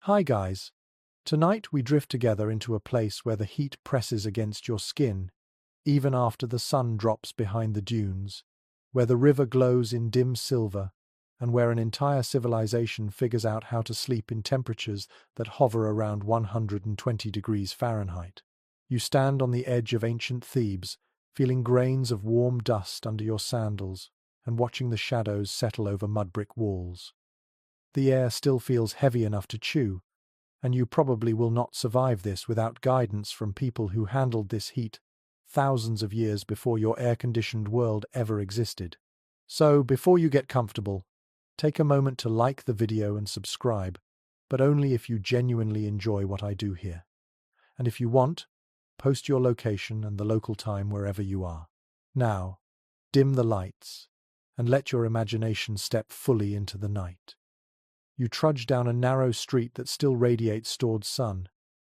Hi guys. Tonight we drift together into a place where the heat presses against your skin, even after the sun drops behind the dunes, where the river glows in dim silver, and where an entire civilization figures out how to sleep in temperatures that hover around 120 degrees Fahrenheit. You stand on the edge of ancient Thebes, feeling grains of warm dust under your sandals, and watching the shadows settle over mudbrick walls. The air still feels heavy enough to chew, and you probably will not survive this without guidance from people who handled this heat thousands of years before your air-conditioned world ever existed. So, before you get comfortable, take a moment to like the video and subscribe, but only if you genuinely enjoy what I do here. And if you want, post your location and the local time wherever you are. Now, dim the lights, and let your imagination step fully into the night. You trudge down a narrow street that still radiates stored sun,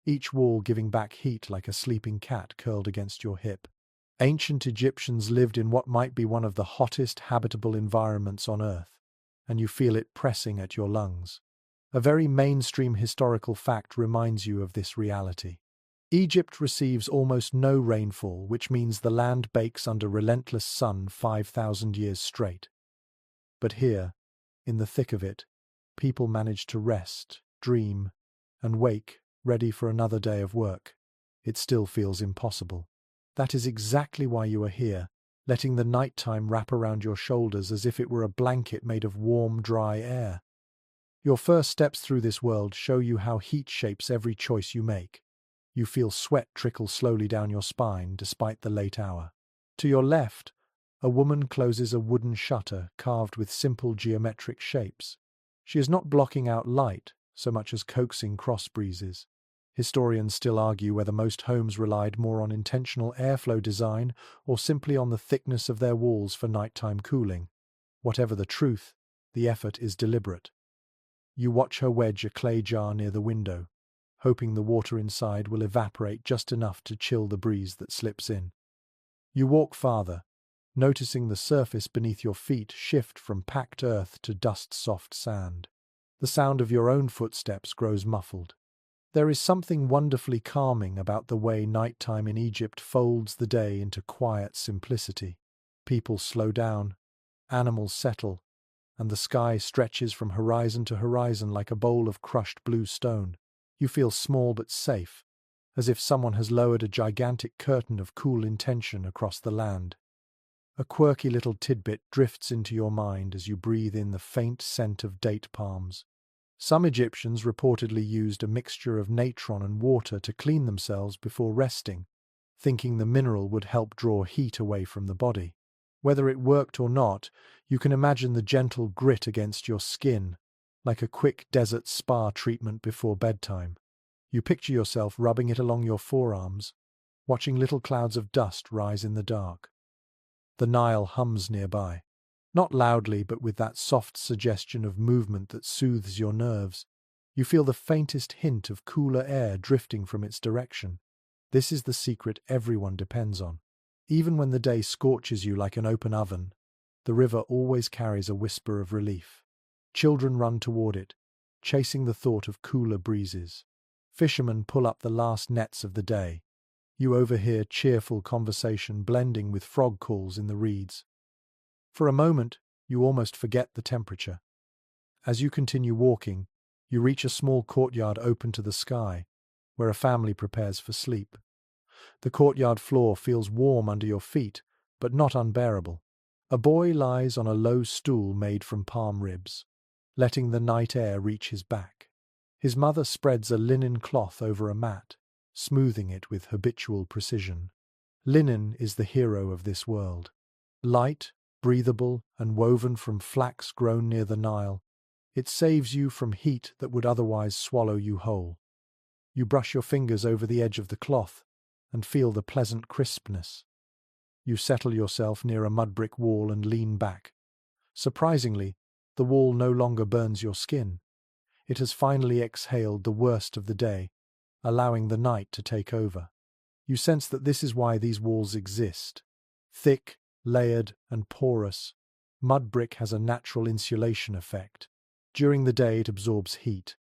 each wall giving back heat like a sleeping cat curled against your hip. Ancient Egyptians lived in what might be one of the hottest habitable environments on Earth, and you feel it pressing at your lungs. A very mainstream historical fact reminds you of this reality. Egypt receives almost no rainfall, which means the land bakes under relentless sun 5,000 years straight. But here, in the thick of it, people manage to rest, dream, and wake, ready for another day of work. It still feels impossible. That is exactly why you are here, letting the nighttime wrap around your shoulders as if it were a blanket made of warm, dry air. Your first steps through this world show you how heat shapes every choice you make. You feel sweat trickle slowly down your spine despite the late hour. To your left, a woman closes a wooden shutter carved with simple geometric shapes. She is not blocking out light so much as coaxing cross breezes. Historians still argue whether most homes relied more on intentional airflow design or simply on the thickness of their walls for nighttime cooling. Whatever the truth, the effort is deliberate. You watch her wedge a clay jar near the window, hoping the water inside will evaporate just enough to chill the breeze that slips in. You walk farther, noticing the surface beneath your feet shift from packed earth to dust-soft sand. The sound of your own footsteps grows muffled. There is something wonderfully calming about the way nighttime in Egypt folds the day into quiet simplicity. People slow down, animals settle, and the sky stretches from horizon to horizon like a bowl of crushed blue stone. You feel small but safe, as if someone has lowered a gigantic curtain of cool intention across the land. A quirky little tidbit drifts into your mind as you breathe in the faint scent of date palms. Some Egyptians reportedly used a mixture of natron and water to clean themselves before resting, thinking the mineral would help draw heat away from the body. Whether it worked or not, you can imagine the gentle grit against your skin, like a quick desert spa treatment before bedtime. You picture yourself rubbing it along your forearms, watching little clouds of dust rise in the dark. The Nile hums nearby, not loudly but with that soft suggestion of movement that soothes your nerves. You feel the faintest hint of cooler air drifting from its direction. This is the secret everyone depends on. Even when the day scorches you like an open oven, the river always carries a whisper of relief. Children run toward it, chasing the thought of cooler breezes. Fishermen pull up the last nets of the day. You overhear cheerful conversation blending with frog calls in the reeds. For a moment, you almost forget the temperature. As you continue walking, you reach a small courtyard open to the sky, where a family prepares for sleep. The courtyard floor feels warm under your feet, but not unbearable. A boy lies on a low stool made from palm ribs, letting the night air reach his back. His mother spreads a linen cloth over a mat, smoothing it with habitual precision. Linen is the hero of this world. Light, breathable, and woven from flax grown near the Nile, it saves you from heat that would otherwise swallow you whole. You brush your fingers over the edge of the cloth and feel the pleasant crispness. You settle yourself near a mudbrick wall and lean back. Surprisingly, the wall no longer burns your skin. It has finally exhaled the worst of the day, allowing the night to take over. You sense that this is why these walls exist. Thick, layered, and porous, mud brick has a natural insulation effect. During the day it absorbs heat,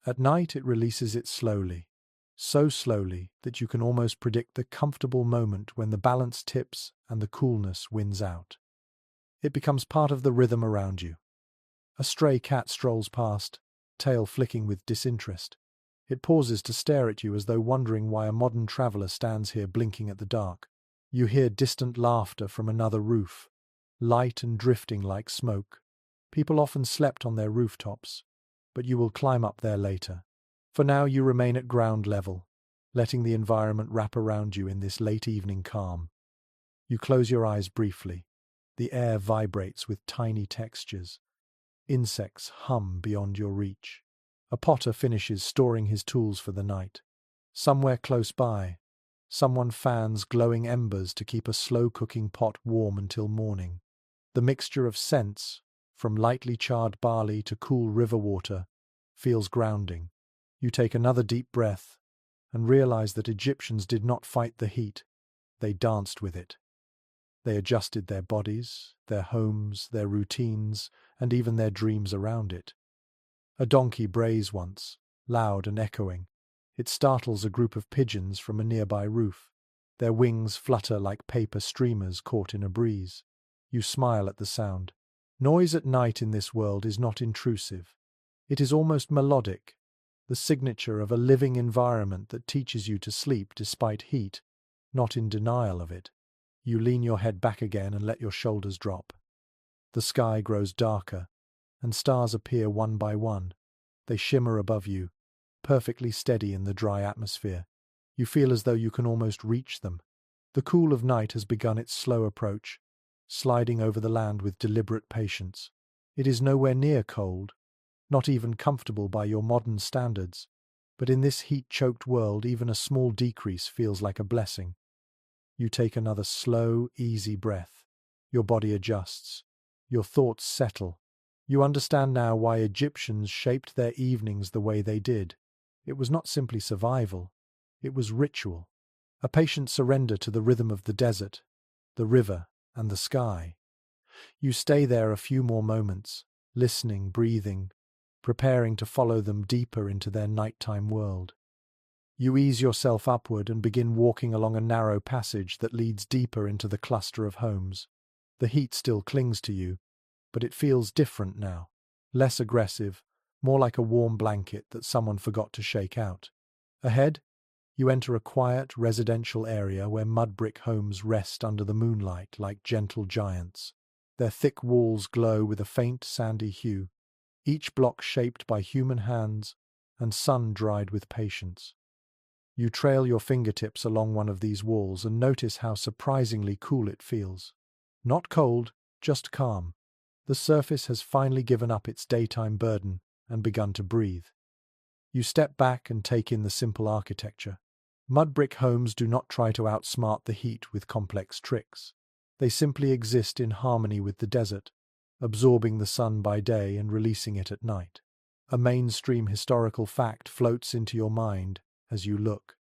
At night it releases it slowly, so slowly that you can almost predict the comfortable moment when the balance tips and the coolness wins out. It becomes part of the rhythm around you. A stray cat strolls past, tail flicking with disinterest. It pauses to stare at you as though wondering why a modern traveller stands here blinking at the dark. You hear distant laughter from another roof, light and drifting like smoke. People often slept on their rooftops, but you will climb up there later. For now you remain at ground level, letting the environment wrap around you in this late evening calm. You close your eyes briefly. The air vibrates with tiny textures. Insects hum beyond your reach. A potter finishes storing his tools for the night. Somewhere close by, someone fans glowing embers to keep a slow-cooking pot warm until morning. The mixture of scents, from lightly charred barley to cool river water, feels grounding. You take another deep breath and realize that Egyptians did not fight the heat, they danced with it. They adjusted their bodies, their homes, their routines, and even their dreams around it. A donkey brays once, loud and echoing. It startles a group of pigeons from a nearby roof. Their wings flutter like paper streamers caught in a breeze. You smile at the sound. Noise at night in this world is not intrusive. It is almost melodic, the signature of a living environment that teaches you to sleep despite heat, not in denial of it. You lean your head back again and let your shoulders drop. The sky grows darker, and stars appear one by one. They shimmer above you, perfectly steady in the dry atmosphere. You feel as though you can almost reach them. The cool of night has begun its slow approach, sliding over the land with deliberate patience. It is nowhere near cold, not even comfortable by your modern standards, but in this heat-choked world even a small decrease feels like a blessing. You take another slow, easy breath. Your body adjusts. Your thoughts settle. You understand now why Egyptians shaped their evenings the way they did. It was not simply survival. It was ritual. A patient surrender to the rhythm of the desert, the river, and the sky. You stay there a few more moments, listening, breathing, preparing to follow them deeper into their nighttime world. You ease yourself upward and begin walking along a narrow passage that leads deeper into the cluster of homes. The heat still clings to you, but it feels different now. Less aggressive, more like a warm blanket that someone forgot to shake out. Ahead, you enter a quiet residential area where mudbrick homes rest under the moonlight like gentle giants. Their thick walls glow with a faint sandy hue, each block shaped by human hands and sun-dried with patience. You trail your fingertips along one of these walls and notice how surprisingly cool it feels. Not cold, just calm. The surface has finally given up its daytime burden and begun to breathe. You step back and take in the simple architecture. Mudbrick homes do not try to outsmart the heat with complex tricks. They simply exist in harmony with the desert, absorbing the sun by day and releasing it at night. A mainstream historical fact floats into your mind as you look.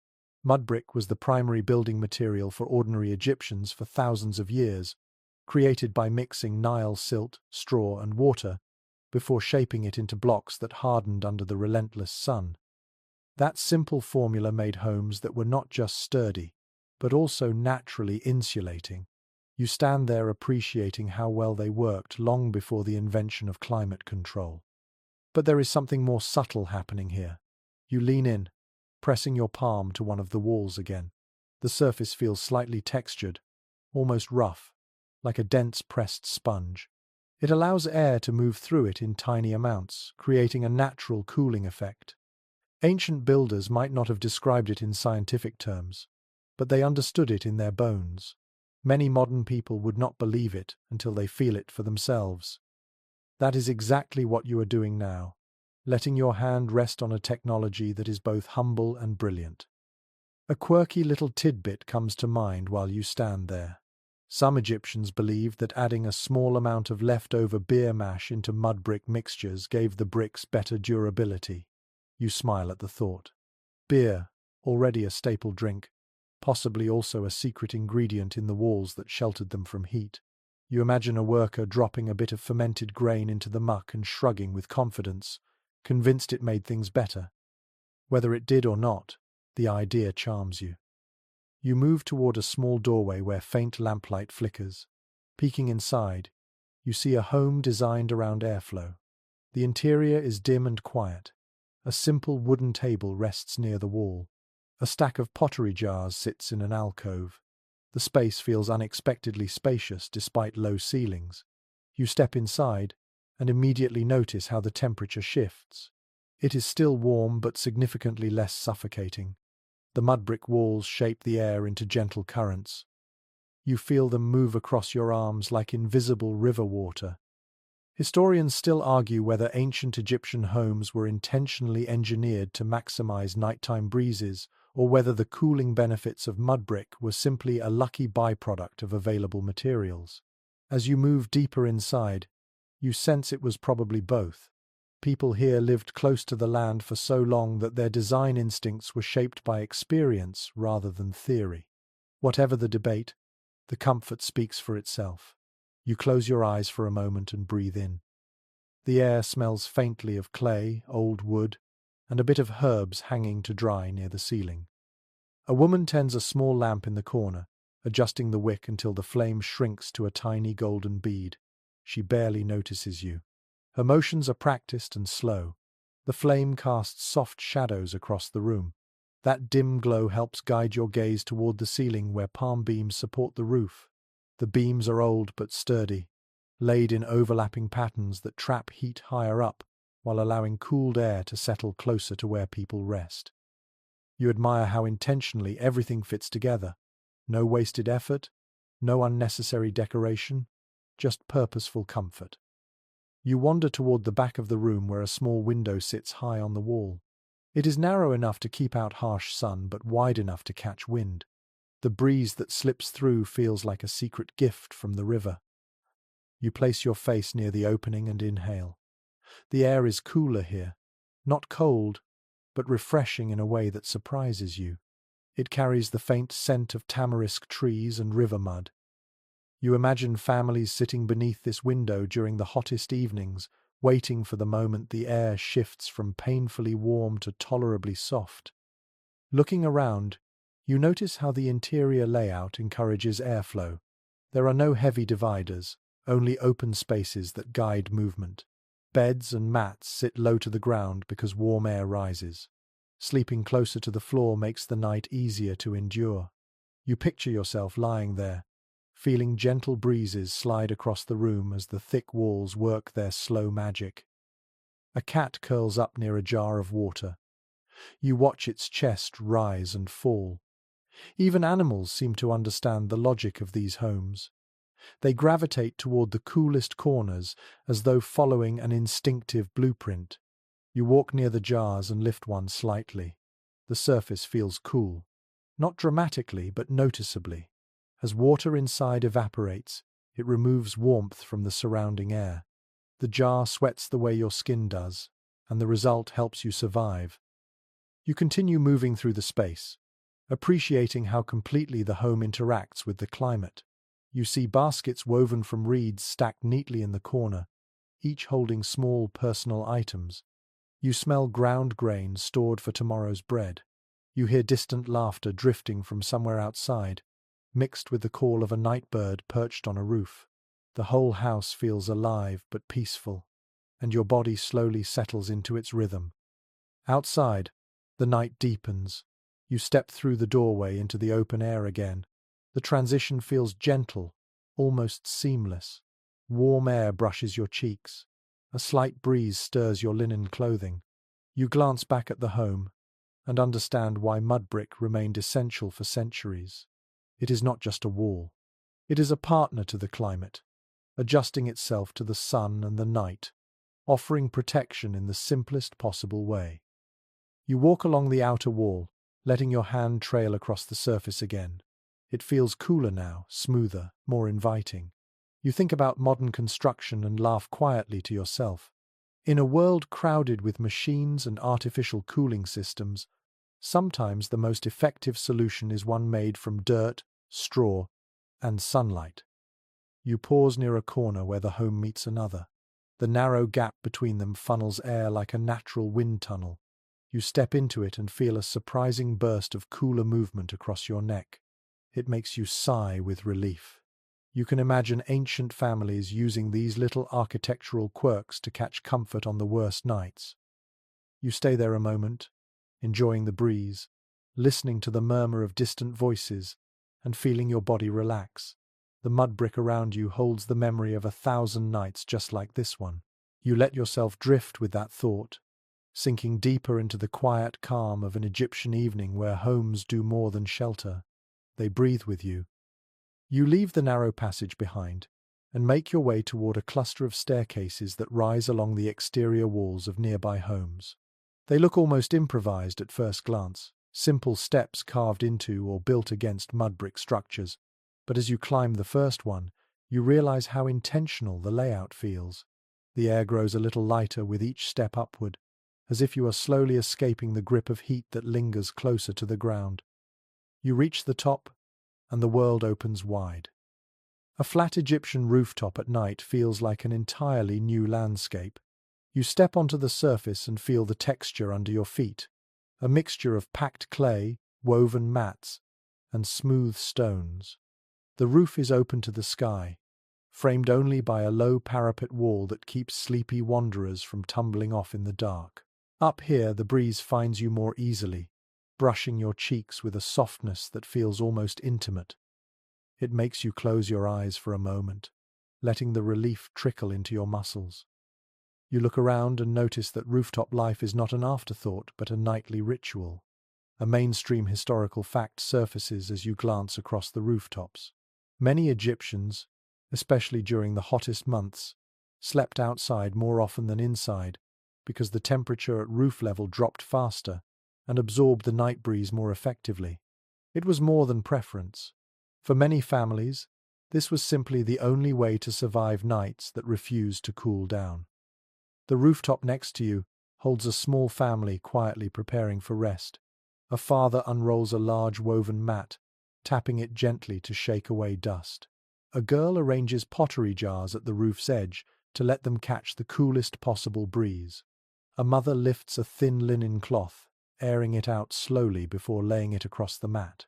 Mudbrick was the primary building material for ordinary Egyptians for thousands of years, created by mixing Nile silt, straw, and water before shaping it into blocks that hardened under the relentless sun. That simple formula made homes that were not just sturdy, but also naturally insulating. You stand there appreciating how well they worked long before the invention of climate control. But there is something more subtle happening here. You lean in, pressing your palm to one of the walls again. The surface feels slightly textured, almost rough, like a dense pressed sponge. It allows air to move through it in tiny amounts, creating a natural cooling effect. Ancient builders might not have described it in scientific terms, but they understood it in their bones. Many modern people would not believe it until they feel it for themselves. That is exactly what you are doing now, letting your hand rest on a technology that is both humble and brilliant. A quirky little tidbit comes to mind while you stand there. Some Egyptians believed that adding a small amount of leftover beer mash into mudbrick mixtures gave the bricks better durability. You smile at the thought. Beer, already a staple drink, possibly also a secret ingredient in the walls that sheltered them from heat. You imagine a worker dropping a bit of fermented grain into the muck and shrugging with confidence, convinced it made things better. Whether it did or not, the idea charms you. You move toward a small doorway where faint lamplight flickers. Peeking inside, you see a home designed around airflow. The interior is dim and quiet. A simple wooden table rests near the wall. A stack of pottery jars sits in an alcove. The space feels unexpectedly spacious despite low ceilings. You step inside and immediately notice how the temperature shifts. It is still warm but significantly less suffocating. The mudbrick walls shape the air into gentle currents. You feel them move across your arms like invisible river water. Historians still argue whether ancient Egyptian homes were intentionally engineered to maximize nighttime breezes or whether the cooling benefits of mudbrick were simply a lucky byproduct of available materials. As you move deeper inside, you sense it was probably both. People here lived close to the land for so long that their design instincts were shaped by experience rather than theory. Whatever the debate, the comfort speaks for itself. You close your eyes for a moment and breathe in. The air smells faintly of clay, old wood, and a bit of herbs hanging to dry near the ceiling. A woman tends a small lamp in the corner, adjusting the wick until the flame shrinks to a tiny golden bead. She barely notices you. Her motions are practiced and slow. The flame casts soft shadows across the room. That dim glow helps guide your gaze toward the ceiling where palm beams support the roof. The beams are old but sturdy, laid in overlapping patterns that trap heat higher up while allowing cooled air to settle closer to where people rest. You admire how intentionally everything fits together. No wasted effort, no unnecessary decoration, just purposeful comfort. You wander toward the back of the room where a small window sits high on the wall. It is narrow enough to keep out harsh sun but wide enough to catch wind. The breeze that slips through feels like a secret gift from the river. You place your face near the opening and inhale. The air is cooler here, not cold, but refreshing in a way that surprises you. It carries the faint scent of tamarisk trees and river mud. You imagine families sitting beneath this window during the hottest evenings, waiting for the moment the air shifts from painfully warm to tolerably soft. Looking around, you notice how the interior layout encourages airflow. There are no heavy dividers, only open spaces that guide movement. Beds and mats sit low to the ground because warm air rises. Sleeping closer to the floor makes the night easier to endure. You picture yourself lying there, feeling gentle breezes slide across the room as the thick walls work their slow magic. A cat curls up near a jar of water. You watch its chest rise and fall. Even animals seem to understand the logic of these homes. They gravitate toward the coolest corners as though following an instinctive blueprint. You walk near the jars and lift one slightly. The surface feels cool. Not dramatically, but noticeably. As water inside evaporates, it removes warmth from the surrounding air. The jar sweats the way your skin does, and the result helps you survive. You continue moving through the space, appreciating how completely the home interacts with the climate. You see baskets woven from reeds stacked neatly in the corner, each holding small personal items. You smell ground grain stored for tomorrow's bread. You hear distant laughter drifting from somewhere outside, mixed with the call of a night bird perched on a roof. The whole house feels alive but peaceful, and your body slowly settles into its rhythm. Outside, the night deepens. You step through the doorway into the open air again. The transition feels gentle, almost seamless. Warm air brushes your cheeks. A slight breeze stirs your linen clothing. You glance back at the home and understand why mudbrick remained essential for centuries. It is not just a wall. It is a partner to the climate, adjusting itself to the sun and the night, offering protection in the simplest possible way. You walk along the outer wall, letting your hand trail across the surface again. It feels cooler now, smoother, more inviting. You think about modern construction and laugh quietly to yourself. In a world crowded with machines and artificial cooling systems, sometimes the most effective solution is one made from dirt, straw, and sunlight. You pause near a corner where the home meets another. The narrow gap between them funnels air like a natural wind tunnel. You step into it and feel a surprising burst of cooler movement across your neck. It makes you sigh with relief. You can imagine ancient families using these little architectural quirks to catch comfort on the worst nights. You stay there a moment, enjoying the breeze, listening to the murmur of distant voices, and feeling your body relax. The mud brick around you holds the memory of 1,000 nights just like this one. You let yourself drift with that thought, sinking deeper into the quiet calm of an Egyptian evening where homes do more than shelter. They breathe with you. You leave the narrow passage behind and make your way toward a cluster of staircases that rise along the exterior walls of nearby homes. They look almost improvised at first glance, simple steps carved into or built against mud brick structures, but as you climb the first one, you realize how intentional the layout feels. The air grows a little lighter with each step upward, as if you are slowly escaping the grip of heat that lingers closer to the ground. You reach the top, and the world opens wide. A flat Egyptian rooftop at night feels like an entirely new landscape. You step onto the surface and feel the texture under your feet, a mixture of packed clay, woven mats, and smooth stones. The roof is open to the sky, framed only by a low parapet wall that keeps sleepy wanderers from tumbling off in the dark. Up here, the breeze finds you more easily, brushing your cheeks with a softness that feels almost intimate. It makes you close your eyes for a moment, letting the relief trickle into your muscles. You look around and notice that rooftop life is not an afterthought but a nightly ritual. A mainstream historical fact surfaces as you glance across the rooftops. Many Egyptians, especially during the hottest months, slept outside more often than inside because the temperature at roof level dropped faster and absorbed the night breeze more effectively. It was more than preference. For many families, this was simply the only way to survive nights that refused to cool down. The rooftop next to you holds a small family quietly preparing for rest. A father unrolls a large woven mat, tapping it gently to shake away dust. A girl arranges pottery jars at the roof's edge to let them catch the coolest possible breeze. A mother lifts a thin linen cloth, airing it out slowly before laying it across the mat.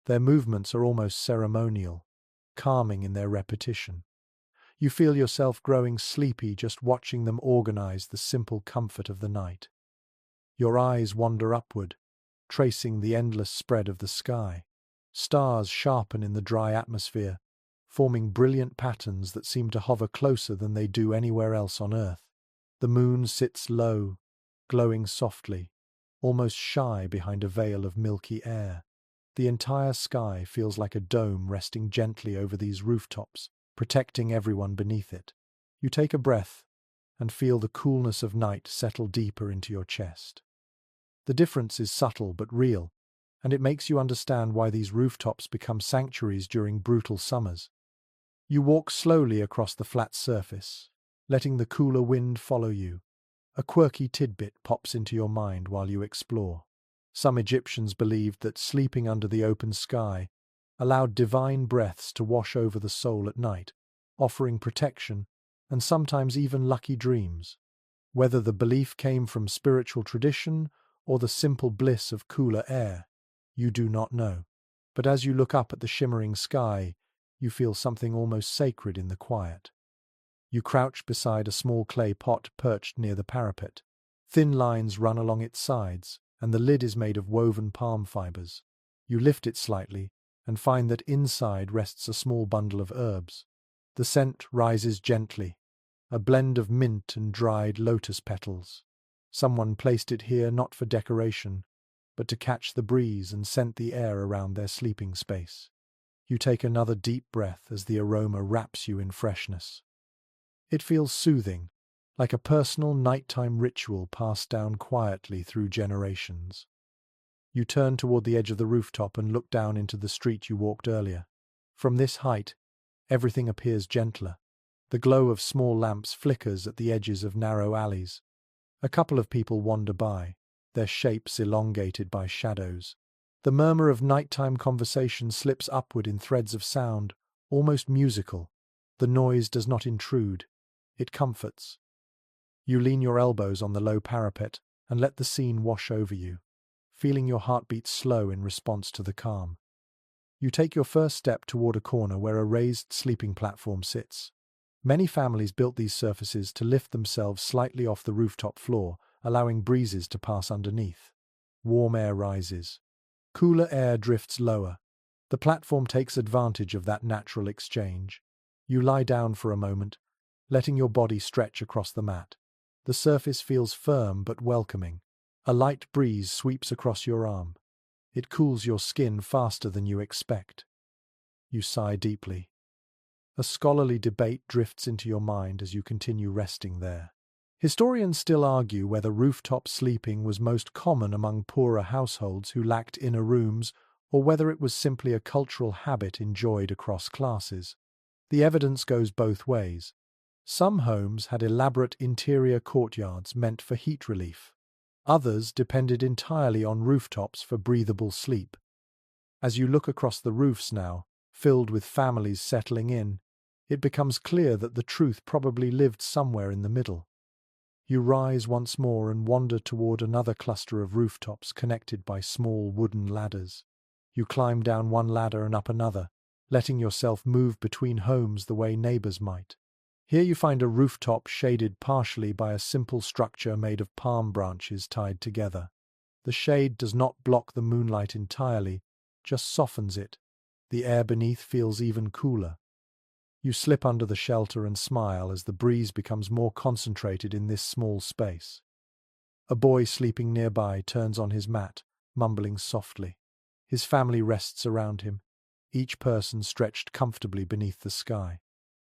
Their movements are almost ceremonial, calming in their repetition. You feel yourself growing sleepy just watching them organize the simple comfort of the night. Your eyes wander upward, tracing the endless spread of the sky. Stars sharpen in the dry atmosphere, forming brilliant patterns that seem to hover closer than they do anywhere else on Earth. The moon sits low, glowing softly, almost shy behind a veil of milky air. The entire sky feels like a dome resting gently over these rooftops, protecting everyone beneath it. You take a breath and feel the coolness of night settle deeper into your chest. The difference is subtle but real, and it makes you understand why these rooftops become sanctuaries during brutal summers. You walk slowly across the flat surface, letting the cooler wind follow you. A quirky tidbit pops into your mind while you explore. Some Egyptians believed that sleeping under the open sky allowed divine breaths to wash over the soul at night, offering protection and sometimes even lucky dreams. Whether the belief came from spiritual tradition or the simple bliss of cooler air, you do not know. But as you look up at the shimmering sky, you feel something almost sacred in the quiet. You crouch beside a small clay pot perched near the parapet. Thin lines run along its sides, and the lid is made of woven palm fibers. You lift it slightly and find that inside rests a small bundle of herbs. The scent rises gently, a blend of mint and dried lotus petals. Someone placed it here not for decoration, but to catch the breeze and scent the air around their sleeping space. You take another deep breath as the aroma wraps you in freshness. It feels soothing, like a personal nighttime ritual passed down quietly through generations. You turn toward the edge of the rooftop and look down into the street you walked earlier. From this height, everything appears gentler. The glow of small lamps flickers at the edges of narrow alleys. A couple of people wander by, their shapes elongated by shadows. The murmur of nighttime conversation slips upward in threads of sound, almost musical. The noise does not intrude. It comforts. You lean your elbows on the low parapet and let the scene wash over you, feeling your heartbeat slow in response to the calm. You take your first step toward a corner where a raised sleeping platform sits. Many families built these surfaces to lift themselves slightly off the rooftop floor, allowing breezes to pass underneath. Warm air rises. Cooler air drifts lower. The platform takes advantage of that natural exchange. You lie down for a moment, letting your body stretch across the mat. The surface feels firm but welcoming. A light breeze sweeps across your arm. It cools your skin faster than you expect. You sigh deeply. A scholarly debate drifts into your mind as you continue resting there. Historians still argue whether rooftop sleeping was most common among poorer households who lacked inner rooms, or whether it was simply a cultural habit enjoyed across classes. The evidence goes both ways. Some homes had elaborate interior courtyards meant for heat relief. Others depended entirely on rooftops for breathable sleep. As you look across the roofs now, filled with families settling in, it becomes clear that the truth probably lived somewhere in the middle. You rise once more and wander toward another cluster of rooftops connected by small wooden ladders. You climb down one ladder and up another, letting yourself move between homes the way neighbors might. Here you find a rooftop shaded partially by a simple structure made of palm branches tied together. The shade does not block the moonlight entirely, just softens it. The air beneath feels even cooler. You slip under the shelter and smile as the breeze becomes more concentrated in this small space. A boy sleeping nearby turns on his mat, mumbling softly. His family rests around him, each person stretched comfortably beneath the sky.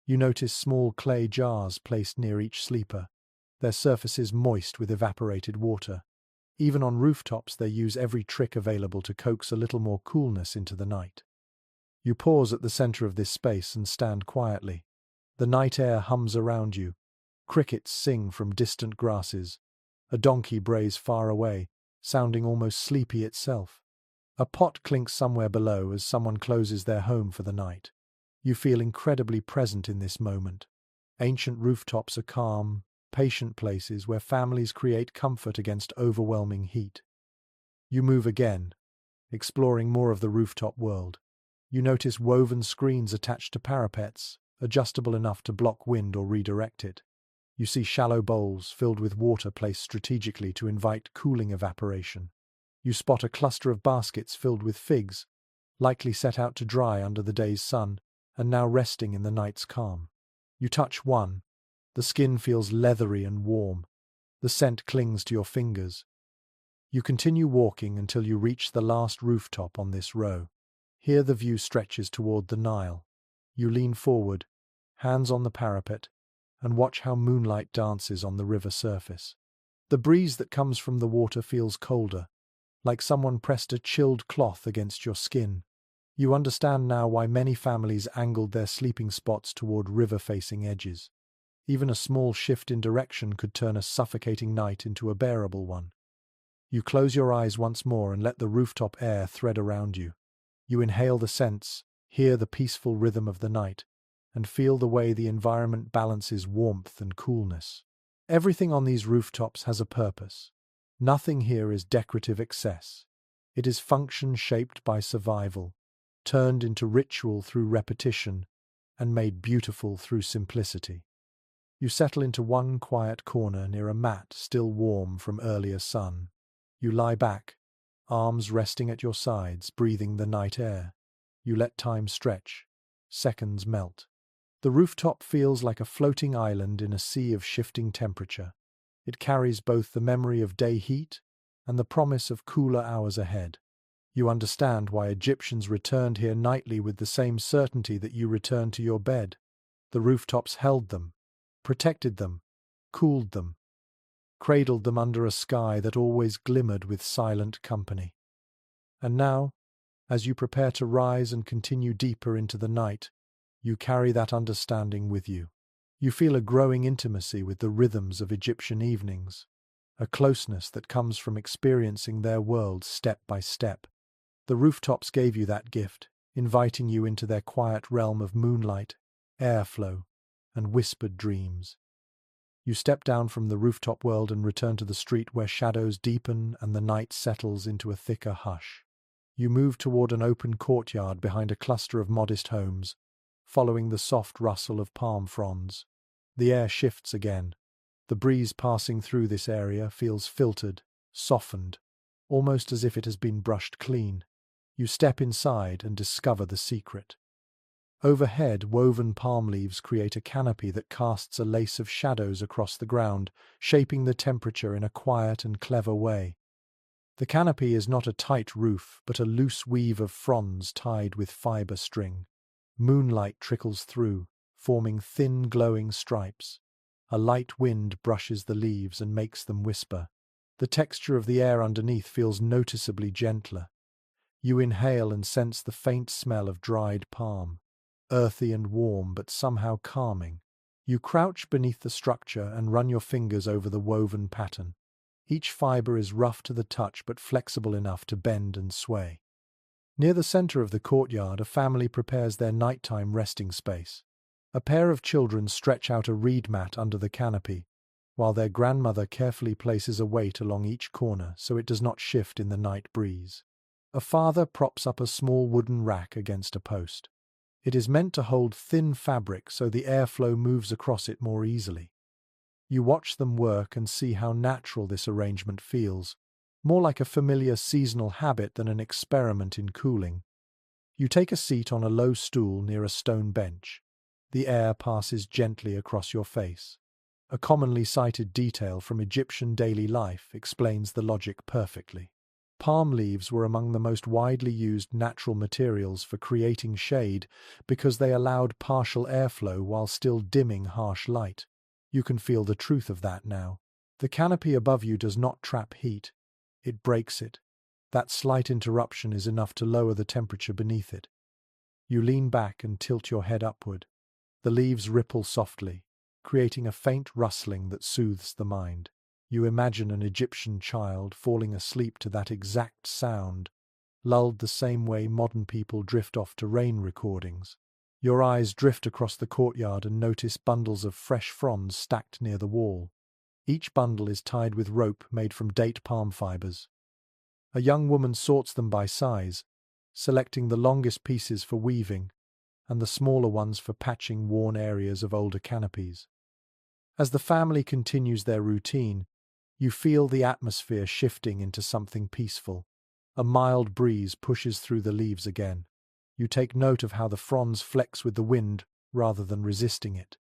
You notice small clay jars placed near each sleeper, their surfaces moist with evaporated water. Even on rooftops they use every trick available to coax a little more coolness into the night. You pause at the center of this space and stand quietly. The night air hums around you. Crickets sing from distant grasses. A donkey brays far away, sounding almost sleepy itself. A pot clinks somewhere below as someone closes their home for the night. You feel incredibly present in this moment. Ancient rooftops are calm, patient places where families create comfort against overwhelming heat. You move again, exploring more of the rooftop world. You notice woven screens attached to parapets, adjustable enough to block wind or redirect it. You see shallow bowls filled with water placed strategically to invite cooling evaporation. You spot a cluster of baskets filled with figs, likely set out to dry under the day's sun, and now resting in the night's calm. You touch one. The skin feels leathery and warm. The scent clings to your fingers. You continue walking until you reach the last rooftop on this row. Here the view stretches toward the Nile. You lean forward, hands on the parapet, and watch how moonlight dances on the river surface. The breeze that comes from the water feels colder, like someone pressed a chilled cloth against your skin. You understand now why many families angled their sleeping spots toward river-facing edges. Even a small shift in direction could turn a suffocating night into a bearable one. You close your eyes once more and let the rooftop air thread around you. You inhale the scents, hear the peaceful rhythm of the night, and feel the way the environment balances warmth and coolness. Everything on these rooftops has a purpose. Nothing here is decorative excess. It is function shaped by survival, turned into ritual through repetition, and made beautiful through simplicity. You settle into one quiet corner near a mat still warm from earlier sun. You lie back, arms resting at your sides, breathing the night air. You let time stretch. Seconds melt. The rooftop feels like a floating island in a sea of shifting temperature. It carries both the memory of day heat and the promise of cooler hours ahead. You understand why Egyptians returned here nightly with the same certainty that you return to your bed. The rooftops held them, protected them, cooled them, cradled them under a sky that always glimmered with silent company. And now, as you prepare to rise and continue deeper into the night, you carry that understanding with you. You feel a growing intimacy with the rhythms of Egyptian evenings, a closeness that comes from experiencing their world step by step. The rooftops gave you that gift, inviting you into their quiet realm of moonlight, airflow, and whispered dreams. You step down from the rooftop world and return to the street where shadows deepen and the night settles into a thicker hush. You move toward an open courtyard behind a cluster of modest homes, following the soft rustle of palm fronds. The air shifts again. The breeze passing through this area feels filtered, softened, almost as if it has been brushed clean. You step inside and discover the secret. Overhead, woven palm leaves create a canopy that casts a lace of shadows across the ground, shaping the temperature in a quiet and clever way. The canopy is not a tight roof, but a loose weave of fronds tied with fiber string. Moonlight trickles through, forming thin glowing stripes. A light wind brushes the leaves and makes them whisper. The texture of the air underneath feels noticeably gentler. You inhale and sense the faint smell of dried palm. Earthy and warm, but somehow calming. You crouch beneath the structure and run your fingers over the woven pattern. Each fiber is rough to the touch but flexible enough to bend and sway. Near the center of the courtyard, a family prepares their nighttime resting space. A pair of children stretch out a reed mat under the canopy, while their grandmother carefully places a weight along each corner so it does not shift in the night breeze. A father props up a small wooden rack against a post. It is meant to hold thin fabric so the airflow moves across it more easily. You watch them work and see how natural this arrangement feels, more like a familiar seasonal habit than an experiment in cooling. You take a seat on a low stool near a stone bench. The air passes gently across your face. A commonly cited detail from Egyptian daily life explains the logic perfectly. Palm leaves were among the most widely used natural materials for creating shade because they allowed partial airflow while still dimming harsh light. You can feel the truth of that now. The canopy above you does not trap heat. It breaks it. That slight interruption is enough to lower the temperature beneath it. You lean back and tilt your head upward. The leaves ripple softly, creating a faint rustling that soothes the mind. You imagine an Egyptian child falling asleep to that exact sound, lulled the same way modern people drift off to rain recordings. Your eyes drift across the courtyard and notice bundles of fresh fronds stacked near the wall. Each bundle is tied with rope made from date palm fibers. A young woman sorts them by size, selecting the longest pieces for weaving and the smaller ones for patching worn areas of older canopies. As the family continues their routine, you feel the atmosphere shifting into something peaceful. A mild breeze pushes through the leaves again. You take note of how the fronds flex with the wind rather than resisting it.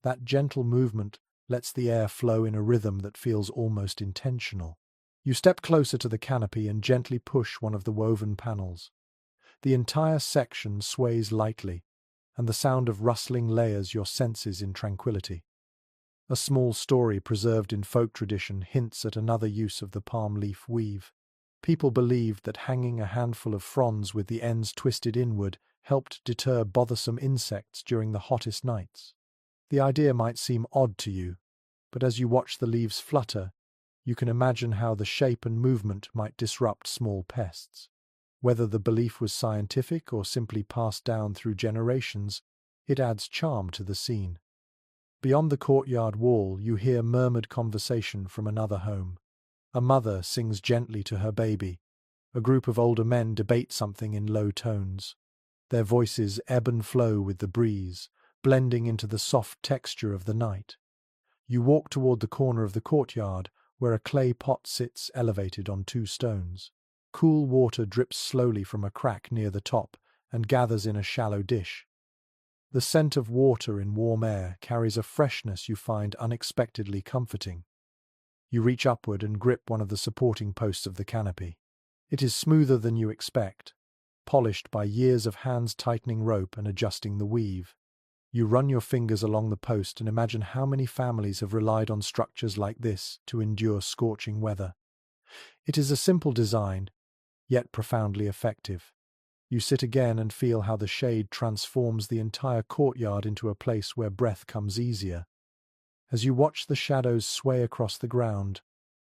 That gentle movement lets the air flow in a rhythm that feels almost intentional. You step closer to the canopy and gently push one of the woven panels. The entire section sways lightly, and the sound of rustling layers your senses in tranquility. A small story preserved in folk tradition hints at another use of the palm leaf weave. People believed that hanging a handful of fronds with the ends twisted inward helped deter bothersome insects during the hottest nights. The idea might seem odd to you, but as you watch the leaves flutter, you can imagine how the shape and movement might disrupt small pests. Whether the belief was scientific or simply passed down through generations, it adds charm to the scene. Beyond the courtyard wall, you hear murmured conversation from another home. A mother sings gently to her baby. A group of older men debate something in low tones. Their voices ebb and flow with the breeze, blending into the soft texture of the night. You walk toward the corner of the courtyard, where a clay pot sits elevated on two stones. Cool water drips slowly from a crack near the top and gathers in a shallow dish. The scent of water in warm air carries a freshness you find unexpectedly comforting. You reach upward and grip one of the supporting posts of the canopy. It is smoother than you expect, polished by years of hands tightening rope and adjusting the weave. You run your fingers along the post and imagine how many families have relied on structures like this to endure scorching weather. It is a simple design, yet profoundly effective. You sit again and feel how the shade transforms the entire courtyard into a place where breath comes easier. As you watch the shadows sway across the ground,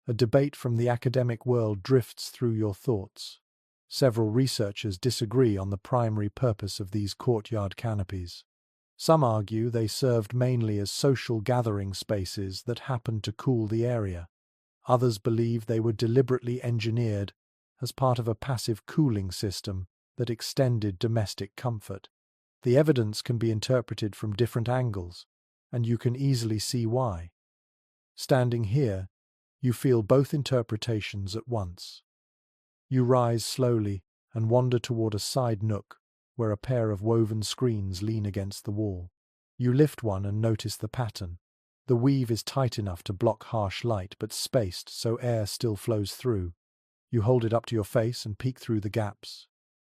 a debate from the academic world drifts through your thoughts. Several researchers disagree on the primary purpose of these courtyard canopies. Some argue they served mainly as social gathering spaces that happened to cool the area. Others believe they were deliberately engineered as part of a passive cooling system that extended domestic comfort. The evidence can be interpreted from different angles, and you can easily see why. Standing here, you feel both interpretations at once. You rise slowly and wander toward a side nook where a pair of woven screens lean against the wall. You lift one and notice the pattern. The weave is tight enough to block harsh light, but spaced so air still flows through. You hold it up to your face and peek through the gaps.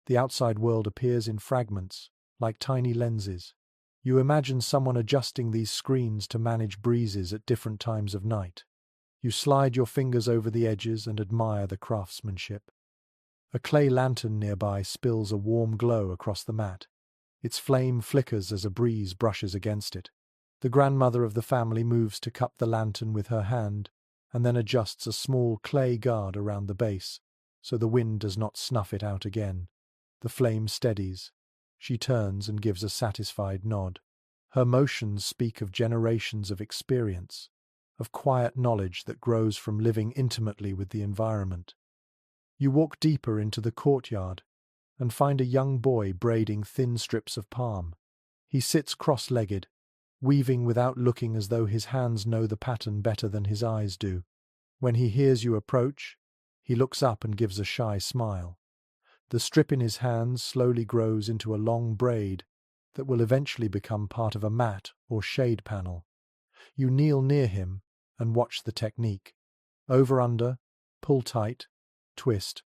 The outside world appears in fragments, like tiny lenses. You imagine someone adjusting these screens to manage breezes at different times of night. You slide your fingers over the edges and admire the craftsmanship. A clay lantern nearby spills a warm glow across the mat. Its flame flickers as a breeze brushes against it. The grandmother of the family moves to cup the lantern with her hand, and then adjusts a small clay guard around the base, so the wind does not snuff it out again. The flame steadies. She turns and gives a satisfied nod. Her motions speak of generations of experience, of quiet knowledge that grows from living intimately with the environment. You walk deeper into the courtyard and find a young boy braiding thin strips of palm. He sits cross-legged, weaving without looking, as though his hands know the pattern better than his eyes do. When he hears you approach, he looks up and gives a shy smile. The strip in his hands slowly grows into a long braid that will eventually become part of a mat or shade panel. You kneel near him and watch the technique. Over-under, pull tight, twist,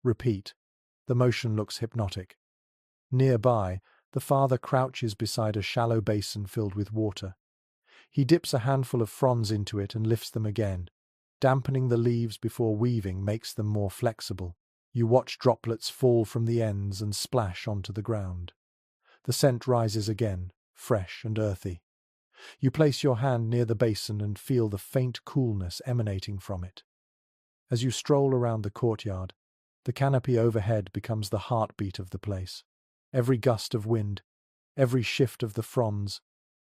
repeat. The motion looks hypnotic. Nearby, the father crouches beside a shallow basin filled with water. He dips a handful of fronds into it and lifts them again. Dampening the leaves before weaving makes them more flexible. You watch droplets fall from the ends and splash onto the ground. The scent rises again, fresh and earthy. You place your hand near the basin and feel the faint coolness emanating from it. As you stroll around the courtyard, the canopy overhead becomes the heartbeat of the place. Every gust of wind, every shift of the fronds,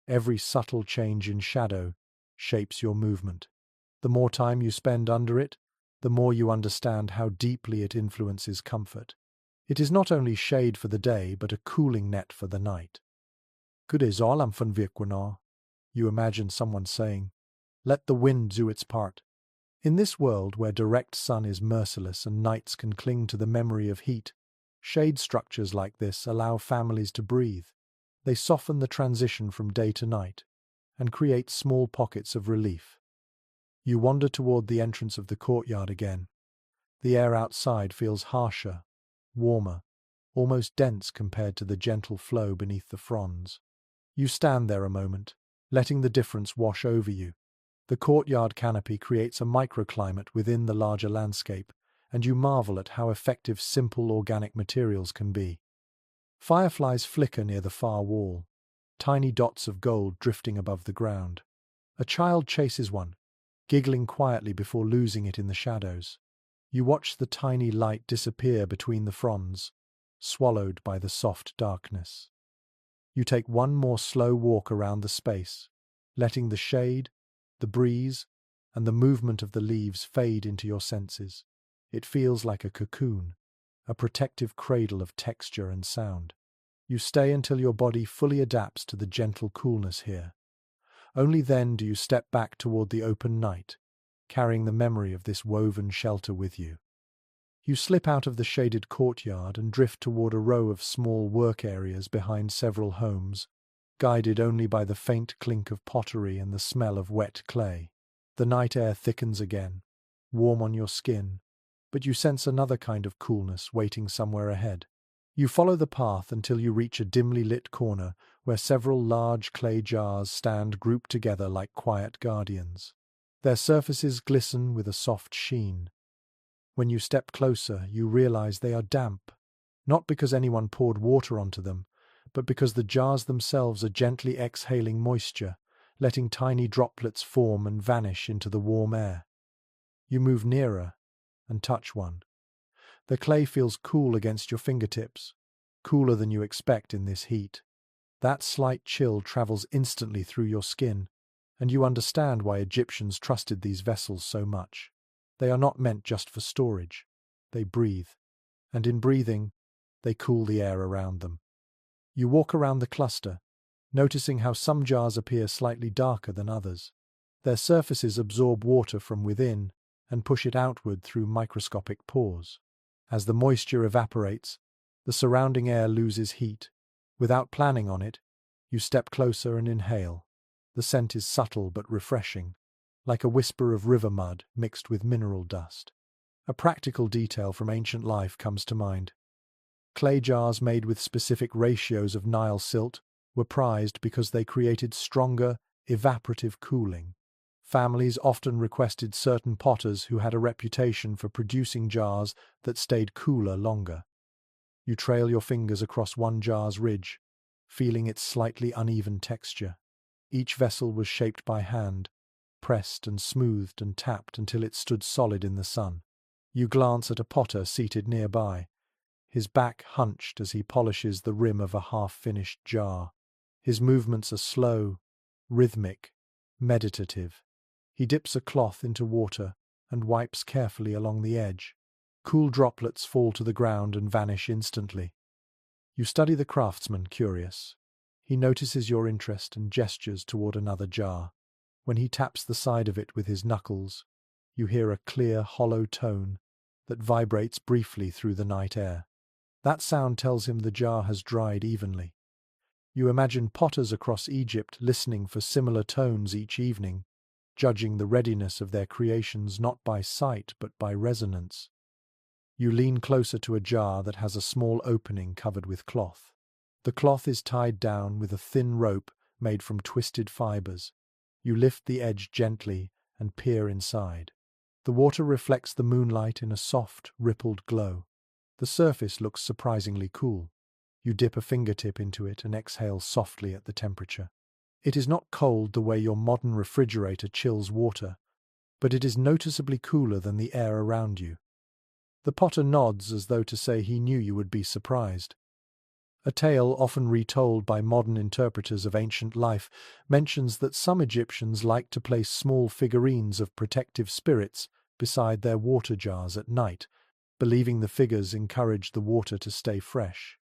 every subtle change in shadow shapes your movement. The more time you spend under it, the more you understand how deeply it influences comfort. It is not only shade for the day, but a cooling net for the night. Good is all I'm van Vikwana, you imagine someone saying. Let the wind do its part. In this world where direct sun is merciless and nights can cling to the memory of heat, shade structures like this allow families to breathe. They soften the transition from day to night and create small pockets of relief. You wander toward the entrance of the courtyard again. The air outside feels harsher, warmer, almost dense compared to the gentle flow beneath the fronds. You stand there a moment, letting the difference wash over you. The courtyard canopy creates a microclimate within the larger landscape, and you marvel at how effective simple organic materials can be. Fireflies flicker near the far wall, tiny dots of gold drifting above the ground. A child chases one, giggling quietly before losing it in the shadows. You watch the tiny light disappear between the fronds, swallowed by the soft darkness. You take one more slow walk around the space, letting the shade, the breeze, and the movement of the leaves fade into your senses. It feels like a cocoon, a protective cradle of texture and sound. You stay until your body fully adapts to the gentle coolness here. Only then do you step back toward the open night, carrying the memory of this woven shelter with you. You slip out of the shaded courtyard and drift toward a row of small work areas behind several homes, guided only by the faint clink of pottery and the smell of wet clay. The night air thickens again, warm on your skin, but you sense another kind of coolness waiting somewhere ahead. You follow the path until you reach a dimly lit corner where several large clay jars stand grouped together like quiet guardians. Their surfaces glisten with a soft sheen. When you step closer, you realize they are damp, not because anyone poured water onto them, but because the jars themselves are gently exhaling moisture, letting tiny droplets form and vanish into the warm air. You move nearer and touch one. The clay feels cool against your fingertips, cooler than you expect in this heat. That slight chill travels instantly through your skin, and you understand why Egyptians trusted these vessels so much. They are not meant just for storage. They breathe, and in breathing, they cool the air around them. You walk around the cluster, noticing how some jars appear slightly darker than others. Their surfaces absorb water from within and push it outward through microscopic pores. As the moisture evaporates, the surrounding air loses heat. Without planning on it, you step closer and inhale. The scent is subtle but refreshing, like a whisper of river mud mixed with mineral dust. A practical detail from ancient life comes to mind. Clay jars made with specific ratios of Nile silt were prized because they created stronger, evaporative cooling. Families often requested certain potters who had a reputation for producing jars that stayed cooler longer. You trail your fingers across one jar's ridge, feeling its slightly uneven texture. Each vessel was shaped by hand, pressed and smoothed and tapped until it stood solid in the sun. You glance at a potter seated nearby, his back hunched as he polishes the rim of a half-finished jar. His movements are slow, rhythmic, meditative. He dips a cloth into water and wipes carefully along the edge. Cool droplets fall to the ground and vanish instantly. You study the craftsman, curious. He notices your interest and gestures toward another jar. When he taps the side of it with his knuckles, you hear a clear, hollow tone that vibrates briefly through the night air. That sound tells him the jar has dried evenly. You imagine potters across Egypt listening for similar tones each evening, judging the readiness of their creations not by sight but by resonance. You lean closer to a jar that has a small opening covered with cloth. The cloth is tied down with a thin rope made from twisted fibers. You lift the edge gently and peer inside. The water reflects the moonlight in a soft, rippled glow. The surface looks surprisingly cool. You dip a fingertip into it and exhale softly at the temperature. It is not cold the way your modern refrigerator chills water, but it is noticeably cooler than the air around you. The potter nods as though to say he knew you would be surprised. A tale often retold by modern interpreters of ancient life mentions that some Egyptians liked to place small figurines of protective spirits beside their water jars at night, believing the figures encouraged the water to stay fresh.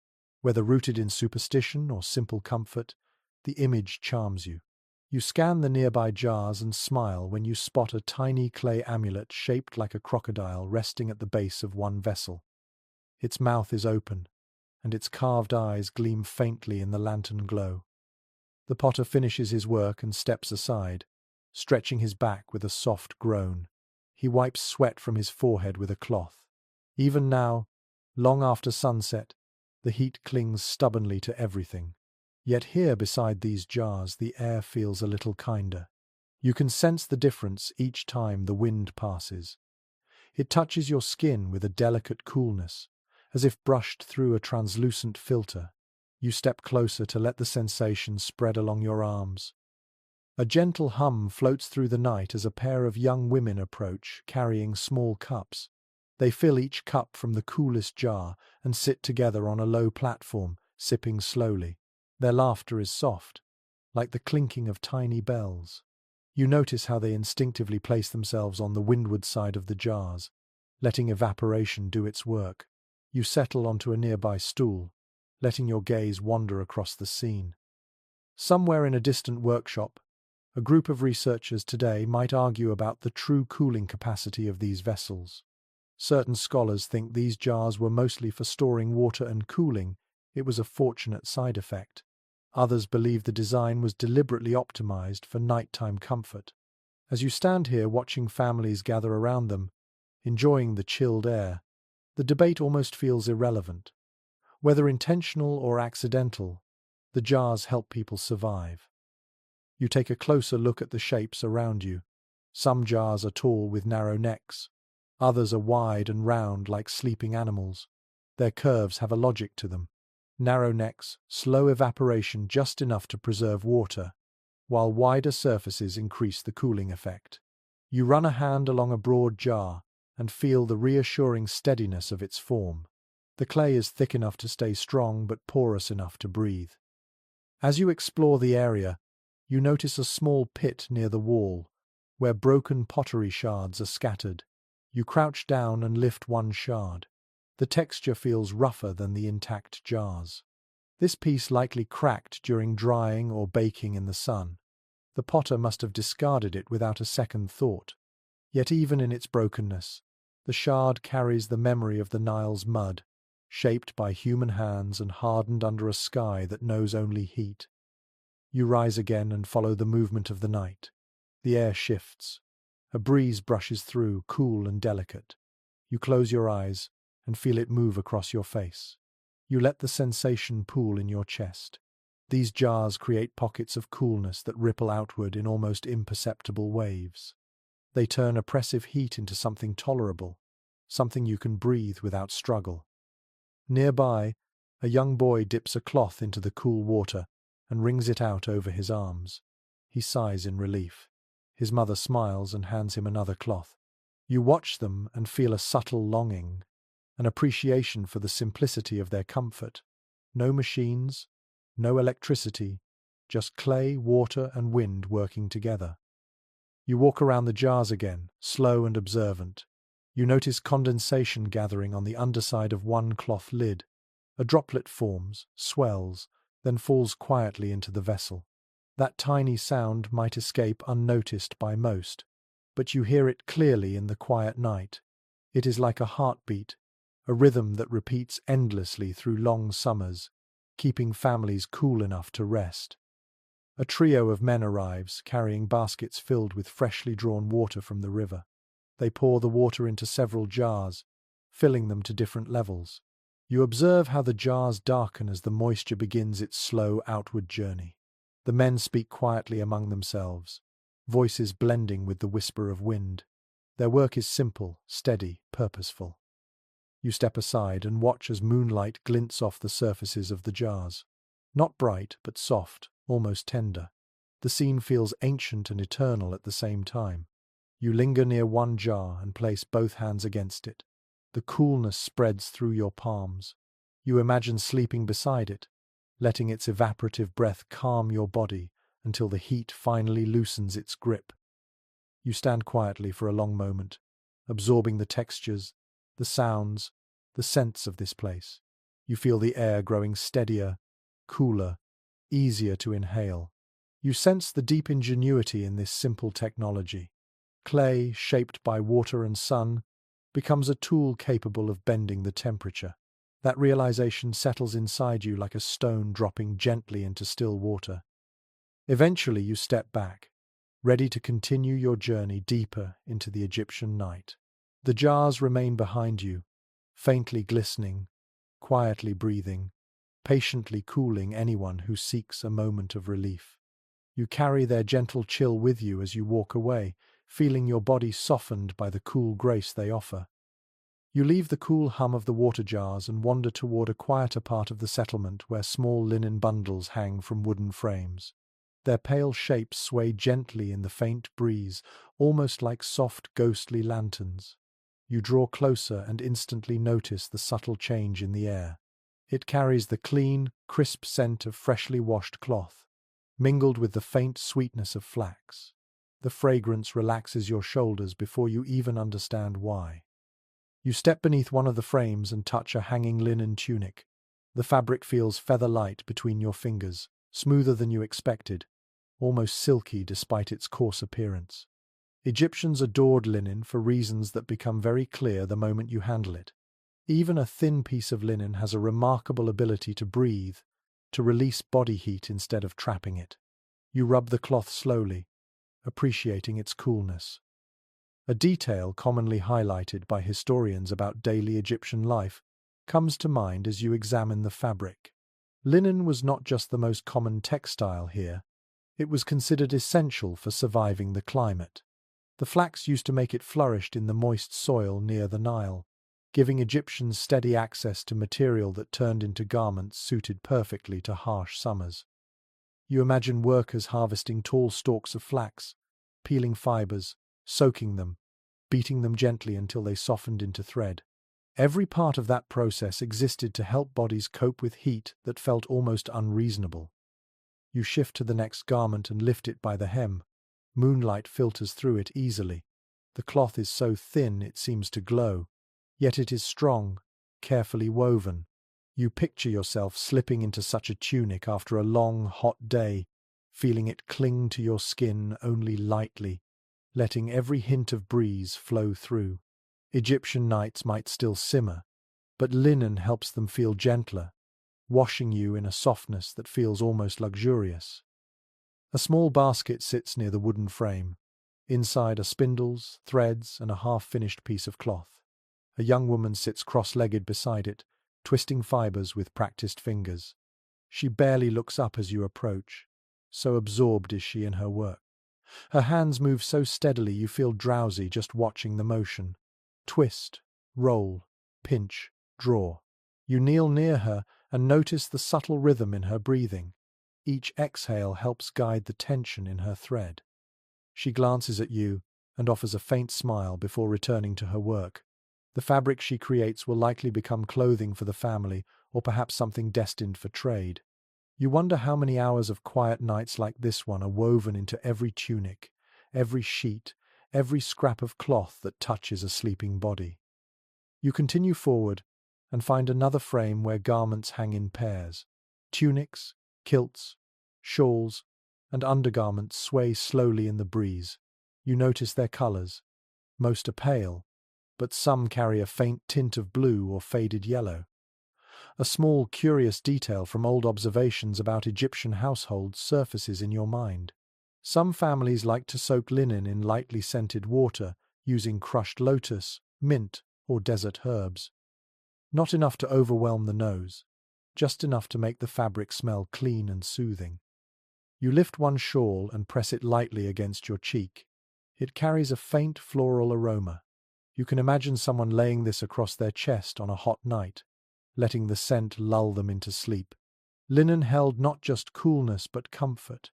Whether rooted in superstition or simple comfort, the image charms you. You scan the nearby jars and smile when you spot a tiny clay amulet shaped like a crocodile resting at the base of one vessel. Its mouth is open, and its carved eyes gleam faintly in the lantern glow. The potter finishes his work and steps aside, stretching his back with a soft groan. He wipes sweat from his forehead with a cloth. Even now, long after sunset, the heat clings stubbornly to everything. Yet here beside these jars the air feels a little kinder. You can sense the difference each time the wind passes. It touches your skin with a delicate coolness, as if brushed through a translucent filter. You step closer to let the sensation spread along your arms. A gentle hum floats through the night as a pair of young women approach, carrying small cups. They fill each cup from the coolest jar and sit together on a low platform, sipping slowly. Their laughter is soft, like the clinking of tiny bells. You notice how they instinctively place themselves on the windward side of the jars, letting evaporation do its work. You settle onto a nearby stool, letting your gaze wander across the scene. Somewhere in a distant workshop, a group of researchers today might argue about the true cooling capacity of these vessels. Certain scholars think these jars were mostly for storing water and cooling. It was a fortunate side effect. Others believe the design was deliberately optimized for nighttime comfort. As you stand here watching families gather around them, enjoying the chilled air, the debate almost feels irrelevant. Whether intentional or accidental, the jars help people survive. You take a closer look at the shapes around you. Some jars are tall with narrow necks. Others are wide and round like sleeping animals. Their curves have a logic to them. Narrow necks, slow evaporation just enough to preserve water, while wider surfaces increase the cooling effect. You run a hand along a broad jar and feel the reassuring steadiness of its form. The clay is thick enough to stay strong but porous enough to breathe. As you explore the area, you notice a small pit near the wall, where broken pottery shards are scattered. You crouch down and lift one shard. The texture feels rougher than the intact jars. This piece likely cracked during drying or baking in the sun. The potter must have discarded it without a second thought. Yet even in its brokenness, the shard carries the memory of the Nile's mud, shaped by human hands and hardened under a sky that knows only heat. You rise again and follow the movement of the night. The air shifts. A breeze brushes through, cool and delicate. You close your eyes and feel it move across your face. You let the sensation pool in your chest. These jars create pockets of coolness that ripple outward in almost imperceptible waves. They turn oppressive heat into something tolerable, something you can breathe without struggle. Nearby, a young boy dips a cloth into the cool water and wrings it out over his arms. He sighs in relief. His mother smiles and hands him another cloth. You watch them and feel a subtle longing, an appreciation for the simplicity of their comfort. No machines, no electricity, just clay, water, and wind working together. You walk around the jars again, slow and observant. You notice condensation gathering on the underside of one cloth lid. A droplet forms, swells, then falls quietly into the vessel. That tiny sound might escape unnoticed by most, but you hear it clearly in the quiet night. It is like a heartbeat, a rhythm that repeats endlessly through long summers, keeping families cool enough to rest. A trio of men arrives, carrying baskets filled with freshly drawn water from the river. They pour the water into several jars, filling them to different levels. You observe how the jars darken as the moisture begins its slow outward journey. The men speak quietly among themselves, voices blending with the whisper of wind. Their work is simple, steady, purposeful. You step aside and watch as moonlight glints off the surfaces of the jars. Not bright, but soft, almost tender. The scene feels ancient and eternal at the same time. You linger near one jar and place both hands against it. The coolness spreads through your palms. You imagine sleeping beside it, letting its evaporative breath calm your body until the heat finally loosens its grip. You stand quietly for a long moment, absorbing the textures, the sounds, the scents of this place. You feel the air growing steadier, cooler, easier to inhale. You sense the deep ingenuity in this simple technology. Clay, shaped by water and sun, becomes a tool capable of bending the temperature. That realization settles inside you like a stone dropping gently into still water. Eventually you step back, ready to continue your journey deeper into the Egyptian night. The jars remain behind you, faintly glistening, quietly breathing, patiently cooling anyone who seeks a moment of relief. You carry their gentle chill with you as you walk away, feeling your body softened by the cool grace they offer. You leave the cool hum of the water jars and wander toward a quieter part of the settlement where small linen bundles hang from wooden frames. Their pale shapes sway gently in the faint breeze, almost like soft, ghostly lanterns. You draw closer and instantly notice the subtle change in the air. It carries the clean, crisp scent of freshly washed cloth, mingled with the faint sweetness of flax. The fragrance relaxes your shoulders before you even understand why. You step beneath one of the frames and touch a hanging linen tunic. The fabric feels feather-light between your fingers, smoother than you expected, almost silky despite its coarse appearance. Egyptians adored linen for reasons that become very clear the moment you handle it. Even a thin piece of linen has a remarkable ability to breathe, to release body heat instead of trapping it. You rub the cloth slowly, appreciating its coolness. A detail commonly highlighted by historians about daily Egyptian life comes to mind as you examine the fabric. Linen was not just the most common textile here, it was considered essential for surviving the climate. The flax used to make it flourish in the moist soil near the Nile, giving Egyptians steady access to material that turned into garments suited perfectly to harsh summers. You imagine workers harvesting tall stalks of flax, peeling fibers, soaking them, beating them gently until they softened into thread. Every part of that process existed to help bodies cope with heat that felt almost unreasonable. You shift to the next garment and lift it by the hem. Moonlight filters through it easily. The cloth is so thin it seems to glow, yet it is strong, carefully woven. You picture yourself slipping into such a tunic after a long, hot day, feeling it cling to your skin only lightly, letting every hint of breeze flow through. Egyptian nights might still simmer, but linen helps them feel gentler, washing you in a softness that feels almost luxurious. A small basket sits near the wooden frame. Inside are spindles, threads, and a half-finished piece of cloth. A young woman sits cross-legged beside it, twisting fibers with practiced fingers. She barely looks up as you approach, so absorbed is she in her work. Her hands move so steadily you feel drowsy just watching the motion. Twist, roll, pinch, draw. You kneel near her and notice the subtle rhythm in her breathing. Each exhale helps guide the tension in her thread. She glances at you and offers a faint smile before returning to her work. The fabric she creates will likely become clothing for the family or perhaps something destined for trade. You wonder how many hours of quiet nights like this one are woven into every tunic, every sheet, every scrap of cloth that touches a sleeping body. You continue forward and find another frame where garments hang in pairs. Tunics, kilts, shawls, and undergarments sway slowly in the breeze. You notice their colors. Most are pale, but some carry a faint tint of blue or faded yellow. A small, curious detail from old observations about Egyptian households surfaces in your mind. Some families like to soak linen in lightly scented water, using crushed lotus, mint, or desert herbs. Not enough to overwhelm the nose, just enough to make the fabric smell clean and soothing. You lift one shawl and press it lightly against your cheek. It carries a faint floral aroma. You can imagine someone laying this across their chest on a hot night, letting the scent lull them into sleep. Linen held not just coolness but comfort.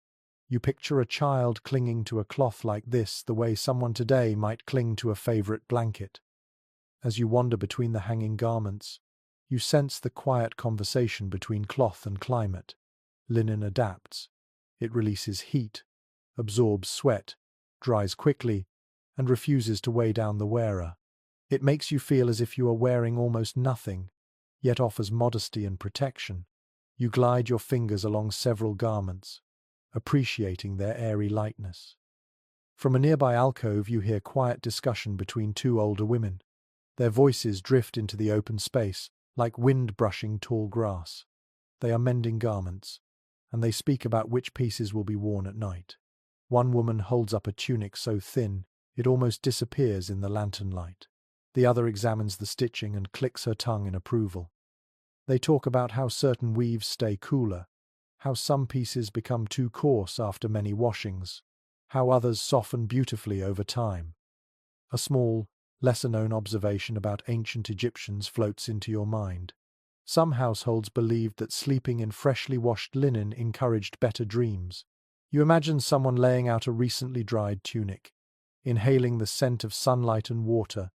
You picture a child clinging to a cloth like this the way someone today might cling to a favorite blanket. As you wander between the hanging garments, you sense the quiet conversation between cloth and climate. Linen adapts. It releases heat, absorbs sweat, dries quickly, and refuses to weigh down the wearer. It makes you feel as if you are wearing almost nothing, yet offers modesty and protection. You glide your fingers along several garments, appreciating their airy lightness. From a nearby alcove you hear quiet discussion between two older women. Their voices drift into the open space, like wind brushing tall grass. They are mending garments, and they speak about which pieces will be worn at night. One woman holds up a tunic so thin it almost disappears in the lantern light. The other examines the stitching and clicks her tongue in approval. They talk about how certain weaves stay cooler, how some pieces become too coarse after many washings, how others soften beautifully over time. A small, lesser-known observation about ancient Egyptians floats into your mind. Some households believed that sleeping in freshly washed linen encouraged better dreams. You imagine someone laying out a recently dried tunic, inhaling the scent of sunlight and water,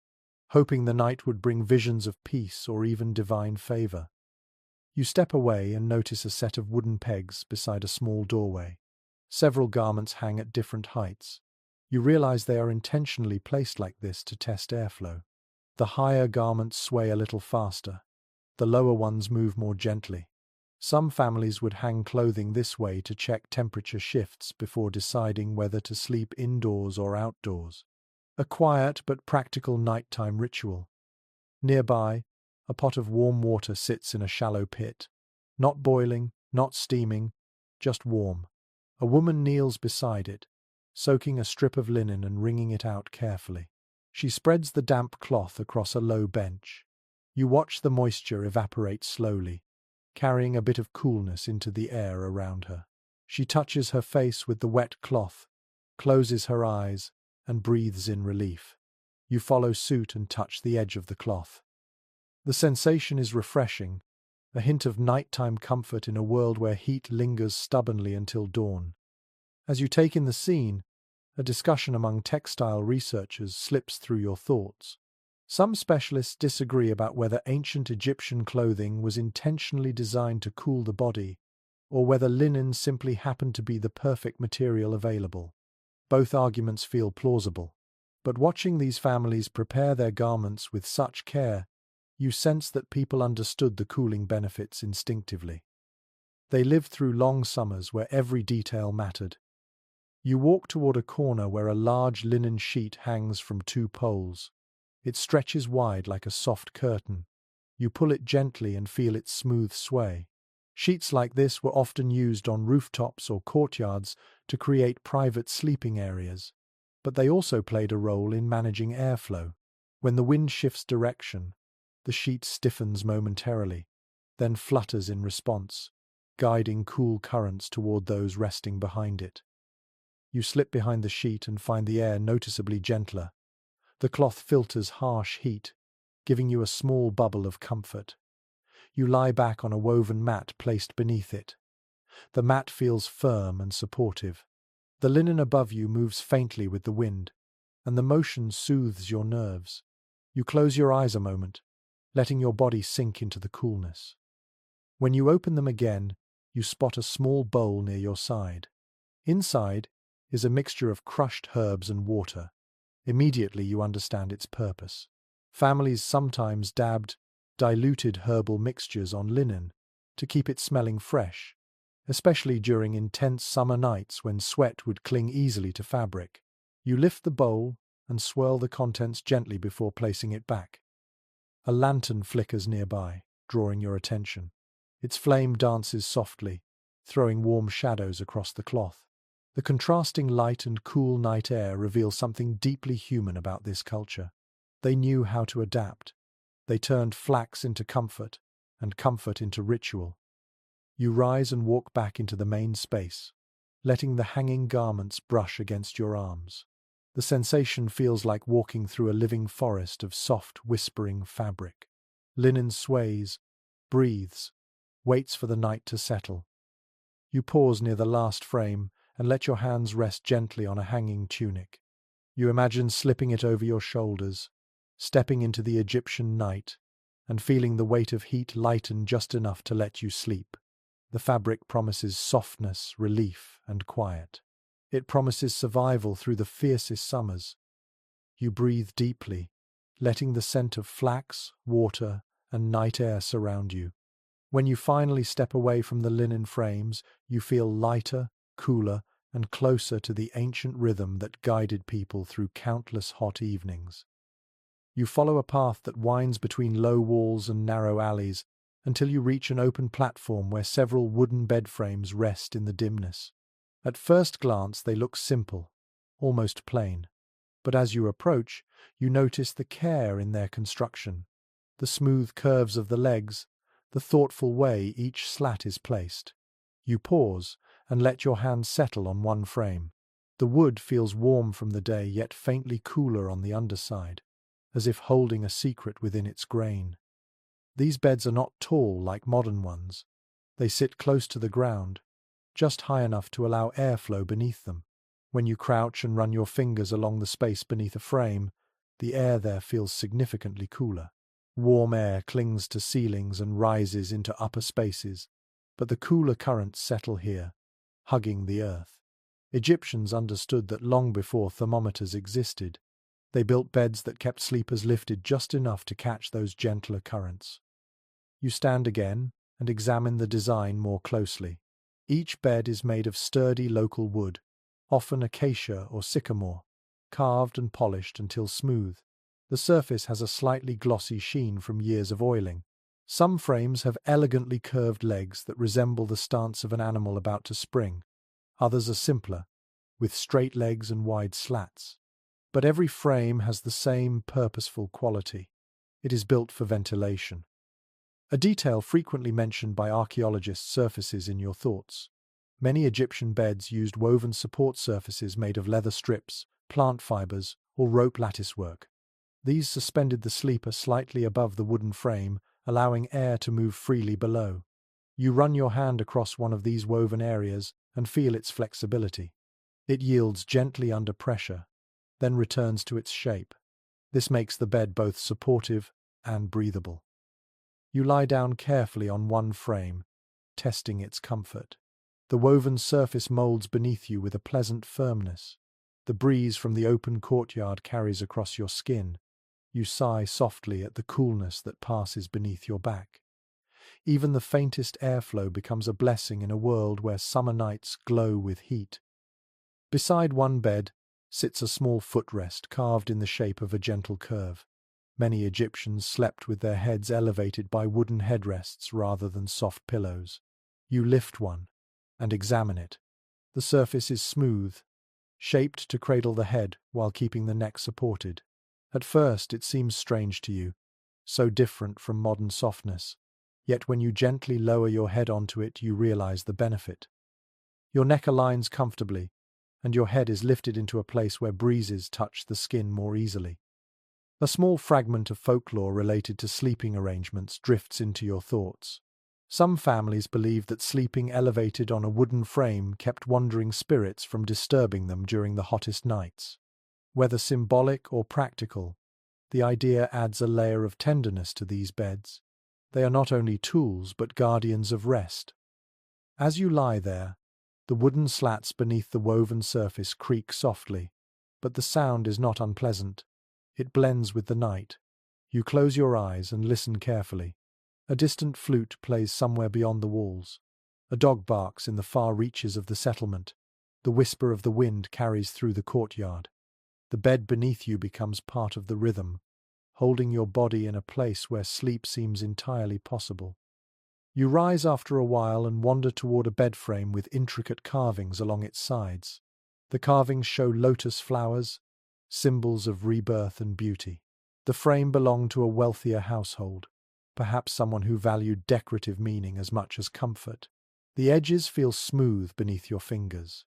hoping the night would bring visions of peace or even divine favor. You step away and notice a set of wooden pegs beside a small doorway. Several garments hang at different heights. You realize they are intentionally placed like this to test airflow. The higher garments sway a little faster. The lower ones move more gently. Some families would hang clothing this way to check temperature shifts before deciding whether to sleep indoors or outdoors. A quiet but practical nighttime ritual. Nearby, a pot of warm water sits in a shallow pit. Not boiling, not steaming, just warm. A woman kneels beside it, soaking a strip of linen and wringing it out carefully. She spreads the damp cloth across a low bench. You watch the moisture evaporate slowly, carrying a bit of coolness into the air around her. She touches her face with the wet cloth, closes her eyes, and breathes in relief. You follow suit and touch the edge of the cloth. The sensation is refreshing, a hint of nighttime comfort in a world where heat lingers stubbornly until dawn. As you take in the scene, a discussion among textile researchers slips through your thoughts. Some specialists disagree about whether ancient Egyptian clothing was intentionally designed to cool the body, or whether linen simply happened to be the perfect material available. Both arguments feel plausible. But watching these families prepare their garments with such care, you sense that people understood the cooling benefits instinctively. They lived through long summers where every detail mattered. You walk toward a corner where a large linen sheet hangs from two poles. It stretches wide like a soft curtain. You pull it gently and feel its smooth sway. Sheets like this were often used on rooftops or courtyards to create private sleeping areas, but they also played a role in managing airflow. When the wind shifts direction, the sheet stiffens momentarily, then flutters in response, guiding cool currents toward those resting behind it. You slip behind the sheet and find the air noticeably gentler. The cloth filters harsh heat, giving you a small bubble of comfort. You lie back on a woven mat placed beneath it. The mat feels firm and supportive. The linen above you moves faintly with the wind, and the motion soothes your nerves. You close your eyes a moment, letting your body sink into the coolness. When you open them again, you spot a small bowl near your side. Inside is a mixture of crushed herbs and water. Immediately you understand its purpose. Families sometimes dabbed diluted herbal mixtures on linen to keep it smelling fresh, especially during intense summer nights when sweat would cling easily to fabric. You lift the bowl and swirl the contents gently before placing it back. A lantern flickers nearby, drawing your attention. Its flame dances softly, throwing warm shadows across the cloth. The contrasting light and cool night air reveal something deeply human about this culture. They knew how to adapt. They turned flax into comfort, and comfort into ritual. You rise and walk back into the main space, letting the hanging garments brush against your arms. The sensation feels like walking through a living forest of soft, whispering fabric. Linen sways, breathes, waits for the night to settle. You pause near the last frame and let your hands rest gently on a hanging tunic. You imagine slipping it over your shoulders, stepping into the Egyptian night, and feeling the weight of heat lighten just enough to let you sleep. The fabric promises softness, relief, and quiet. It promises survival through the fiercest summers. You breathe deeply, letting the scent of flax, water, and night air surround you. When you finally step away from the linen frames, you feel lighter, cooler, and closer to the ancient rhythm that guided people through countless hot evenings. You follow a path that winds between low walls and narrow alleys until you reach an open platform where several wooden bed frames rest in the dimness. At first glance, they look simple, almost plain. But as you approach, you notice the care in their construction, the smooth curves of the legs, the thoughtful way each slat is placed. You pause and let your hands settle on one frame. The wood feels warm from the day, yet faintly cooler on the underside, as if holding a secret within its grain. These beds are not tall like modern ones. They sit close to the ground, just high enough to allow airflow beneath them. When you crouch and run your fingers along the space beneath a frame, the air there feels significantly cooler. Warm air clings to ceilings and rises into upper spaces, but the cooler currents settle here, hugging the earth. Egyptians understood that long before thermometers existed. They built beds that kept sleepers lifted just enough to catch those gentler currents. You stand again and examine the design more closely. Each bed is made of sturdy local wood, often acacia or sycamore, carved and polished until smooth. The surface has a slightly glossy sheen from years of oiling. Some frames have elegantly curved legs that resemble the stance of an animal about to spring. Others are simpler, with straight legs and wide slats. But every frame has the same purposeful quality. It is built for ventilation. A detail frequently mentioned by archaeologists surfaces in your thoughts. Many Egyptian beds used woven support surfaces made of leather strips, plant fibers, or rope latticework. These suspended the sleeper slightly above the wooden frame, allowing air to move freely below. You run your hand across one of these woven areas and feel its flexibility. It yields gently under pressure, then returns to its shape. This makes the bed both supportive and breathable. You lie down carefully on one frame, testing its comfort. The woven surface molds beneath you with a pleasant firmness. The breeze from the open courtyard carries across your skin. You sigh softly at the coolness that passes beneath your back. Even the faintest airflow becomes a blessing in a world where summer nights glow with heat. Beside one bed sits a small footrest carved in the shape of a gentle curve. Many Egyptians slept with their heads elevated by wooden headrests rather than soft pillows. You lift one and examine it. The surface is smooth, shaped to cradle the head while keeping the neck supported. At first it seems strange to you, so different from modern softness. Yet when you gently lower your head onto it, you realize the benefit. Your neck aligns comfortably, and your head is lifted into a place where breezes touch the skin more easily. A small fragment of folklore related to sleeping arrangements drifts into your thoughts. Some families believed that sleeping elevated on a wooden frame kept wandering spirits from disturbing them during the hottest nights. Whether symbolic or practical, the idea adds a layer of tenderness to these beds. They are not only tools but guardians of rest. As you lie there, the wooden slats beneath the woven surface creak softly, but the sound is not unpleasant. It blends with the night. You close your eyes and listen carefully. A distant flute plays somewhere beyond the walls. A dog barks in the far reaches of the settlement. The whisper of the wind carries through the courtyard. The bed beneath you becomes part of the rhythm, holding your body in a place where sleep seems entirely possible. You rise after a while and wander toward a bed frame with intricate carvings along its sides. The carvings show lotus flowers, symbols of rebirth and beauty. The frame belonged to a wealthier household, perhaps someone who valued decorative meaning as much as comfort. The edges feel smooth beneath your fingers,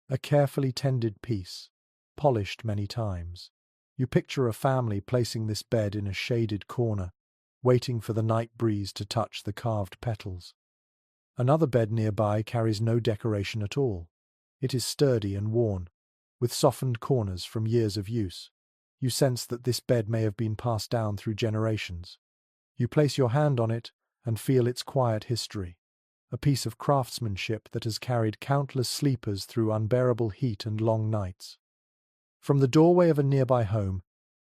a carefully tended piece, polished many times. You picture a family placing this bed in a shaded corner, waiting for the night breeze to touch the carved petals. Another bed nearby carries no decoration at all. It is sturdy and worn, with softened corners from years of use. You sense that this bed may have been passed down through generations. You place your hand on it and feel its quiet history, a piece of craftsmanship that has carried countless sleepers through unbearable heat and long nights. From the doorway of a nearby home,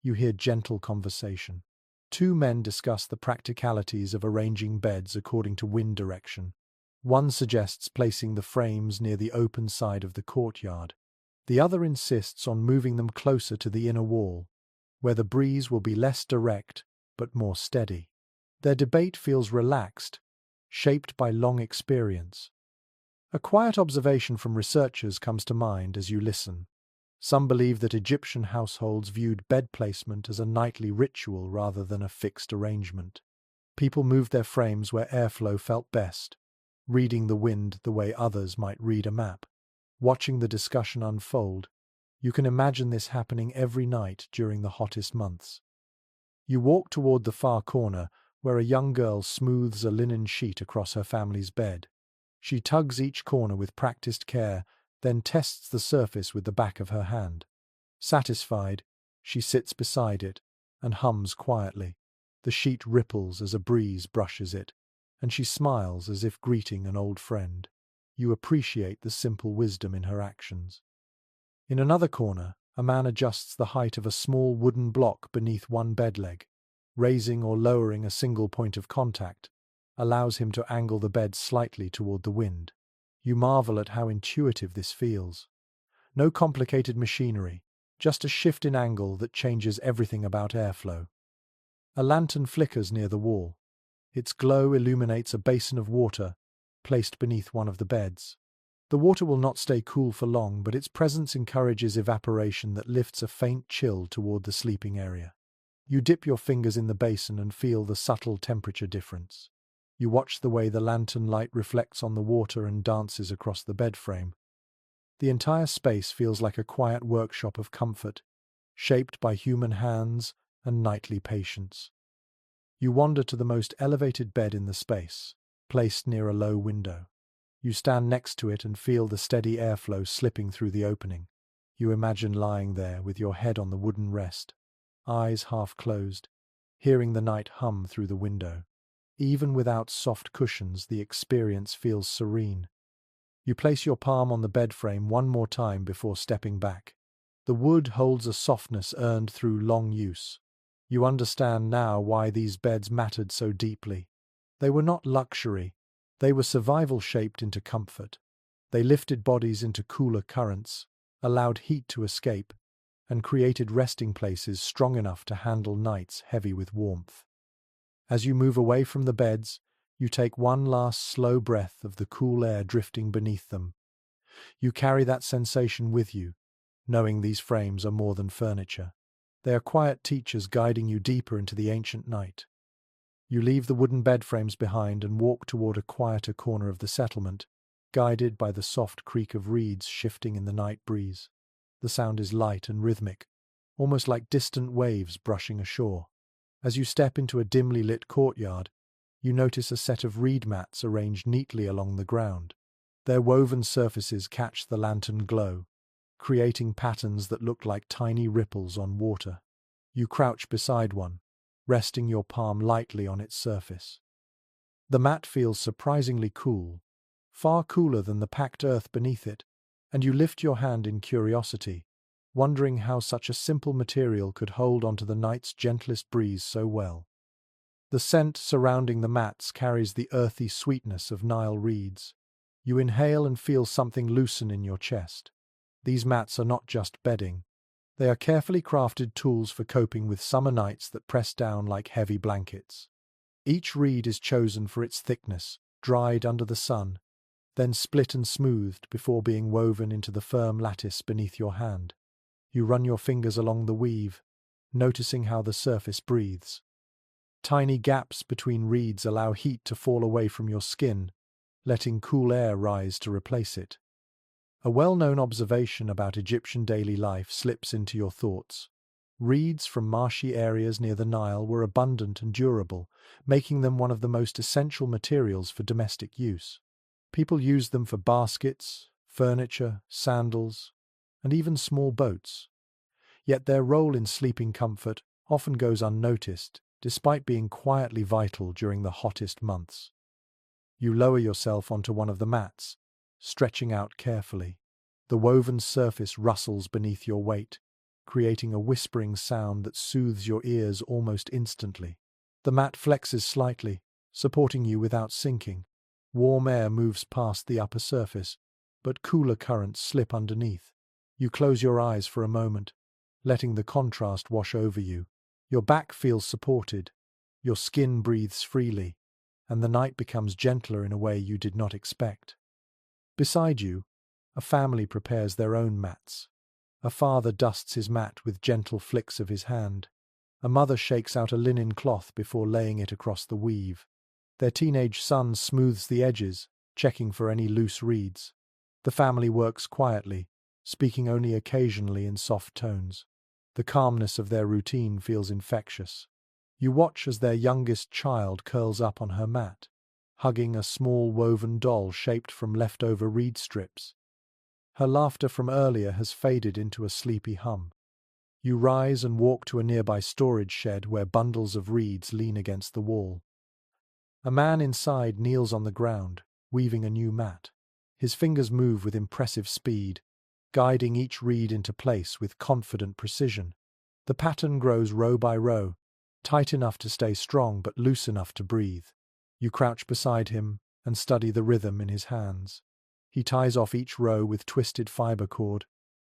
you hear gentle conversation. Two men discuss the practicalities of arranging beds according to wind direction. One suggests placing the frames near the open side of the courtyard. The other insists on moving them closer to the inner wall, where the breeze will be less direct but more steady. Their debate feels relaxed, shaped by long experience. A quiet observation from researchers comes to mind as you listen. Some believe that Egyptian households viewed bed placement as a nightly ritual rather than a fixed arrangement. People moved their frames where airflow felt best, reading the wind the way others might read a map. Watching the discussion unfold, you can imagine this happening every night during the hottest months. You walk toward the far corner, where a young girl smooths a linen sheet across her family's bed. She tugs each corner with practiced care, then tests the surface with the back of her hand. Satisfied, she sits beside it and hums quietly. The sheet ripples as a breeze brushes it, and she smiles as if greeting an old friend. You appreciate the simple wisdom in her actions. In another corner, a man adjusts the height of a small wooden block beneath one bed leg. Raising or lowering a single point of contact allows him to angle the bed slightly toward the wind. You marvel at how intuitive this feels. No complicated machinery, just a shift in angle that changes everything about airflow. A lantern flickers near the wall. Its glow illuminates a basin of water placed beneath one of the beds. The water will not stay cool for long, but its presence encourages evaporation that lifts a faint chill toward the sleeping area. You dip your fingers in the basin and feel the subtle temperature difference. You watch the way the lantern light reflects on the water and dances across the bed frame. The entire space feels like a quiet workshop of comfort, shaped by human hands and nightly patience. You wander to the most elevated bed in the space, placed near a low window. You stand next to it and feel the steady airflow slipping through the opening. You imagine lying there with your head on the wooden rest, eyes half closed, hearing the night hum through the window. Even without soft cushions, the experience feels serene. You place your palm on the bed frame one more time before stepping back. The wood holds a softness earned through long use. You understand now why these beds mattered so deeply. They were not luxury. They were survival shaped into comfort. They lifted bodies into cooler currents, allowed heat to escape, and created resting places strong enough to handle nights heavy with warmth. As you move away from the beds, you take one last slow breath of the cool air drifting beneath them. You carry that sensation with you, knowing these frames are more than furniture. They are quiet teachers guiding you deeper into the ancient night. You leave the wooden bed frames behind and walk toward a quieter corner of the settlement, guided by the soft creak of reeds shifting in the night breeze. The sound is light and rhythmic, almost like distant waves brushing ashore. As you step into a dimly lit courtyard, you notice a set of reed mats arranged neatly along the ground. Their woven surfaces catch the lantern glow, creating patterns that look like tiny ripples on water. You crouch beside one, resting your palm lightly on its surface. The mat feels surprisingly cool, far cooler than the packed earth beneath it, and you lift your hand in curiosity, wondering how such a simple material could hold onto the night's gentlest breeze so well. The scent surrounding the mats carries the earthy sweetness of Nile reeds. You inhale and feel something loosen in your chest. These mats are not just bedding. They are carefully crafted tools for coping with summer nights that press down like heavy blankets. Each reed is chosen for its thickness, dried under the sun, then split and smoothed before being woven into the firm lattice beneath your hand. You run your fingers along the weave, noticing how the surface breathes. Tiny gaps between reeds allow heat to fall away from your skin, letting cool air rise to replace it. A well-known observation about Egyptian daily life slips into your thoughts. Reeds from marshy areas near the Nile were abundant and durable, making them one of the most essential materials for domestic use. People used them for baskets, furniture, sandals, and even small boats. Yet their role in sleeping comfort often goes unnoticed, despite being quietly vital during the hottest months. You lower yourself onto one of the mats, stretching out carefully. The woven surface rustles beneath your weight, creating a whispering sound that soothes your ears almost instantly. The mat flexes slightly, supporting you without sinking. Warm air moves past the upper surface, but cooler currents slip underneath. You close your eyes for a moment, letting the contrast wash over you. Your back feels supported, your skin breathes freely, and the night becomes gentler in a way you did not expect. Beside you, a family prepares their own mats. A father dusts his mat with gentle flicks of his hand. A mother shakes out a linen cloth before laying it across the weave. Their teenage son smooths the edges, checking for any loose reeds. The family works quietly, speaking only occasionally in soft tones. The calmness of their routine feels infectious. You watch as their youngest child curls up on her mat, hugging a small woven doll shaped from leftover reed strips. Her laughter from earlier has faded into a sleepy hum. You rise and walk to a nearby storage shed where bundles of reeds lean against the wall. A man inside kneels on the ground, weaving a new mat. His fingers move with impressive speed, guiding each reed into place with confident precision. The pattern grows row by row, tight enough to stay strong but loose enough to breathe. You crouch beside him and study the rhythm in his hands. He ties off each row with twisted fiber cord,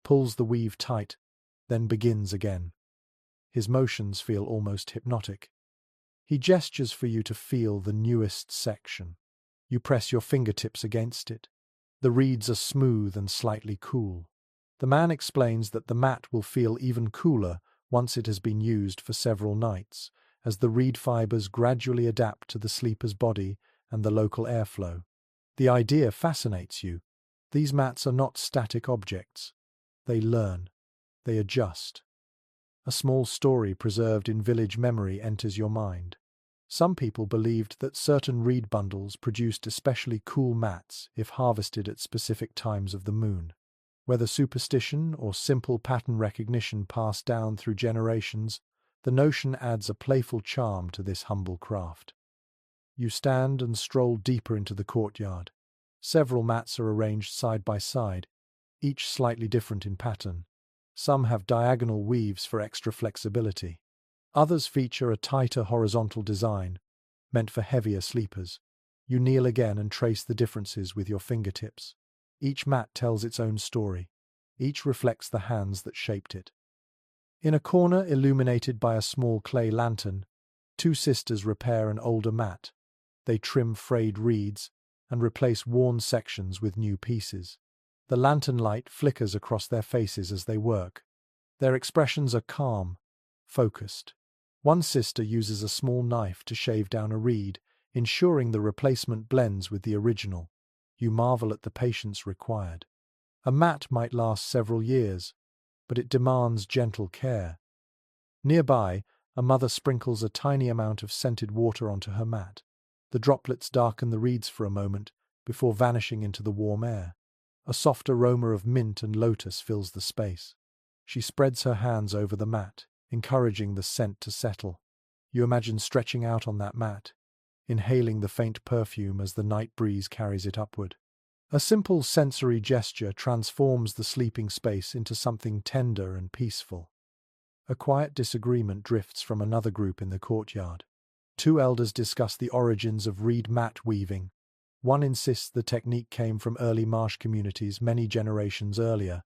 pulls the weave tight, then begins again. His motions feel almost hypnotic. He gestures for you to feel the newest section. You press your fingertips against it. The reeds are smooth and slightly cool. The man explains that the mat will feel even cooler once it has been used for several nights, as the reed fibers gradually adapt to the sleeper's body and the local airflow. The idea fascinates you. These mats are not static objects. They learn. They adjust. A small story preserved in village memory enters your mind. Some people believed that certain reed bundles produced especially cool mats if harvested at specific times of the moon. Whether superstition or simple pattern recognition passed down through generations, the notion adds a playful charm to this humble craft. You stand and stroll deeper into the courtyard. Several mats are arranged side by side, each slightly different in pattern. Some have diagonal weaves for extra flexibility. Others feature a tighter horizontal design, meant for heavier sleepers. You kneel again and trace the differences with your fingertips. Each mat tells its own story. Each reflects the hands that shaped it. In a corner illuminated by a small clay lantern, two sisters repair an older mat. They trim frayed reeds and replace worn sections with new pieces. The lantern light flickers across their faces as they work. Their expressions are calm, focused. One sister uses a small knife to shave down a reed, ensuring the replacement blends with the original. You marvel at the patience required. A mat might last several years, but it demands gentle care. Nearby, a mother sprinkles a tiny amount of scented water onto her mat. The droplets darken the reeds for a moment before vanishing into the warm air. A soft aroma of mint and lotus fills the space. She spreads her hands over the mat, encouraging the scent to settle. You imagine stretching out on that mat, inhaling the faint perfume as the night breeze carries it upward. A simple sensory gesture transforms the sleeping space into something tender and peaceful. A quiet disagreement drifts from another group in the courtyard. Two elders discuss the origins of reed mat weaving. One insists the technique came from early marsh communities many generations earlier.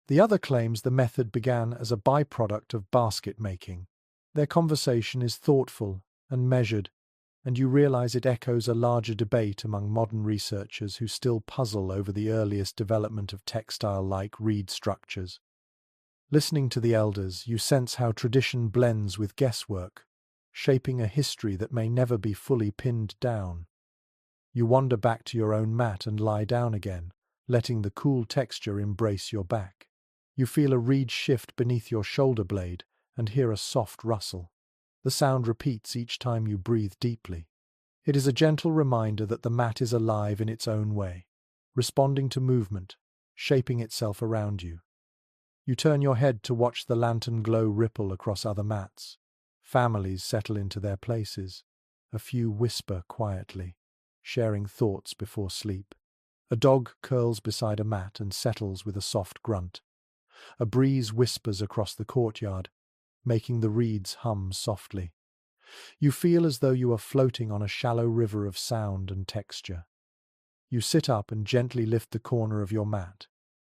The other claims the method began as a byproduct of basket making. Their conversation is thoughtful and measured, and you realize it echoes a larger debate among modern researchers who still puzzle over the earliest development of textile-like reed structures. Listening to the elders, you sense how tradition blends with guesswork, shaping a history that may never be fully pinned down. You wander back to your own mat and lie down again, letting the cool texture embrace your back. You feel a reed shift beneath your shoulder blade and hear a soft rustle. The sound repeats each time you breathe deeply. It is a gentle reminder that the mat is alive in its own way, responding to movement, shaping itself around you. You turn your head to watch the lantern glow ripple across other mats. Families settle into their places. A few whisper quietly, sharing thoughts before sleep. A dog curls beside a mat and settles with a soft grunt. A breeze whispers across the courtyard, making the reeds hum softly. You feel as though you are floating on a shallow river of sound and texture. You sit up and gently lift the corner of your mat,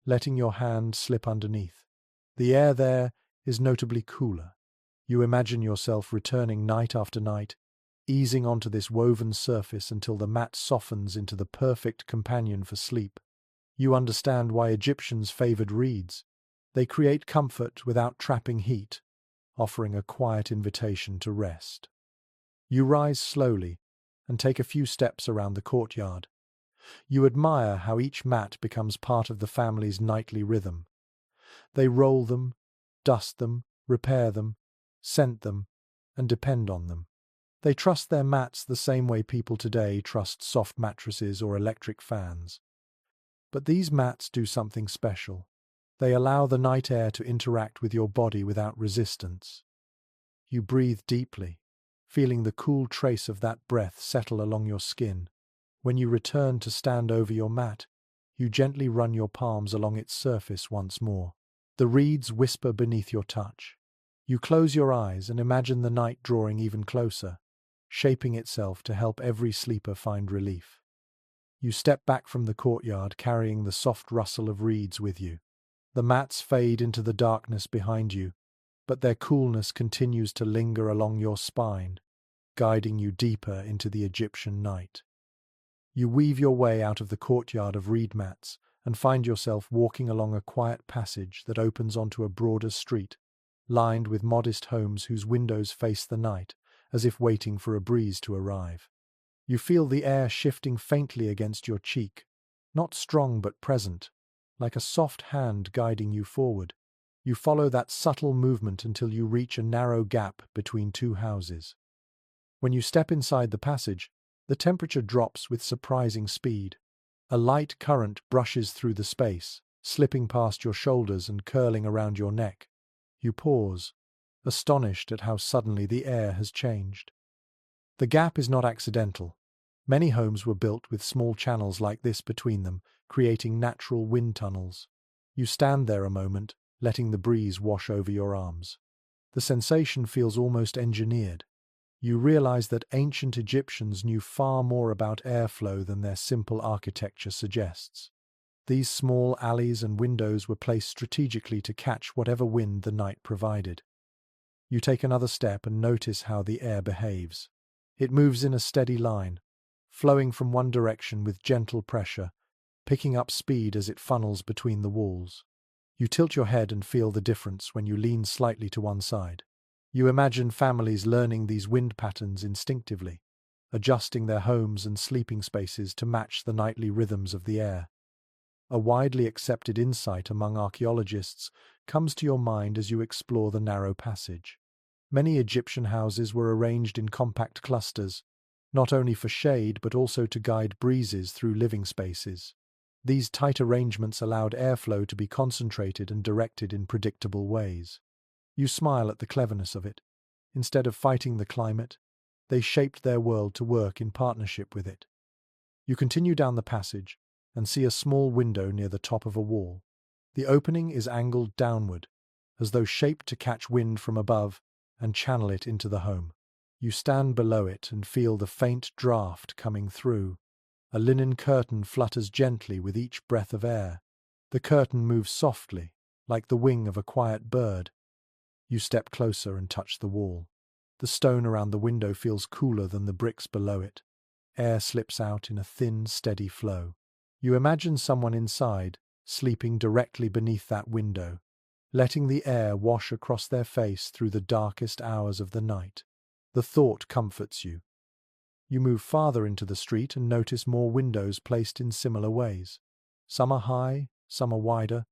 letting your hand slip underneath. The air there is notably cooler. You imagine yourself returning night after night, easing onto this woven surface until the mat softens into the perfect companion for sleep. You understand why Egyptians favored reeds. They create comfort without trapping heat, offering a quiet invitation to rest. You rise slowly and take a few steps around the courtyard. You admire how each mat becomes part of the family's nightly rhythm. They roll them, dust them, repair them, scent them, and depend on them. They trust their mats the same way people today trust soft mattresses or electric fans. But these mats do something special. They allow the night air to interact with your body without resistance. You breathe deeply, feeling the cool trace of that breath settle along your skin. When you return to stand over your mat, you gently run your palms along its surface once more. The reeds whisper beneath your touch. You close your eyes and imagine the night drawing even closer, shaping itself to help every sleeper find relief. You step back from the courtyard carrying the soft rustle of reeds with you. The mats fade into the darkness behind you, but their coolness continues to linger along your spine, guiding you deeper into the Egyptian night. You weave your way out of the courtyard of reed mats and find yourself walking along a quiet passage that opens onto a broader street, lined with modest homes whose windows face the night, as if waiting for a breeze to arrive. You feel the air shifting faintly against your cheek, not strong but present, like a soft hand guiding you forward. You follow that subtle movement until you reach a narrow gap between two houses. When you step inside the passage, the temperature drops with surprising speed. A light current brushes through the space, slipping past your shoulders and curling around your neck. You pause, astonished at how suddenly the air has changed. The gap is not accidental. Many homes were built with small channels like this between them, creating natural wind tunnels. You stand there a moment, letting the breeze wash over your arms. The sensation feels almost engineered. You realize that ancient Egyptians knew far more about airflow than their simple architecture suggests. These small alleys and windows were placed strategically to catch whatever wind the night provided. You take another step and notice how the air behaves. It moves in a steady line, flowing from one direction with gentle pressure, picking up speed as it funnels between the walls. You tilt your head and feel the difference when you lean slightly to one side. You imagine families learning these wind patterns instinctively, adjusting their homes and sleeping spaces to match the nightly rhythms of the air. A widely accepted insight among archaeologists comes to your mind as you explore the narrow passage. Many Egyptian houses were arranged in compact clusters, not only for shade but also to guide breezes through living spaces. These tight arrangements allowed airflow to be concentrated and directed in predictable ways. You smile at the cleverness of it. Instead of fighting the climate, they shaped their world to work in partnership with it. You continue down the passage and see a small window near the top of a wall. The opening is angled downward, as though shaped to catch wind from above and channel it into the home. You stand below it and feel the faint draft coming through. A linen curtain flutters gently with each breath of air. The curtain moves softly, like the wing of a quiet bird. You step closer and touch the wall. The stone around the window feels cooler than the bricks below it. Air slips out in a thin, steady flow. You imagine someone inside, sleeping directly beneath that window, letting the air wash across their face through the darkest hours of the night. The thought comforts you. You move farther into the street and notice more windows placed in similar ways. Some are high, some are wider,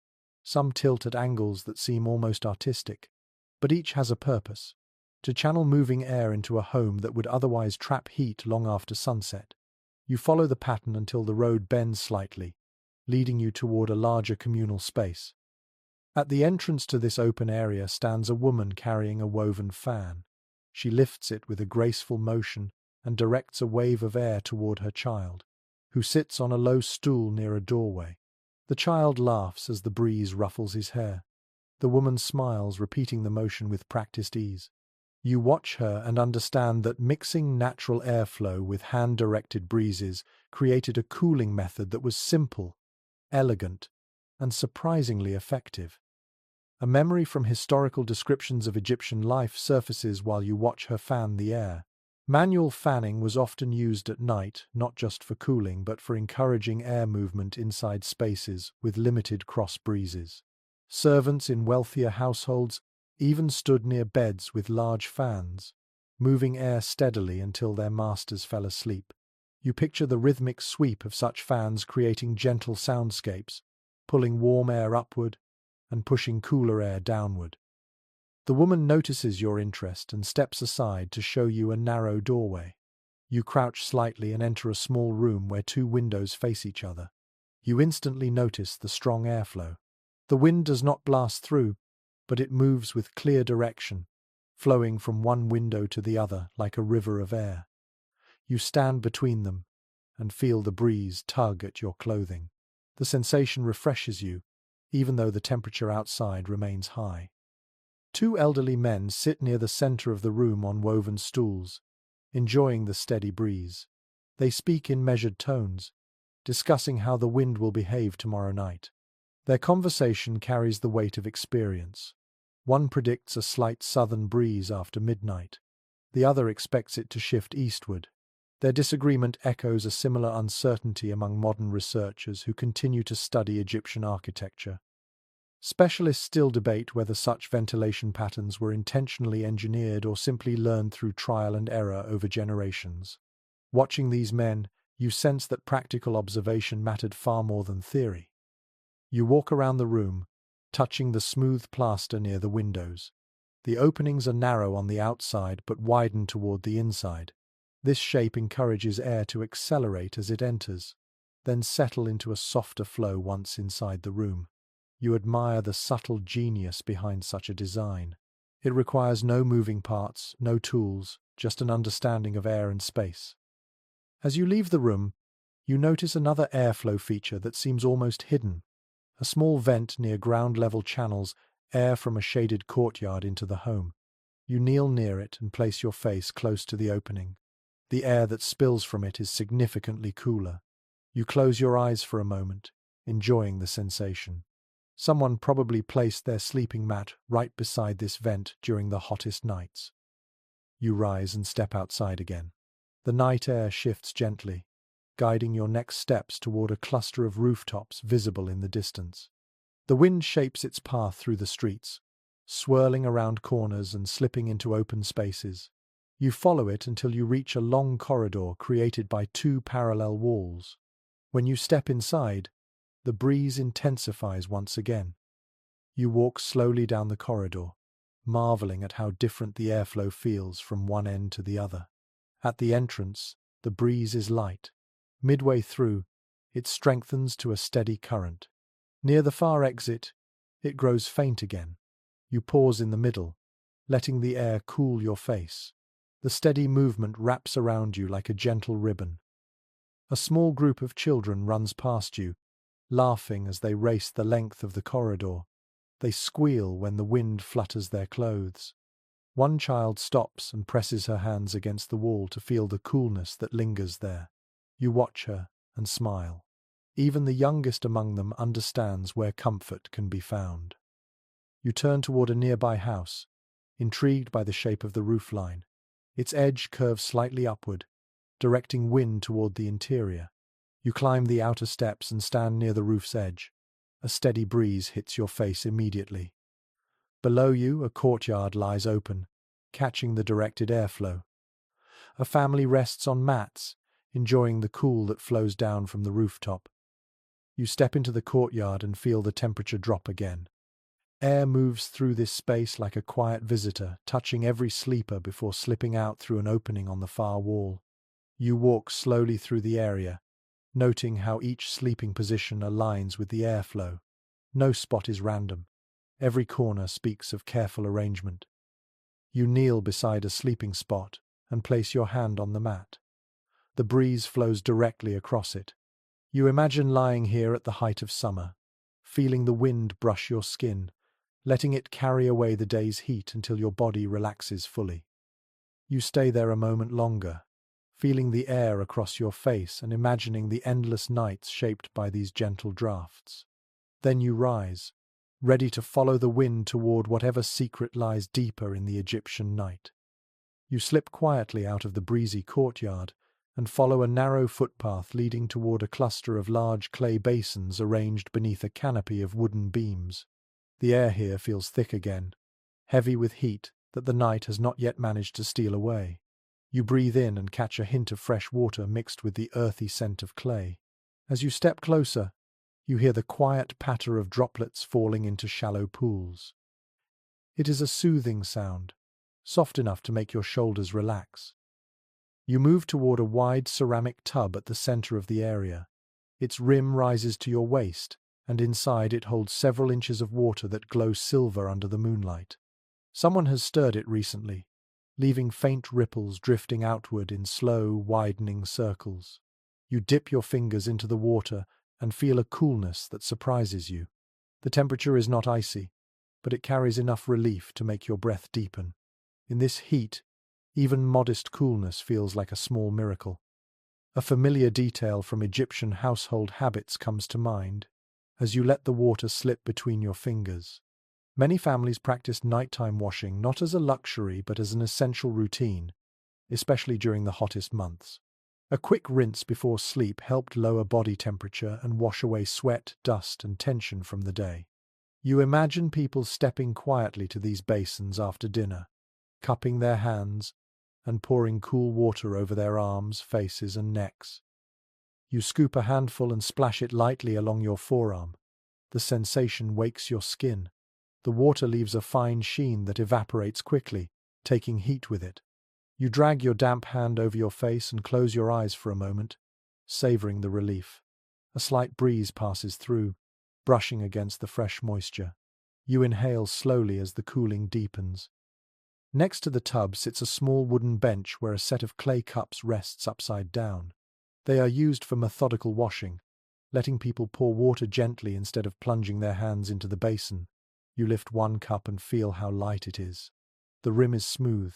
some tilt at angles that seem almost artistic. But each has a purpose: to channel moving air into a home that would otherwise trap heat long after sunset. You follow the pattern until the road bends slightly, leading you toward a larger communal space. At the entrance to this open area stands a woman carrying a woven fan. She lifts it with a graceful motion and directs a wave of air toward her child, who sits on a low stool near a doorway. The child laughs as the breeze ruffles his hair. The woman smiles, repeating the motion with practiced ease. You watch her and understand that mixing natural airflow with hand-directed breezes created a cooling method that was simple, elegant, and surprisingly effective. A memory from historical descriptions of Egyptian life surfaces while you watch her fan the air. Manual fanning was often used at night, not just for cooling but for encouraging air movement inside spaces with limited cross breezes. Servants in wealthier households even stood near beds with large fans, moving air steadily until their masters fell asleep. You picture the rhythmic sweep of such fans creating gentle soundscapes, pulling warm air upward and pushing cooler air downward. The woman notices your interest and steps aside to show you a narrow doorway. You crouch slightly and enter a small room where two windows face each other. You instantly notice the strong airflow. The wind does not blast through, but it moves with clear direction, flowing from one window to the other like a river of air. You stand between them and feel the breeze tug at your clothing. The sensation refreshes you, even though the temperature outside remains high. Two elderly men sit near the center of the room on woven stools, enjoying the steady breeze. They speak in measured tones, discussing how the wind will behave tomorrow night. Their conversation carries the weight of experience. One predicts a slight southern breeze after midnight. The other expects it to shift eastward. Their disagreement echoes a similar uncertainty among modern researchers who continue to study Egyptian architecture. Specialists still debate whether such ventilation patterns were intentionally engineered or simply learned through trial and error over generations. Watching these men, you sense that practical observation mattered far more than theory. You walk around the room, touching the smooth plaster near the windows. The openings are narrow on the outside but widen toward the inside. This shape encourages air to accelerate as it enters, then settle into a softer flow once inside the room. You admire the subtle genius behind such a design. It requires no moving parts, no tools, just an understanding of air and space. As you leave the room, you notice another airflow feature that seems almost hidden. A small vent near ground-level channels air from a shaded courtyard into the home. You kneel near it and place your face close to the opening. The air that spills from it is significantly cooler. You close your eyes for a moment, enjoying the sensation. Someone probably placed their sleeping mat right beside this vent during the hottest nights. You rise and step outside again. The night air shifts gently, guiding your next steps toward a cluster of rooftops visible in the distance. The wind shapes its path through the streets, swirling around corners and slipping into open spaces. You follow it until you reach a long corridor created by two parallel walls. When you step inside, the breeze intensifies once again. You walk slowly down the corridor, marveling at how different the airflow feels from one end to the other. At the entrance, the breeze is light. Midway through, it strengthens to a steady current. Near the far exit, it grows faint again. You pause in the middle, letting the air cool your face. The steady movement wraps around you like a gentle ribbon. A small group of children runs past you, laughing as they race the length of the corridor. They squeal when the wind flutters their clothes. One child stops and presses her hands against the wall to feel the coolness that lingers there. You watch her and smile. Even the youngest among them understands where comfort can be found. You turn toward a nearby house, intrigued by the shape of the roofline. Its edge curves slightly upward, directing wind toward the interior. You climb the outer steps and stand near the roof's edge. A steady breeze hits your face immediately. Below you, a courtyard lies open, catching the directed airflow. A family rests on mats, enjoying the cool that flows down from the rooftop. You step into the courtyard and feel the temperature drop again. Air moves through this space like a quiet visitor, touching every sleeper before slipping out through an opening on the far wall. You walk slowly through the area, noting how each sleeping position aligns with the airflow. No spot is random. Every corner speaks of careful arrangement. You kneel beside a sleeping spot and place your hand on the mat. The breeze flows directly across it. You imagine lying here at the height of summer, feeling the wind brush your skin, letting it carry away the day's heat until your body relaxes fully. You stay there a moment longer, feeling the air across your face and imagining the endless nights shaped by these gentle drafts. Then you rise, ready to follow the wind toward whatever secret lies deeper in the Egyptian night. You slip quietly out of the breezy courtyard and follow a narrow footpath leading toward a cluster of large clay basins arranged beneath a canopy of wooden beams. The air here feels thick again, heavy with heat that the night has not yet managed to steal away. You breathe in and catch a hint of fresh water mixed with the earthy scent of clay. As you step closer, you hear the quiet patter of droplets falling into shallow pools. It is a soothing sound, soft enough to make your shoulders relax. You move toward a wide ceramic tub at the center of the area. Its rim rises to your waist, and inside it holds several inches of water that glow silver under the moonlight. Someone has stirred it recently, leaving faint ripples drifting outward in slow, widening circles. You dip your fingers into the water and feel a coolness that surprises you. The temperature is not icy, but it carries enough relief to make your breath deepen. In this heat, even modest coolness feels like a small miracle. A familiar detail from Egyptian household habits comes to mind as you let the water slip between your fingers. Many families practice nighttime washing not as a luxury but as an essential routine, especially during the hottest months. A quick rinse before sleep helped lower body temperature and wash away sweat, dust, and tension from the day. You imagine people stepping quietly to these basins after dinner, cupping their hands and pouring cool water over their arms, faces, and necks. You scoop a handful and splash it lightly along your forearm. The sensation wakes your skin. The water leaves a fine sheen that evaporates quickly, taking heat with it. You drag your damp hand over your face and close your eyes for a moment, savoring the relief. A slight breeze passes through, brushing against the fresh moisture. You inhale slowly as the cooling deepens. Next to the tub sits a small wooden bench where a set of clay cups rests upside down. They are used for methodical washing, letting people pour water gently instead of plunging their hands into the basin. You lift one cup and feel how light it is. The rim is smooth.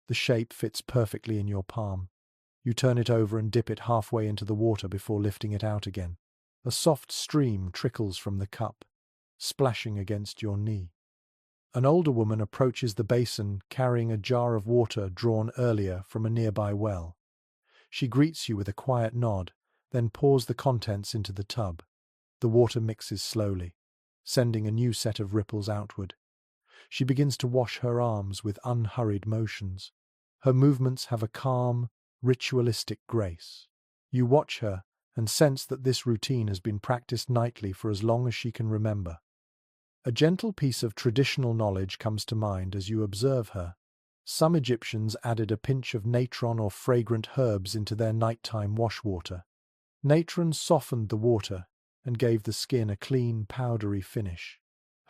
The shape fits perfectly in your palm. You turn it over and dip it halfway into the water before lifting it out again. A soft stream trickles from the cup, splashing against your knee. An older woman approaches the basin carrying a jar of water drawn earlier from a nearby well. She greets you with a quiet nod, then pours the contents into the tub. The water mixes slowly, sending a new set of ripples outward. She begins to wash her arms with unhurried motions. Her movements have a calm, ritualistic grace. You watch her and sense that this routine has been practiced nightly for as long as she can remember. A gentle piece of traditional knowledge comes to mind as you observe her. Some Egyptians added a pinch of natron or fragrant herbs into their nighttime wash water. Natron softened the water and gave the skin a clean, powdery finish.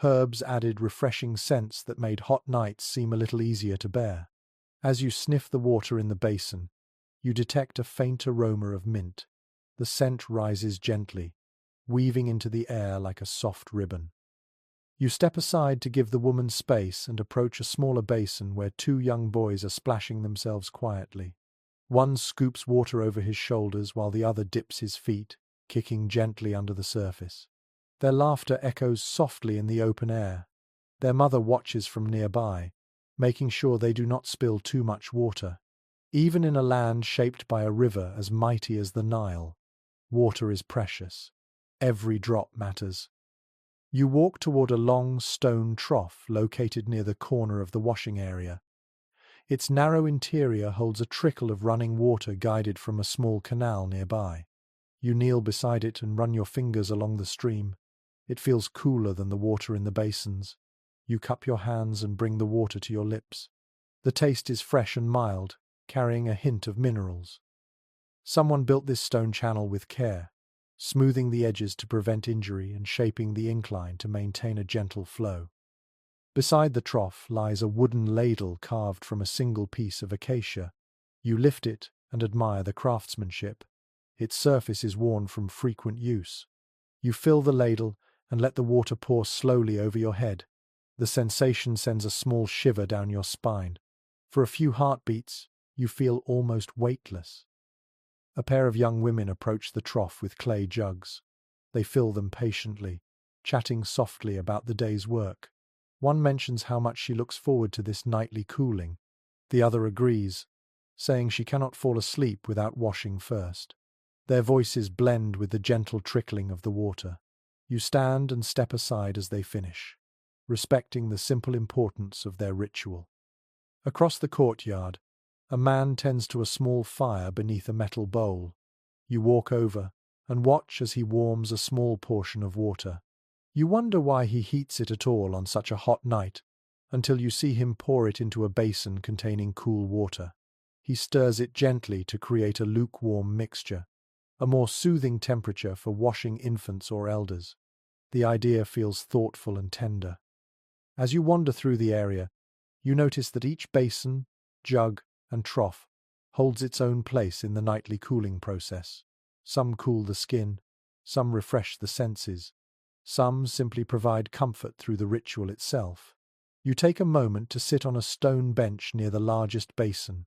Herbs added refreshing scents that made hot nights seem a little easier to bear. As you sniff the water in the basin, you detect a faint aroma of mint. The scent rises gently, weaving into the air like a soft ribbon. You step aside to give the woman space and approach a smaller basin where two young boys are splashing themselves quietly. One scoops water over his shoulders while the other dips his feet, kicking gently under the surface. Their laughter echoes softly in the open air. Their mother watches from nearby, making sure they do not spill too much water. Even in a land shaped by a river as mighty as the Nile, water is precious. Every drop matters. You walk toward a long stone trough located near the corner of the washing area. Its narrow interior holds a trickle of running water guided from a small canal nearby. You kneel beside it and run your fingers along the stream. It feels cooler than the water in the basins. You cup your hands and bring the water to your lips. The taste is fresh and mild, carrying a hint of minerals. Someone built this stone channel with care, smoothing the edges to prevent injury and shaping the incline to maintain a gentle flow. Beside the trough lies a wooden ladle carved from a single piece of acacia. You lift it and admire the craftsmanship. Its surface is worn from frequent use. You fill the ladle and let the water pour slowly over your head. The sensation sends a small shiver down your spine. For a few heartbeats, you feel almost weightless. A pair of young women approach the trough with clay jugs. They fill them patiently, chatting softly about the day's work. One mentions how much she looks forward to this nightly cooling. The other agrees, saying she cannot fall asleep without washing first. Their voices blend with the gentle trickling of the water. You stand and step aside as they finish, respecting the simple importance of their ritual. Across the courtyard, a man tends to a small fire beneath a metal bowl. You walk over and watch as he warms a small portion of water. You wonder why he heats it at all on such a hot night, until you see him pour it into a basin containing cool water. He stirs it gently to create a lukewarm mixture, a more soothing temperature for washing infants or elders. The idea feels thoughtful and tender. As you wander through the area, you notice that each basin, jug, and trough holds its own place in the nightly cooling process. Some cool the skin, some refresh the senses, some simply provide comfort through the ritual itself. You take a moment to sit on a stone bench near the largest basin.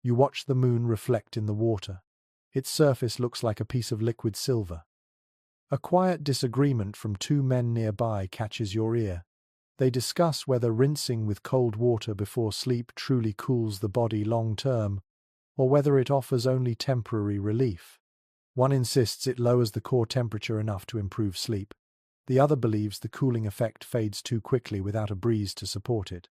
You watch the moon reflect in the water. Its surface looks like a piece of liquid silver. A quiet disagreement from two men nearby catches your ear. They discuss whether rinsing with cold water before sleep truly cools the body long term, or whether it offers only temporary relief. One insists it lowers the core temperature enough to improve sleep. The other believes the cooling effect fades too quickly without a breeze to support it.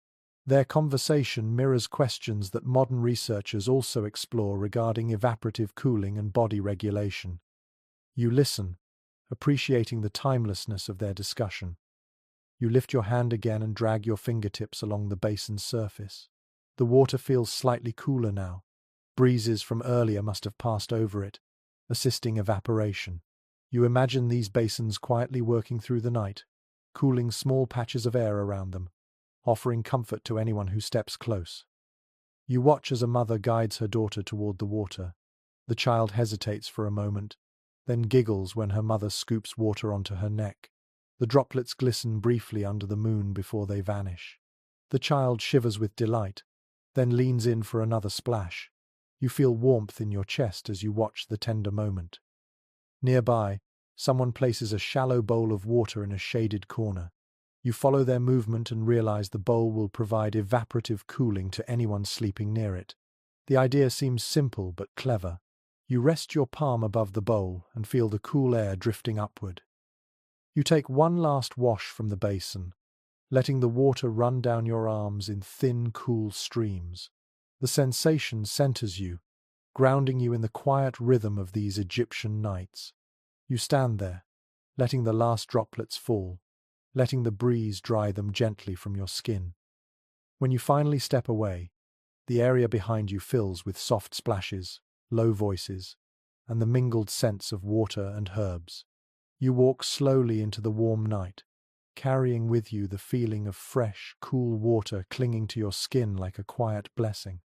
Their conversation mirrors questions that modern researchers also explore regarding evaporative cooling and body regulation. You listen, appreciating the timelessness of their discussion. You lift your hand again and drag your fingertips along the basin's surface. The water feels slightly cooler now. Breezes from earlier must have passed over it, assisting evaporation. You imagine these basins quietly working through the night, cooling small patches of air around them, offering comfort to anyone who steps close. You watch as a mother guides her daughter toward the water. The child hesitates for a moment, then giggles when her mother scoops water onto her neck. The droplets glisten briefly under the moon before they vanish. The child shivers with delight, then leans in for another splash. You feel warmth in your chest as you watch the tender moment. Nearby, someone places a shallow bowl of water in a shaded corner. You follow their movement and realize the bowl will provide evaporative cooling to anyone sleeping near it. The idea seems simple but clever. You rest your palm above the bowl and feel the cool air drifting upward. You take one last wash from the basin, letting the water run down your arms in thin, cool streams. The sensation centers you, grounding you in the quiet rhythm of these Egyptian nights. You stand there, letting the last droplets fall, letting the breeze dry them gently from your skin. When you finally step away, the area behind you fills with soft splashes, low voices, and the mingled scents of water and herbs. You walk slowly into the warm night, carrying with you the feeling of fresh, cool water clinging to your skin like a quiet blessing.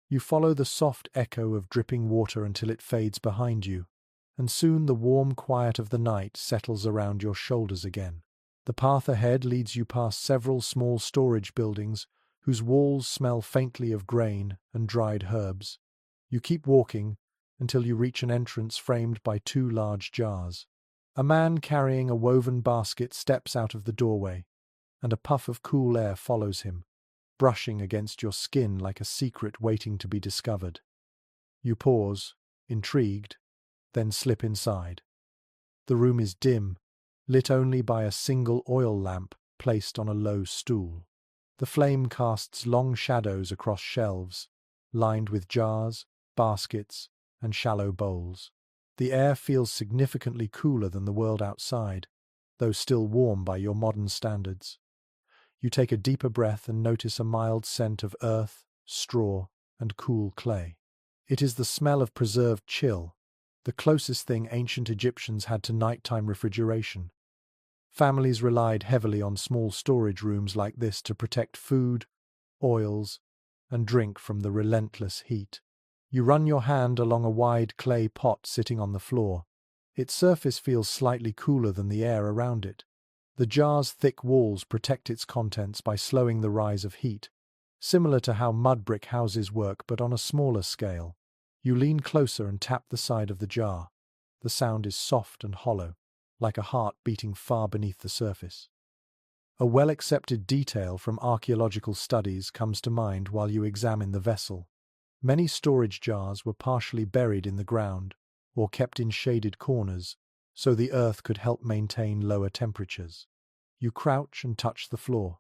You follow the soft echo of dripping water until it fades behind you, and soon the warm quiet of the night settles around your shoulders again. The path ahead leads you past several small storage buildings whose walls smell faintly of grain and dried herbs. You keep walking until you reach an entrance framed by two large jars. A man carrying a woven basket steps out of the doorway, and a puff of cool air follows him, brushing against your skin like a secret waiting to be discovered. You pause, intrigued, then slip inside. The room is dim, lit only by a single oil lamp placed on a low stool. The flame casts long shadows across shelves, lined with jars, baskets, and shallow bowls. The air feels significantly cooler than the world outside, though still warm by your modern standards. You take a deeper breath and notice a mild scent of earth, straw, and cool clay. It is the smell of preserved chill, the closest thing ancient Egyptians had to nighttime refrigeration. Families relied heavily on small storage rooms like this to protect food, oils, and drink from the relentless heat. You run your hand along a wide clay pot sitting on the floor. Its surface feels slightly cooler than the air around it. The jar's thick walls protect its contents by slowing the rise of heat, similar to how mudbrick houses work but on a smaller scale. You lean closer and tap the side of the jar. The sound is soft and hollow, like a heart beating far beneath the surface. A well-accepted detail from archaeological studies comes to mind while you examine the vessel. Many storage jars were partially buried in the ground or kept in shaded corners, so the earth could help maintain lower temperatures. You crouch and touch the floor.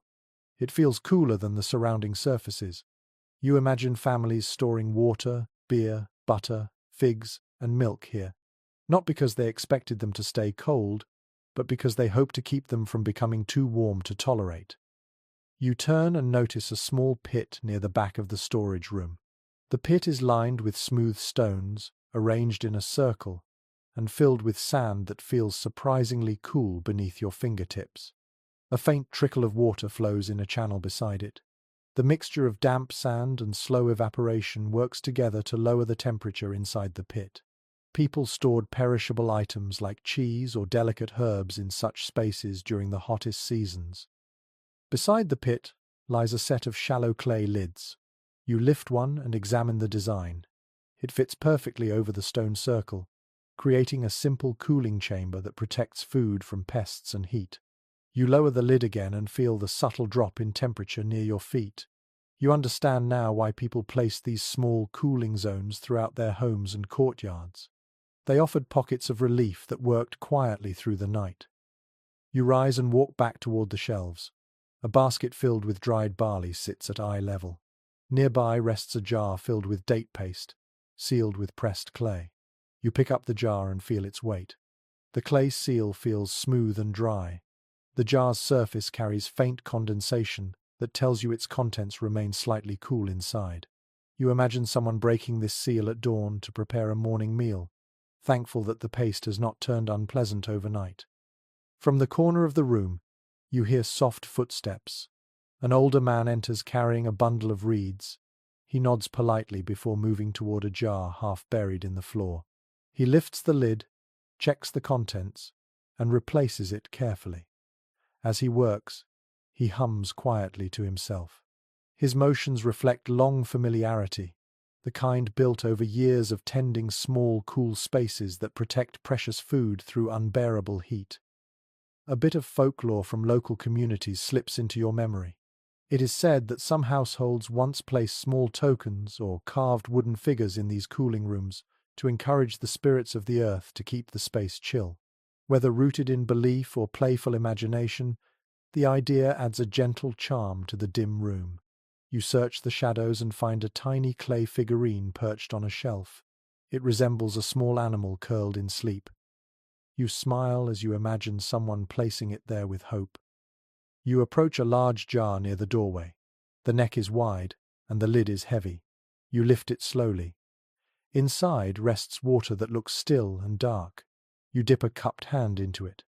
It feels cooler than the surrounding surfaces. You imagine families storing water, beer, butter, figs, and milk here, not because they expected them to stay cold, but because they hoped to keep them from becoming too warm to tolerate. You turn and notice a small pit near the back of the storage room. The pit is lined with smooth stones, arranged in a circle, and filled with sand that feels surprisingly cool beneath your fingertips. A faint trickle of water flows in a channel beside it. The mixture of damp sand and slow evaporation works together to lower the temperature inside the pit. People stored perishable items like cheese or delicate herbs in such spaces during the hottest seasons. Beside the pit lies a set of shallow clay lids. You lift one and examine the design. It fits perfectly over the stone circle, creating a simple cooling chamber that protects food from pests and heat. You lower the lid again and feel the subtle drop in temperature near your feet. You understand now why people placed these small cooling zones throughout their homes and courtyards. They offered pockets of relief that worked quietly through the night. You rise and walk back toward the shelves. A basket filled with dried barley sits at eye level. Nearby rests a jar filled with date paste, sealed with pressed clay. You pick up the jar and feel its weight. The clay seal feels smooth and dry. The jar's surface carries faint condensation that tells you its contents remain slightly cool inside. You imagine someone breaking this seal at dawn to prepare a morning meal, thankful that the paste has not turned unpleasant overnight. From the corner of the room, you hear soft footsteps. An older man enters carrying a bundle of reeds. He nods politely before moving toward a jar half buried in the floor. He lifts the lid, checks the contents, and replaces it carefully. As he works, he hums quietly to himself. His motions reflect long familiarity, the kind built over years of tending small, cool spaces that protect precious food through unbearable heat. A bit of folklore from local communities slips into your memory. It is said that some households once placed small tokens or carved wooden figures in these cooling rooms to encourage the spirits of the earth to keep the space chill. Whether rooted in belief or playful imagination, the idea adds a gentle charm to the dim room. You search the shadows and find a tiny clay figurine perched on a shelf. It resembles a small animal curled in sleep. You smile as you imagine someone placing it there with hope. You approach a large jar near the doorway. The neck is wide, and the lid is heavy. You lift it slowly. Inside rests water that looks still and dark. You dip a cupped hand into it.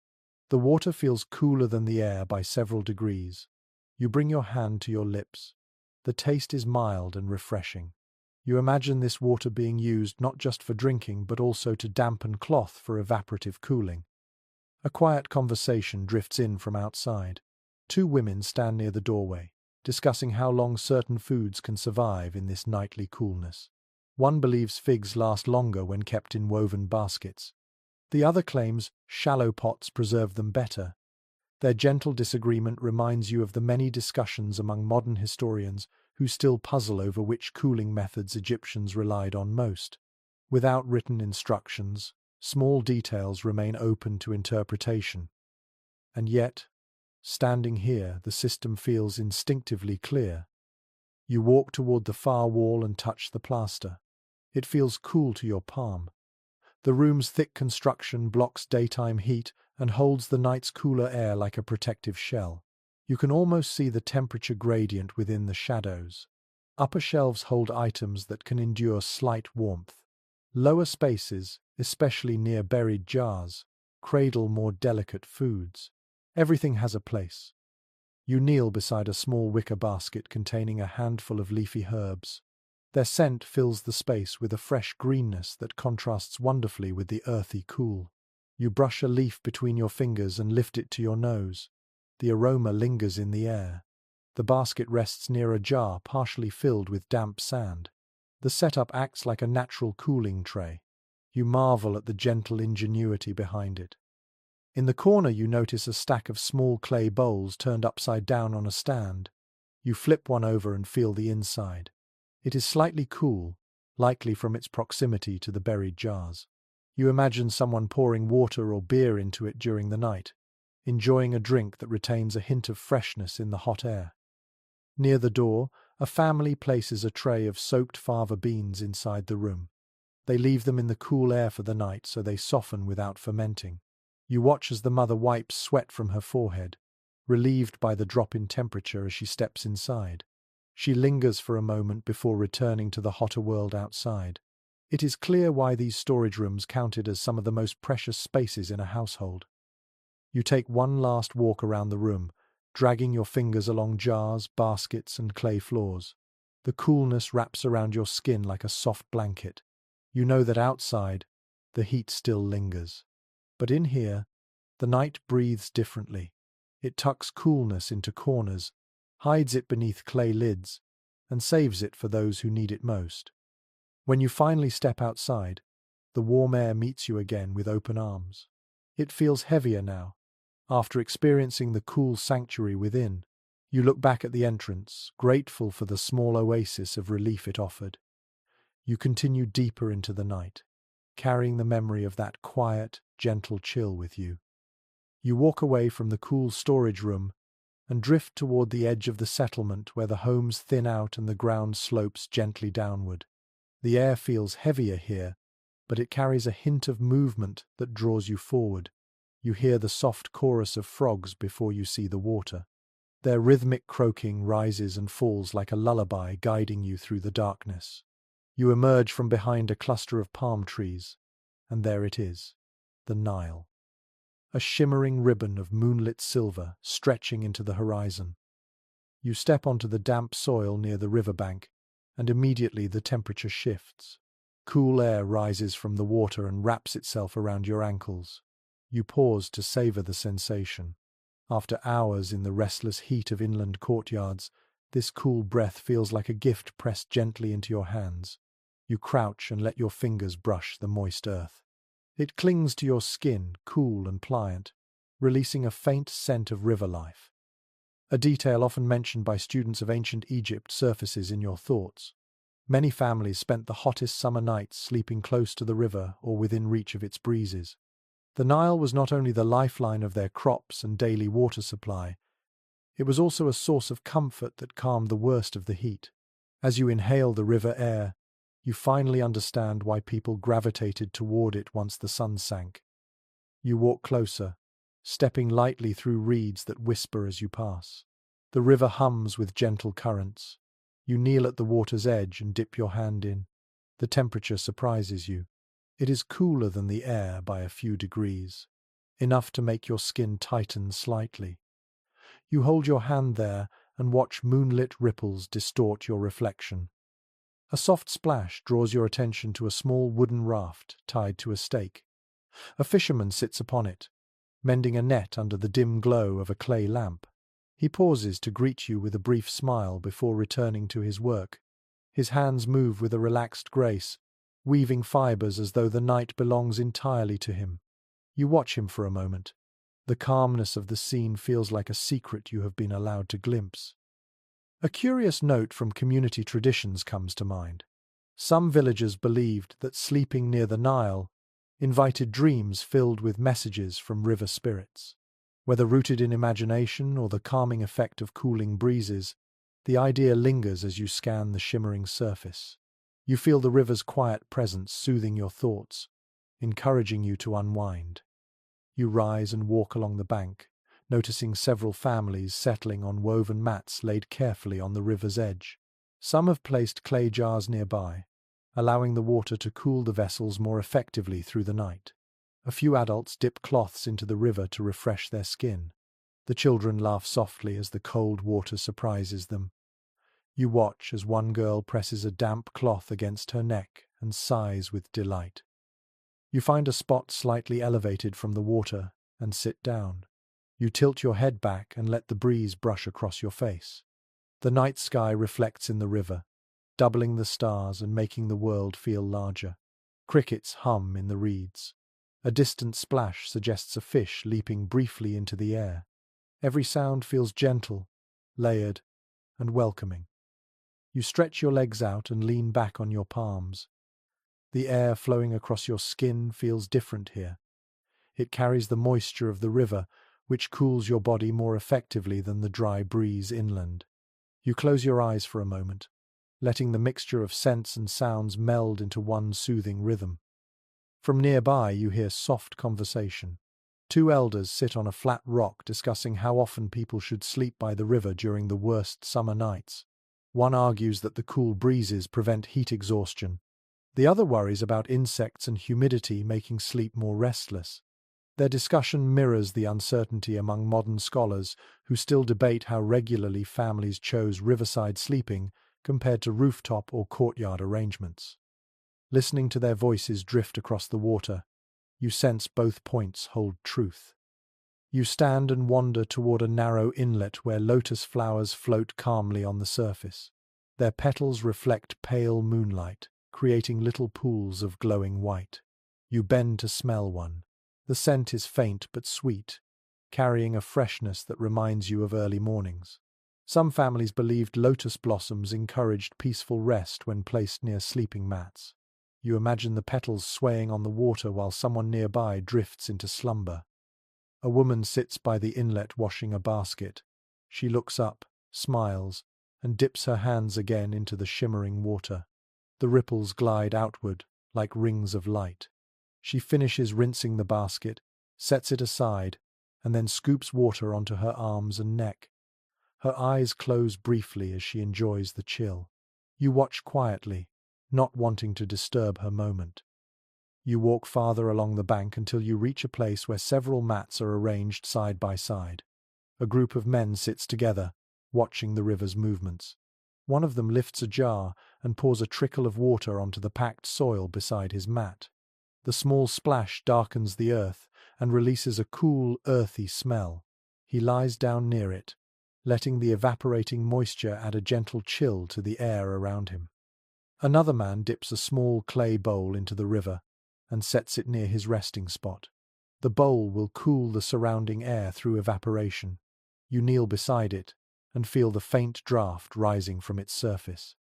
The water feels cooler than the air by several degrees. You bring your hand to your lips. The taste is mild and refreshing. You imagine this water being used not just for drinking but also to dampen cloth for evaporative cooling. A quiet conversation drifts in from outside. Two women stand near the doorway, discussing how long certain foods can survive in this nightly coolness. One believes figs last longer when kept in woven baskets. The other claims shallow pots preserve them better. Their gentle disagreement reminds you of the many discussions among modern historians who still puzzle over which cooling methods Egyptians relied on most. Without written instructions, small details remain open to interpretation. And yet, standing here, the system feels instinctively clear. You walk toward the far wall and touch the plaster. It feels cool to your palm. The room's thick construction blocks daytime heat and holds the night's cooler air like a protective shell. You can almost see the temperature gradient within the shadows. Upper shelves hold items that can endure slight warmth. Lower spaces, especially near buried jars, cradle more delicate foods. Everything has a place. You kneel beside a small wicker basket containing a handful of leafy herbs. Their scent fills the space with a fresh greenness that contrasts wonderfully with the earthy cool. You brush a leaf between your fingers and lift it to your nose. The aroma lingers in the air. The basket rests near a jar partially filled with damp sand. The setup acts like a natural cooling tray. You marvel at the gentle ingenuity behind it. In the corner you notice a stack of small clay bowls turned upside down on a stand. You flip one over and feel the inside. It is slightly cool, likely from its proximity to the buried jars. You imagine someone pouring water or beer into it during the night, enjoying a drink that retains a hint of freshness in the hot air. Near the door, a family places a tray of soaked fava beans inside the room. They leave them in the cool air for the night so they soften without fermenting. You watch as the mother wipes sweat from her forehead, relieved by the drop in temperature as she steps inside. She lingers for a moment before returning to the hotter world outside. It is clear why these storage rooms counted as some of the most precious spaces in a household. You take one last walk around the room, dragging your fingers along jars, baskets, and clay floors. The coolness wraps around your skin like a soft blanket. You know that outside, the heat still lingers. But in here, the night breathes differently. It tucks coolness into corners, hides it beneath clay lids, and saves it for those who need it most. When you finally step outside, the warm air meets you again with open arms. It feels heavier now. After experiencing the cool sanctuary within, you look back at the entrance, grateful for the small oasis of relief it offered. You continue deeper into the night, carrying the memory of that quiet, gentle chill with you. You walk away from the cool storage room and drift toward the edge of the settlement where the homes thin out and the ground slopes gently downward. The air feels heavier here, but it carries a hint of movement that draws you forward. You hear the soft chorus of frogs before you see the water. Their rhythmic croaking rises and falls like a lullaby guiding you through the darkness. You emerge from behind a cluster of palm trees, and there it is, the Nile. A shimmering ribbon of moonlit silver stretching into the horizon. You step onto the damp soil near the riverbank and immediately the temperature shifts. Cool air rises from the water and wraps itself around your ankles. You pause to savor the sensation. After hours in the restless heat of inland courtyards, this cool breath feels like a gift pressed gently into your hands. You crouch and let your fingers brush the moist earth. It clings to your skin, cool and pliant, releasing a faint scent of river life. A detail often mentioned by students of ancient Egypt surfaces in your thoughts. Many families spent the hottest summer nights sleeping close to the river or within reach of its breezes. The Nile was not only the lifeline of their crops and daily water supply, it was also a source of comfort that calmed the worst of the heat. As you inhale the river air, you finally understand why people gravitated toward it once the sun sank. You walk closer, stepping lightly through reeds that whisper as you pass. The river hums with gentle currents. You kneel at the water's edge and dip your hand in. The temperature surprises you. It is cooler than the air by a few degrees, enough to make your skin tighten slightly. You hold your hand there and watch moonlit ripples distort your reflection. A soft splash draws your attention to a small wooden raft tied to a stake. A fisherman sits upon it, mending a net under the dim glow of a clay lamp. He pauses to greet you with a brief smile before returning to his work. His hands move with a relaxed grace, weaving fibers as though the night belongs entirely to him. You watch him for a moment. The calmness of the scene feels like a secret you have been allowed to glimpse. A curious note from community traditions comes to mind. Some villagers believed that sleeping near the Nile invited dreams filled with messages from river spirits. Whether rooted in imagination or the calming effect of cooling breezes, the idea lingers as you scan the shimmering surface. You feel the river's quiet presence soothing your thoughts, encouraging you to unwind. You rise and walk along the bank, noticing several families settling on woven mats laid carefully on the river's edge. Some have placed clay jars nearby, allowing the water to cool the vessels more effectively through the night. A few adults dip cloths into the river to refresh their skin. The children laugh softly as the cold water surprises them. You watch as one girl presses a damp cloth against her neck and sighs with delight. You find a spot slightly elevated from the water and sit down. You tilt your head back and let the breeze brush across your face. The night sky reflects in the river, doubling the stars and making the world feel larger. Crickets hum in the reeds. A distant splash suggests a fish leaping briefly into the air. Every sound feels gentle, layered, and welcoming. You stretch your legs out and lean back on your palms. The air flowing across your skin feels different here. It carries the moisture of the river, which cools your body more effectively than the dry breeze inland. You close your eyes for a moment, letting the mixture of scents and sounds meld into one soothing rhythm. From nearby you hear soft conversation. Two elders sit on a flat rock discussing how often people should sleep by the river during the worst summer nights. One argues that the cool breezes prevent heat exhaustion. The other worries about insects and humidity making sleep more restless. Their discussion mirrors the uncertainty among modern scholars who still debate how regularly families chose riverside sleeping compared to rooftop or courtyard arrangements. Listening to their voices drift across the water, you sense both points hold truth. You stand and wander toward a narrow inlet where lotus flowers float calmly on the surface. Their petals reflect pale moonlight, creating little pools of glowing white. You bend to smell one. The scent is faint but sweet, carrying a freshness that reminds you of early mornings. Some families believed lotus blossoms encouraged peaceful rest when placed near sleeping mats. You imagine the petals swaying on the water while someone nearby drifts into slumber. A woman sits by the inlet washing a basket. She looks up, smiles, and dips her hands again into the shimmering water. The ripples glide outward, like rings of light. She finishes rinsing the basket, sets it aside, and then scoops water onto her arms and neck. Her eyes close briefly as she enjoys the chill. You watch quietly, not wanting to disturb her moment. You walk farther along the bank until you reach a place where several mats are arranged side by side. A group of men sits together, watching the river's movements. One of them lifts a jar and pours a trickle of water onto the packed soil beside his mat. The small splash darkens the earth and releases a cool, earthy smell. He lies down near it, letting the evaporating moisture add a gentle chill to the air around him. Another man dips a small clay bowl into the river and sets it near his resting spot. The bowl will cool the surrounding air through evaporation. You kneel beside it and feel the faint draft rising from its surface.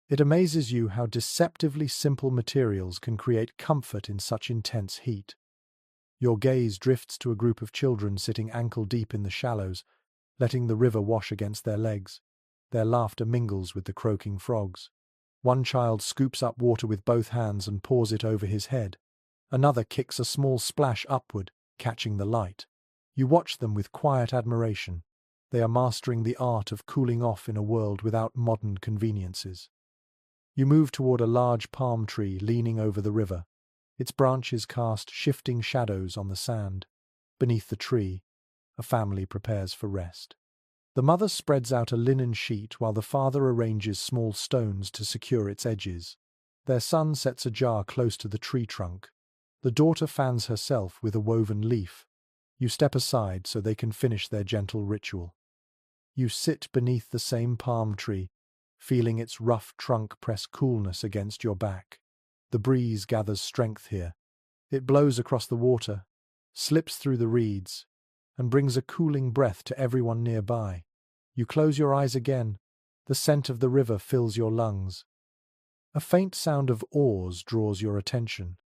It amazes you how deceptively simple materials can create comfort in such intense heat. Your gaze drifts to a group of children sitting ankle-deep in the shallows, letting the river wash against their legs. Their laughter mingles with the croaking frogs. One child scoops up water with both hands and pours it over his head. Another kicks a small splash upward, catching the light. You watch them with quiet admiration. They are mastering the art of cooling off in a world without modern conveniences. You move toward a large palm tree leaning over the river. Its branches cast shifting shadows on the sand. Beneath the tree, a family prepares for rest. The mother spreads out a linen sheet while the father arranges small stones to secure its edges. Their son sets a jar close to the tree trunk. The daughter fans herself with a woven leaf. You step aside so they can finish their gentle ritual. You sit beneath the same palm tree, feeling its rough trunk press coolness against your back. The breeze gathers strength here. It blows across the water, slips through the reeds, and brings a cooling breath to everyone nearby. You close your eyes again. The scent of the river fills your lungs. A faint sound of oars draws your attention.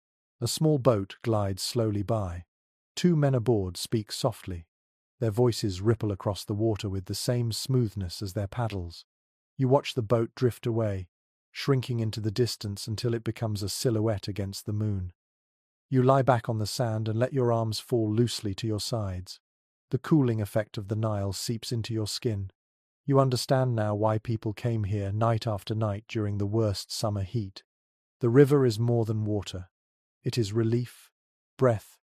A small boat glides slowly by. Two men aboard speak softly. Their voices ripple across the water with the same smoothness as their paddles. You watch the boat drift away, shrinking into the distance until it becomes a silhouette against the moon. You lie back on the sand and let your arms fall loosely to your sides. The cooling effect of the Nile seeps into your skin. You understand now why people came here night after night during the worst summer heat. The river is more than water. It is relief, breath,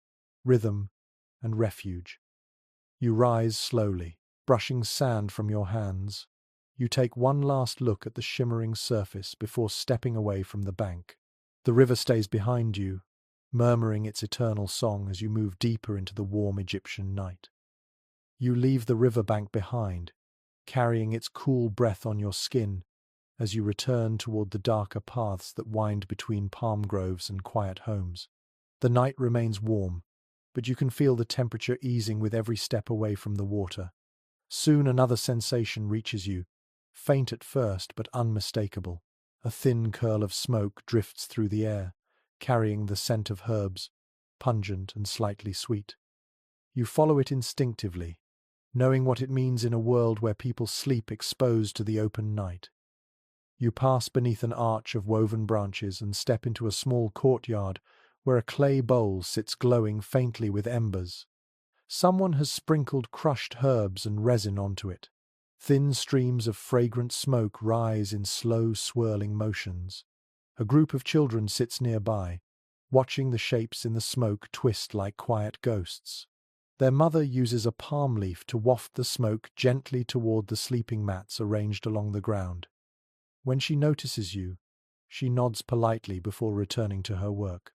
rhythm, and refuge. You rise slowly, brushing sand from your hands. You take one last look at the shimmering surface before stepping away from the bank. The river stays behind you, murmuring its eternal song as you move deeper into the warm Egyptian night. You leave the riverbank behind, carrying its cool breath on your skin as you return toward the darker paths that wind between palm groves and quiet homes. The night remains warm, but you can feel the temperature easing with every step away from the water. Soon another sensation reaches you, faint at first but unmistakable. A thin curl of smoke drifts through the air, carrying the scent of herbs, pungent and slightly sweet. You follow it instinctively, knowing what it means in a world where people sleep exposed to the open night. You pass beneath an arch of woven branches and step into a small courtyard where a clay bowl sits glowing faintly with embers. Someone has sprinkled crushed herbs and resin onto it. Thin streams of fragrant smoke rise in slow, swirling motions. A group of children sits nearby, watching the shapes in the smoke twist like quiet ghosts. Their mother uses a palm leaf to waft the smoke gently toward the sleeping mats arranged along the ground. When she notices you, she nods politely before returning to her work.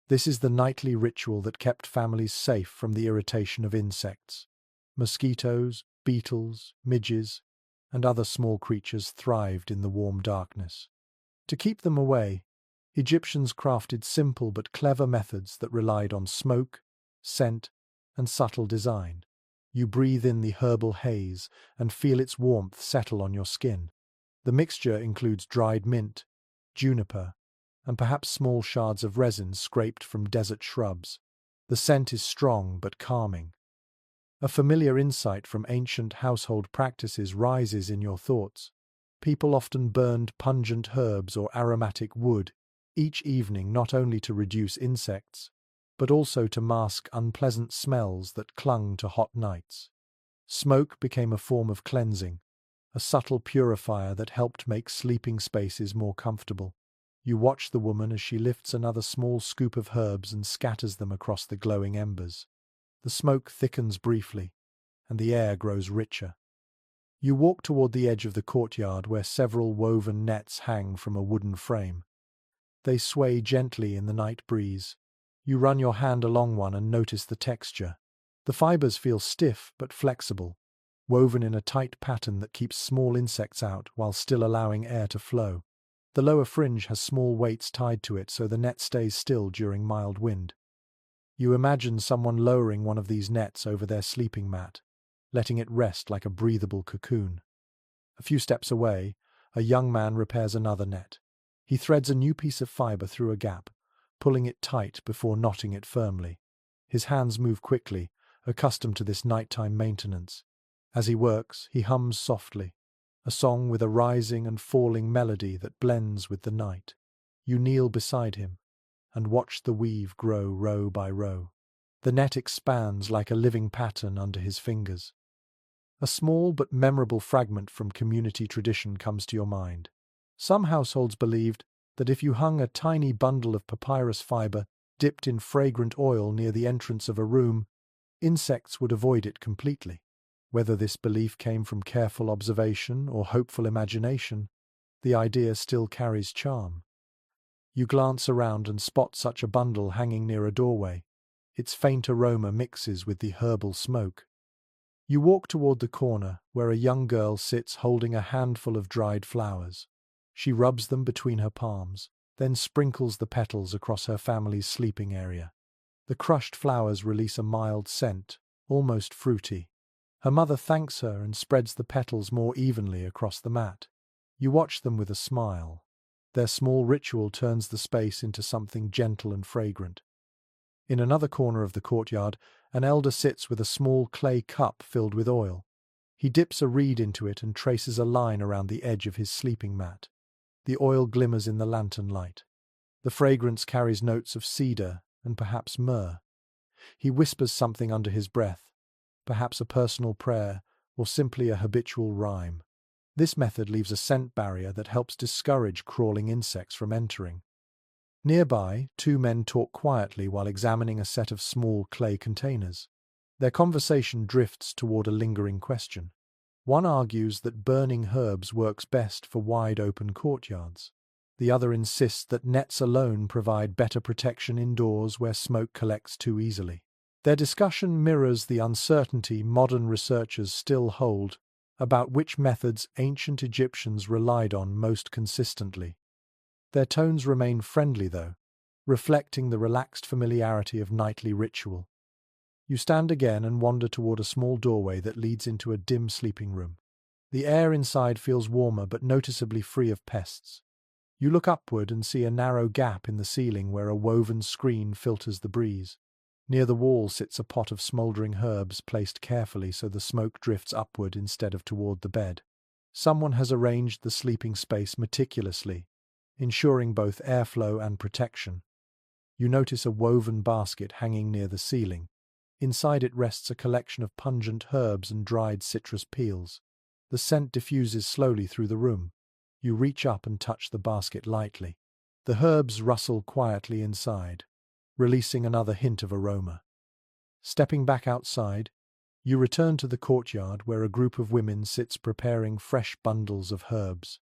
This is the nightly ritual that kept families safe from the irritation of insects. Mosquitoes, beetles, midges, and other small creatures thrived in the warm darkness. To keep them away, Egyptians crafted simple but clever methods that relied on smoke, scent, and subtle design. You breathe in the herbal haze and feel its warmth settle on your skin. The mixture includes dried mint, juniper, and perhaps small shards of resin scraped from desert shrubs. The scent is strong but calming. A familiar insight from ancient household practices rises in your thoughts. People often burned pungent herbs or aromatic wood each evening not only to reduce insects, but also to mask unpleasant smells that clung to hot nights. Smoke became a form of cleansing, a subtle purifier that helped make sleeping spaces more comfortable. You watch the woman as she lifts another small scoop of herbs and scatters them across the glowing embers. The smoke thickens briefly, and the air grows richer. You walk toward the edge of the courtyard where several woven nets hang from a wooden frame. They sway gently in the night breeze. You run your hand along one and notice the texture. The fibers feel stiff but flexible, woven in a tight pattern that keeps small insects out while still allowing air to flow. The lower fringe has small weights tied to it so the net stays still during mild wind. You imagine someone lowering one of these nets over their sleeping mat, letting it rest like a breathable cocoon. A few steps away, a young man repairs another net. He threads a new piece of fiber through a gap, pulling it tight before knotting it firmly. His hands move quickly, accustomed to this nighttime maintenance. As he works, he hums softly, a song with a rising and falling melody that blends with the night. You kneel beside him and watch the weave grow row by row. The net expands like a living pattern under his fingers. A small but memorable fragment from community tradition comes to your mind. Some households believed that if you hung a tiny bundle of papyrus fiber dipped in fragrant oil near the entrance of a room, insects would avoid it completely. Whether this belief came from careful observation or hopeful imagination, the idea still carries charm. You glance around and spot such a bundle hanging near a doorway. Its faint aroma mixes with the herbal smoke. You walk toward the corner where a young girl sits holding a handful of dried flowers. She rubs them between her palms, then sprinkles the petals across her family's sleeping area. The crushed flowers release a mild scent, almost fruity. Her mother thanks her and spreads the petals more evenly across the mat. You watch them with a smile. Their small ritual turns the space into something gentle and fragrant. In another corner of the courtyard, an elder sits with a small clay cup filled with oil. He dips a reed into it and traces a line around the edge of his sleeping mat. The oil glimmers in the lantern light. The fragrance carries notes of cedar and perhaps myrrh. He whispers something under his breath, perhaps a personal prayer or simply a habitual rhyme. This method leaves a scent barrier that helps discourage crawling insects from entering. Nearby, two men talk quietly while examining a set of small clay containers. Their conversation drifts toward a lingering question. One argues that burning herbs works best for wide-open courtyards. The other insists that nets alone provide better protection indoors where smoke collects too easily. Their discussion mirrors the uncertainty modern researchers still hold about which methods ancient Egyptians relied on most consistently. Their tones remain friendly, though, reflecting the relaxed familiarity of nightly ritual. You stand again and wander toward a small doorway that leads into a dim sleeping room. The air inside feels warmer but noticeably free of pests. You look upward and see a narrow gap in the ceiling where a woven screen filters the breeze. Near the wall sits a pot of smoldering herbs placed carefully so the smoke drifts upward instead of toward the bed. Someone has arranged the sleeping space meticulously, ensuring both airflow and protection. You notice a woven basket hanging near the ceiling. Inside it rests a collection of pungent herbs and dried citrus peels. The scent diffuses slowly through the room. You reach up and touch the basket lightly. The herbs rustle quietly inside, releasing another hint of aroma. Stepping back outside, you return to the courtyard where a group of women sits preparing fresh bundles of herbs.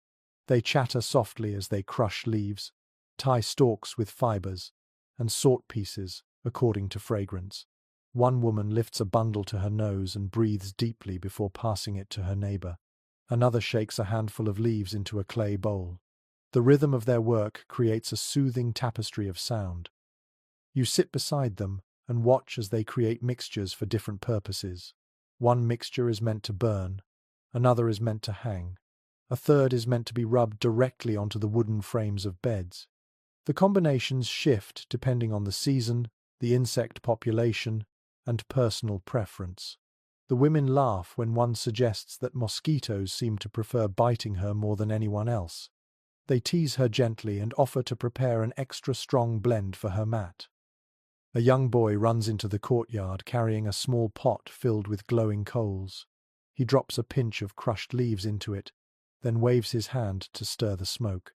They chatter softly as they crush leaves, tie stalks with fibers, and sort pieces according to fragrance. One woman lifts a bundle to her nose and breathes deeply before passing it to her neighbor. Another shakes a handful of leaves into a clay bowl. The rhythm of their work creates a soothing tapestry of sound. You sit beside them and watch as they create mixtures for different purposes. One mixture is meant to burn, another is meant to hang, a third is meant to be rubbed directly onto the wooden frames of beds. The combinations shift depending on the season, the insect population, and personal preference. The women laugh when one suggests that mosquitoes seem to prefer biting her more than anyone else. They tease her gently and offer to prepare an extra strong blend for her mat. A young boy runs into the courtyard carrying a small pot filled with glowing coals. He drops a pinch of crushed leaves into it, then waves his hand to stir the smoke.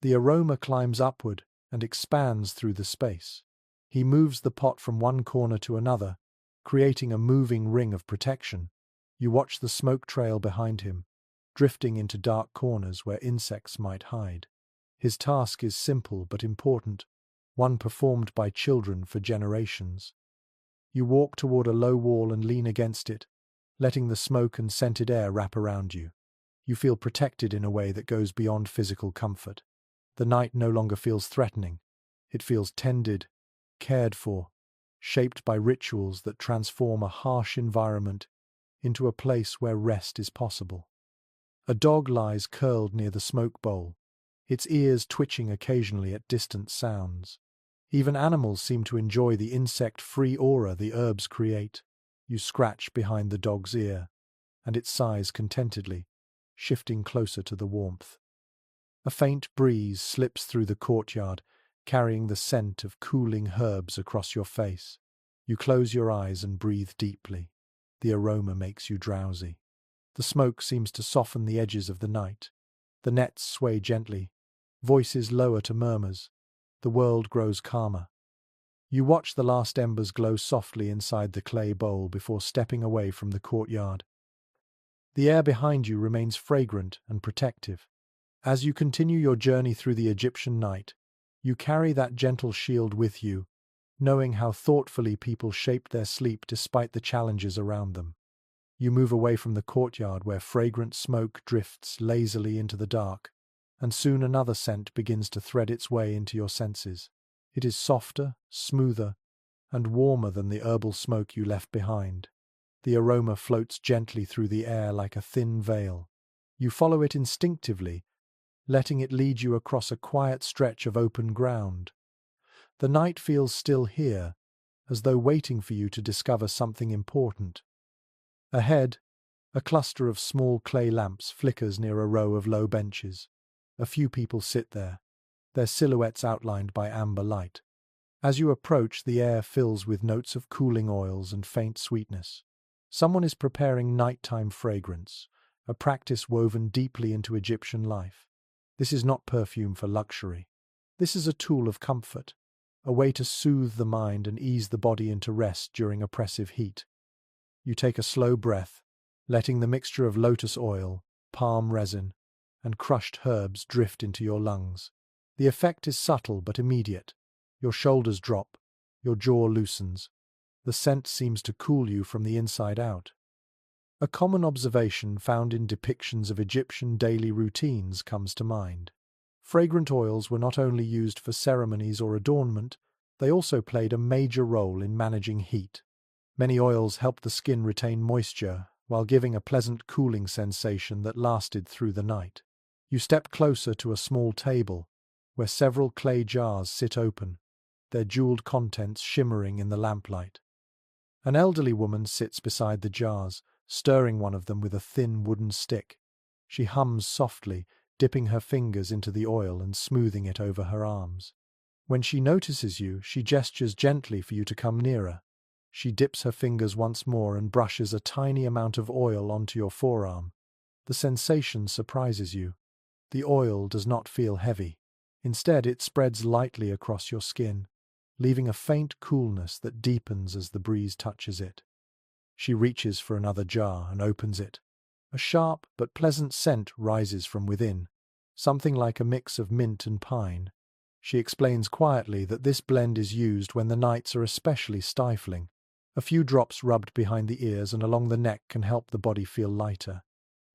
The aroma climbs upward and expands through the space. He moves the pot from one corner to another, creating a moving ring of protection. You watch the smoke trail behind him, drifting into dark corners where insects might hide. His task is simple but important, one performed by children for generations. You walk toward a low wall and lean against it, letting the smoke and scented air wrap around you. You feel protected in a way that goes beyond physical comfort. The night no longer feels threatening. It feels tended, cared for, shaped by rituals that transform a harsh environment into a place where rest is possible. A dog lies curled near the smoke bowl, its ears twitching occasionally at distant sounds. Even animals seem to enjoy the insect-free aura the herbs create. You scratch behind the dog's ear, and it sighs contentedly, shifting closer to the warmth. A faint breeze slips through the courtyard, carrying the scent of cooling herbs across your face. You close your eyes and breathe deeply. The aroma makes you drowsy. The smoke seems to soften the edges of the night. The nets sway gently, voices lower to murmurs. The world grows calmer. You watch the last embers glow softly inside the clay bowl before stepping away from the courtyard. The air behind you remains fragrant and protective. As you continue your journey through the Egyptian night, you carry that gentle shield with you, knowing how thoughtfully people shaped their sleep despite the challenges around them. You move away from the courtyard where fragrant smoke drifts lazily into the dark, and soon another scent begins to thread its way into your senses. It is softer, smoother, and warmer than the herbal smoke you left behind. The aroma floats gently through the air like a thin veil. You follow it instinctively, letting it lead you across a quiet stretch of open ground. The night feels still here, as though waiting for you to discover something important. Ahead, a cluster of small clay lamps flickers near a row of low benches. A few people sit there, their silhouettes outlined by amber light. As you approach, the air fills with notes of cooling oils and faint sweetness. Someone is preparing nighttime fragrance, a practice woven deeply into Egyptian life. This is not perfume for luxury. This is a tool of comfort, a way to soothe the mind and ease the body into rest during oppressive heat. You take a slow breath, letting the mixture of lotus oil, palm resin, and crushed herbs drift into your lungs. The effect is subtle but immediate. Your shoulders drop, your jaw loosens. The scent seems to cool you from the inside out. A common observation found in depictions of Egyptian daily routines comes to mind. Fragrant oils were not only used for ceremonies or adornment, they also played a major role in managing heat. Many oils helped the skin retain moisture, while giving a pleasant cooling sensation that lasted through the night. You step closer to a small table, where several clay jars sit open, their jeweled contents shimmering in the lamplight. An elderly woman sits beside the jars, stirring one of them with a thin wooden stick. She hums softly, dipping her fingers into the oil and smoothing it over her arms. When she notices you, she gestures gently for you to come nearer. She dips her fingers once more and brushes a tiny amount of oil onto your forearm. The sensation surprises you. The oil does not feel heavy. Instead, it spreads lightly across your skin, leaving a faint coolness that deepens as the breeze touches it. She reaches for another jar and opens it. A sharp but pleasant scent rises from within, something like a mix of mint and pine. She explains quietly that this blend is used when the nights are especially stifling. A few drops rubbed behind the ears and along the neck can help the body feel lighter.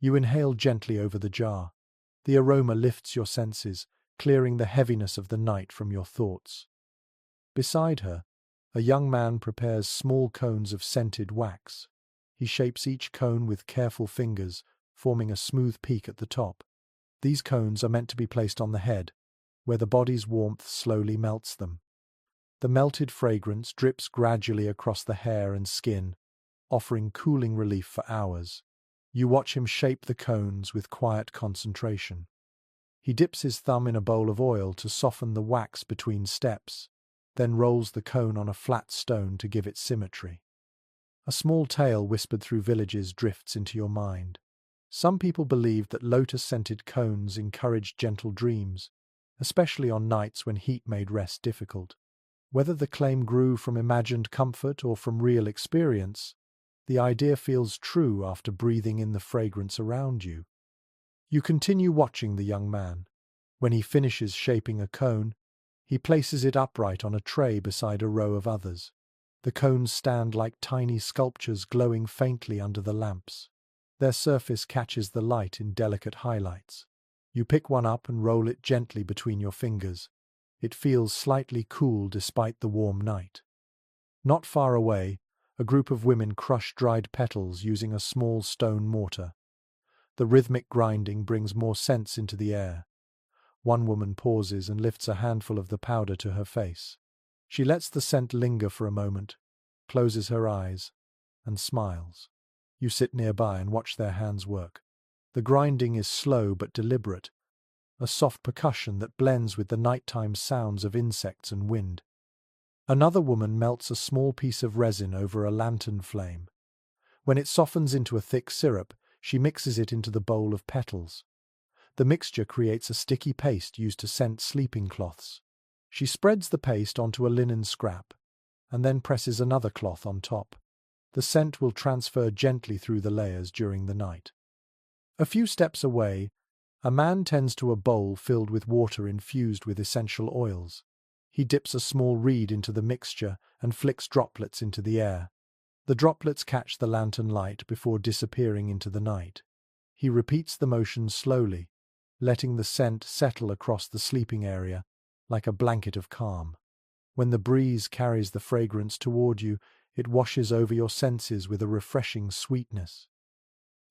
You inhale gently over the jar. The aroma lifts your senses, clearing the heaviness of the night from your thoughts. Beside her, a young man prepares small cones of scented wax. He shapes each cone with careful fingers, forming a smooth peak at the top. These cones are meant to be placed on the head, where the body's warmth slowly melts them. The melted fragrance drips gradually across the hair and skin, offering cooling relief for hours. You watch him shape the cones with quiet concentration. He dips his thumb in a bowl of oil to soften the wax between steps, then rolls the cone on a flat stone to give it symmetry. A small tale whispered through villages drifts into your mind. Some people believed that lotus-scented cones encouraged gentle dreams, especially on nights when heat made rest difficult. Whether the claim grew from imagined comfort or from real experience, The idea feels true after breathing in the fragrance around you. You continue watching the young man. When he finishes shaping a cone, he places it upright on a tray beside a row of others. The cones stand like tiny sculptures glowing faintly under the lamps. Their surface catches the light in delicate highlights. You pick one up and roll it gently between your fingers. It feels slightly cool despite the warm night. Not far away, a group of women crush dried petals using a small stone mortar. The rhythmic grinding brings more scents into the air. One woman pauses and lifts a handful of the powder to her face. She lets the scent linger for a moment, closes her eyes, and smiles. You sit nearby and watch their hands work. The grinding is slow but deliberate, a soft percussion that blends with the nighttime sounds of insects and wind. Another woman melts a small piece of resin over a lantern flame. When it softens into a thick syrup, she mixes it into the bowl of petals. The mixture creates a sticky paste used to scent sleeping cloths. She spreads the paste onto a linen scrap, and then presses another cloth on top. The scent will transfer gently through the layers during the night. A few steps away, a man tends to a bowl filled with water infused with essential oils. He dips a small reed into the mixture and flicks droplets into the air. The droplets catch the lantern light before disappearing into the night. He repeats the motion slowly, letting the scent settle across the sleeping area like a blanket of calm. When the breeze carries the fragrance toward you, it washes over your senses with a refreshing sweetness.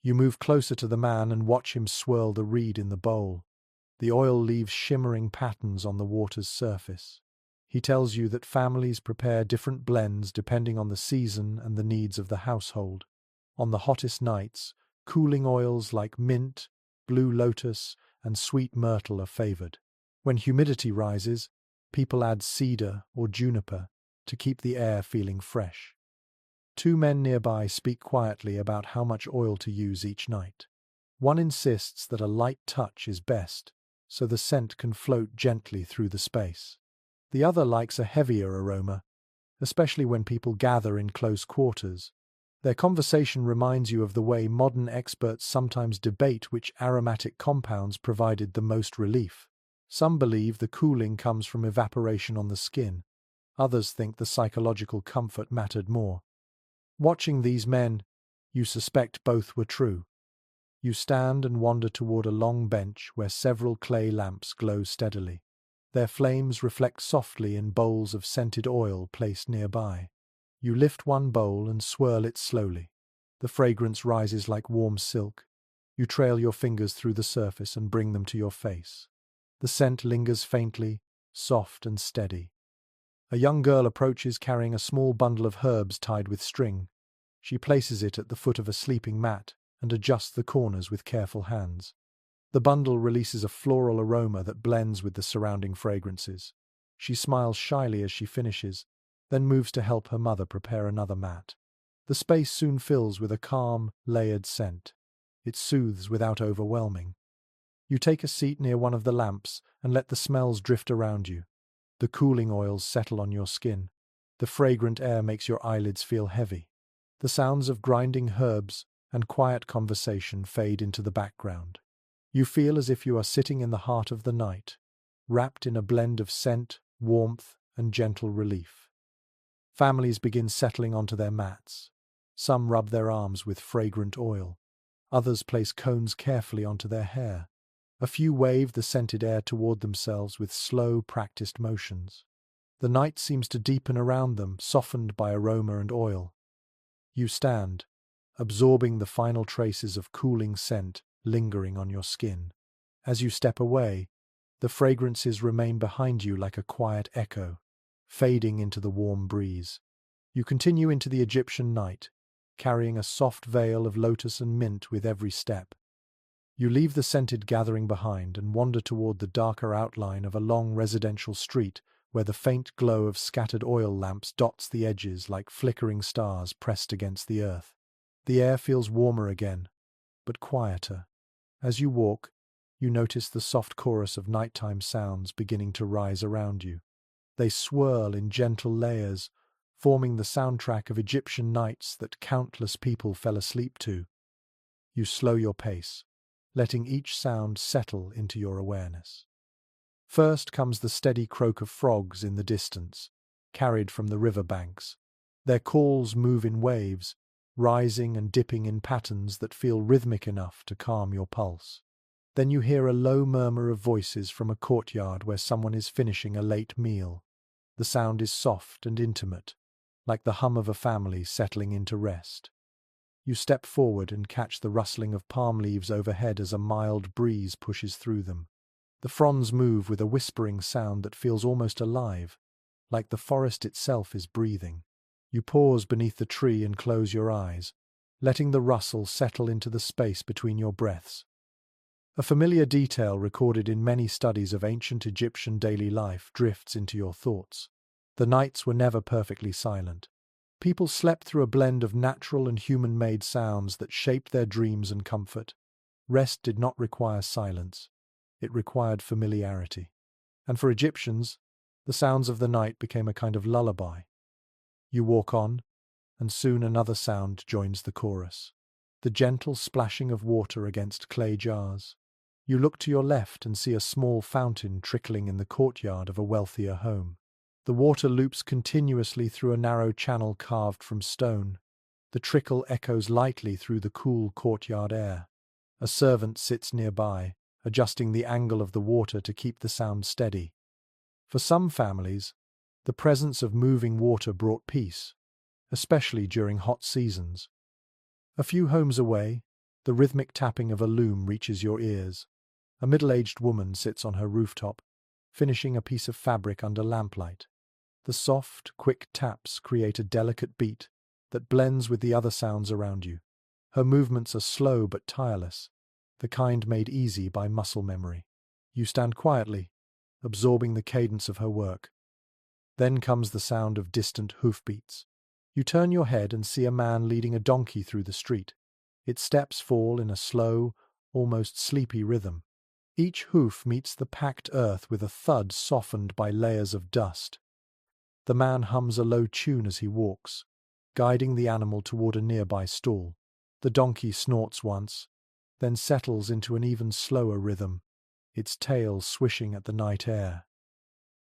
You move closer to the man and watch him swirl the reed in the bowl. The oil leaves shimmering patterns on the water's surface. He tells you that families prepare different blends depending on the season and the needs of the household. On the hottest nights, cooling oils like mint, blue lotus, and sweet myrtle are favored. When humidity rises, people add cedar or juniper to keep the air feeling fresh. Two men nearby speak quietly about how much oil to use each night. One insists that a light touch is best, so the scent can float gently through the space. The other likes a heavier aroma, especially when people gather in close quarters. Their conversation reminds you of the way modern experts sometimes debate which aromatic compounds provided the most relief. Some believe the cooling comes from evaporation on the skin. Others think the psychological comfort mattered more. Watching these men, you suspect both were true. You stand and wander toward a long bench where several clay lamps glow steadily. Their flames reflect softly in bowls of scented oil placed nearby. You lift one bowl and swirl it slowly. The fragrance rises like warm silk. You trail your fingers through the surface and bring them to your face. The scent lingers faintly, soft and steady. A young girl approaches carrying a small bundle of herbs tied with string. She places it at the foot of a sleeping mat and adjusts the corners with careful hands. The bundle releases a floral aroma that blends with the surrounding fragrances. She smiles shyly as she finishes, then moves to help her mother prepare another mat. The space soon fills with a calm, layered scent. It soothes without overwhelming. You take a seat near one of the lamps and let the smells drift around you. The cooling oils settle on your skin. The fragrant air makes your eyelids feel heavy. The sounds of grinding herbs and quiet conversation fade into the background. You feel as if you are sitting in the heart of the night, wrapped in a blend of scent, warmth, and gentle relief. Families begin settling onto their mats. Some rub their arms with fragrant oil. Others place cones carefully onto their hair. A few wave the scented air toward themselves with slow, practiced motions. The night seems to deepen around them, softened by aroma and oil. You stand, absorbing the final traces of cooling scent lingering on your skin. As you step away, the fragrances remain behind you like a quiet echo, fading into the warm breeze. You continue into the Egyptian night, carrying a soft veil of lotus and mint with every step. You leave the scented gathering behind and wander toward the darker outline of a long residential street where the faint glow of scattered oil lamps dots the edges like flickering stars pressed against the earth. The air feels warmer again, but quieter. As you walk, you notice the soft chorus of nighttime sounds beginning to rise around you. They swirl in gentle layers, forming the soundtrack of Egyptian nights that countless people fell asleep to. You slow your pace, letting each sound settle into your awareness. First comes the steady croak of frogs in the distance, carried from the river banks. Their calls move in waves, rising and dipping in patterns that feel rhythmic enough to calm your pulse. Then you hear a low murmur of voices from a courtyard where someone is finishing a late meal. The sound is soft and intimate, like the hum of a family settling into rest. You step forward and catch the rustling of palm leaves overhead as a mild breeze pushes through them. The fronds move with a whispering sound that feels almost alive, like the forest itself is breathing. You pause beneath the tree and close your eyes, letting the rustle settle into the space between your breaths. A familiar detail recorded in many studies of ancient Egyptian daily life drifts into your thoughts. The nights were never perfectly silent. People slept through a blend of natural and human-made sounds that shaped their dreams and comfort. Rest did not require silence. It required familiarity. And for Egyptians, the sounds of the night became a kind of lullaby. You walk on, and soon another sound joins the chorus. The gentle splashing of water against clay jars. You look to your left and see a small fountain trickling in the courtyard of a wealthier home. The water loops continuously through a narrow channel carved from stone. The trickle echoes lightly through the cool courtyard air. A servant sits nearby, adjusting the angle of the water to keep the sound steady. For some families, the presence of moving water brought peace, especially during hot seasons. A few homes away, the rhythmic tapping of a loom reaches your ears. A middle-aged woman sits on her rooftop, finishing a piece of fabric under lamplight. The soft, quick taps create a delicate beat that blends with the other sounds around you. Her movements are slow but tireless, the kind made easy by muscle memory. You stand quietly, absorbing the cadence of her work. Then comes the sound of distant hoofbeats. You turn your head and see a man leading a donkey through the street. Its steps fall in a slow, almost sleepy rhythm. Each hoof meets the packed earth with a thud softened by layers of dust. The man hums a low tune as he walks, guiding the animal toward a nearby stall. The donkey snorts once, then settles into an even slower rhythm, its tail swishing at the night air.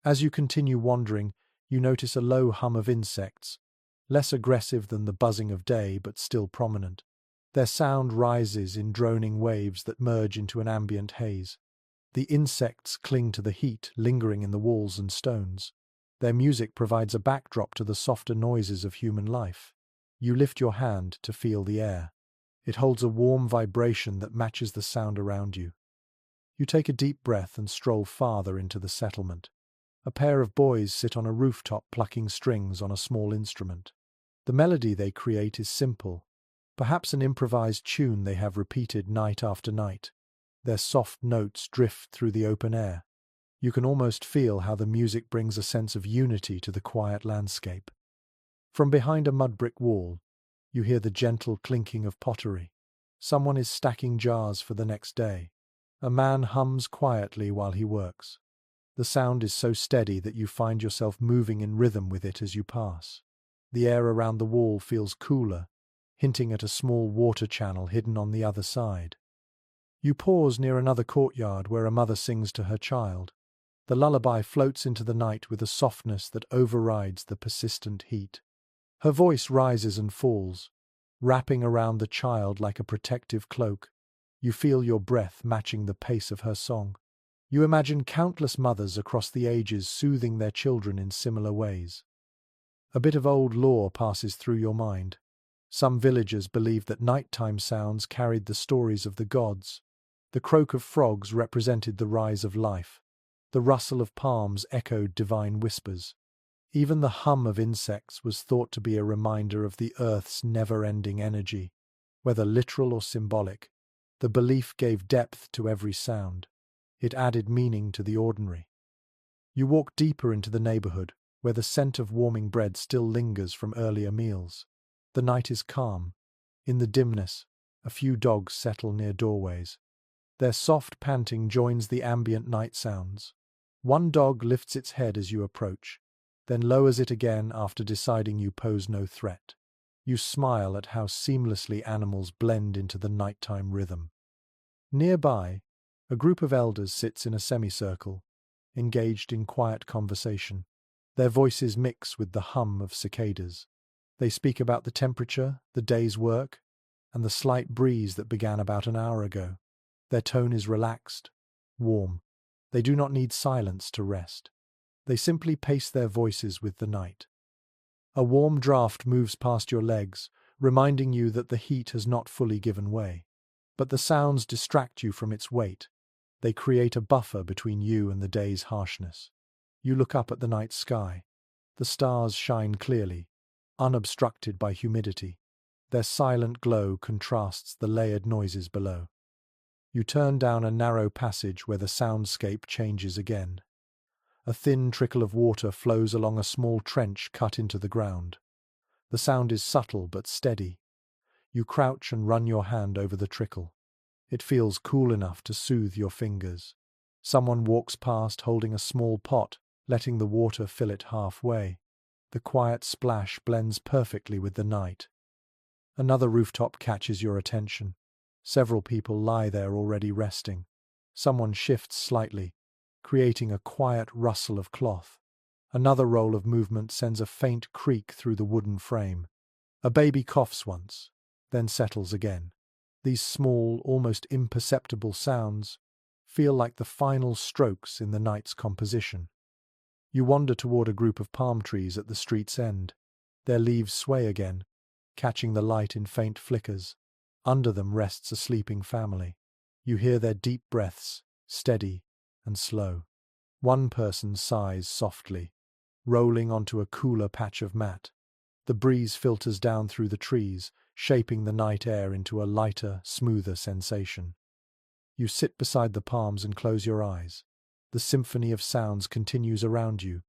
As you continue wandering, you notice a low hum of insects, less aggressive than the buzzing of day but still prominent. Their sound rises in droning waves that merge into an ambient haze. The insects cling to the heat lingering in the walls and stones. Their music provides a backdrop to the softer noises of human life. You lift your hand to feel the air. It holds a warm vibration that matches the sound around you. You take a deep breath and stroll farther into the settlement. A pair of boys sit on a rooftop plucking strings on a small instrument. The melody they create is simple, perhaps an improvised tune they have repeated night after night. Their soft notes drift through the open air. You can almost feel how the music brings a sense of unity to the quiet landscape. From behind a mudbrick wall, you hear the gentle clinking of pottery. Someone is stacking jars for the next day. A man hums quietly while he works. The sound is so steady that you find yourself moving in rhythm with it as you pass. The air around the wall feels cooler, hinting at a small water channel hidden on the other side. You pause near another courtyard where a mother sings to her child. The lullaby floats into the night with a softness that overrides the persistent heat. Her voice rises and falls, wrapping around the child like a protective cloak. You feel your breath matching the pace of her song. You imagine countless mothers across the ages soothing their children in similar ways. A bit of old lore passes through your mind. Some villagers believed that nighttime sounds carried the stories of the gods. The croak of frogs represented the rise of life. The rustle of palms echoed divine whispers. Even the hum of insects was thought to be a reminder of the earth's never-ending energy. Whether literal or symbolic, the belief gave depth to every sound. It added meaning to the ordinary. You walk deeper into the neighborhood, where the scent of warming bread still lingers from earlier meals. The night is calm. In the dimness, a few dogs settle near doorways. Their soft panting joins the ambient night sounds. One dog lifts its head as you approach, then lowers it again after deciding you pose no threat. You smile at how seamlessly animals blend into the nighttime rhythm. Nearby, a group of elders sits in a semicircle, engaged in quiet conversation. Their voices mix with the hum of cicadas. They speak about the temperature, the day's work, and the slight breeze that began about an hour ago. Their tone is relaxed, warm. They do not need silence to rest. They simply pace their voices with the night. A warm draft moves past your legs, reminding you that the heat has not fully given way. But the sounds distract you from its weight. They create a buffer between you and the day's harshness. You look up at the night sky. The stars shine clearly, unobstructed by humidity. Their silent glow contrasts the layered noises below. You turn down a narrow passage where the soundscape changes again. A thin trickle of water flows along a small trench cut into the ground. The sound is subtle but steady. You crouch and run your hand over the trickle. It feels cool enough to soothe your fingers. Someone walks past holding a small pot, letting the water fill it halfway. The quiet splash blends perfectly with the night. Another rooftop catches your attention. Several people lie there already resting. Someone shifts slightly, creating a quiet rustle of cloth. Another roll of movement sends a faint creak through the wooden frame. A baby coughs once, then settles again. These small, almost imperceptible sounds feel like the final strokes in the night's composition. You wander toward a group of palm trees at the street's end. Their leaves sway again, catching the light in faint flickers. Under them rests a sleeping family. You hear their deep breaths, steady and slow. One person sighs softly, rolling onto a cooler patch of mat. The breeze filters down through the trees, shaping the night air into a lighter, smoother sensation. You sit beside the palms and close your eyes. The symphony of sounds continues around you.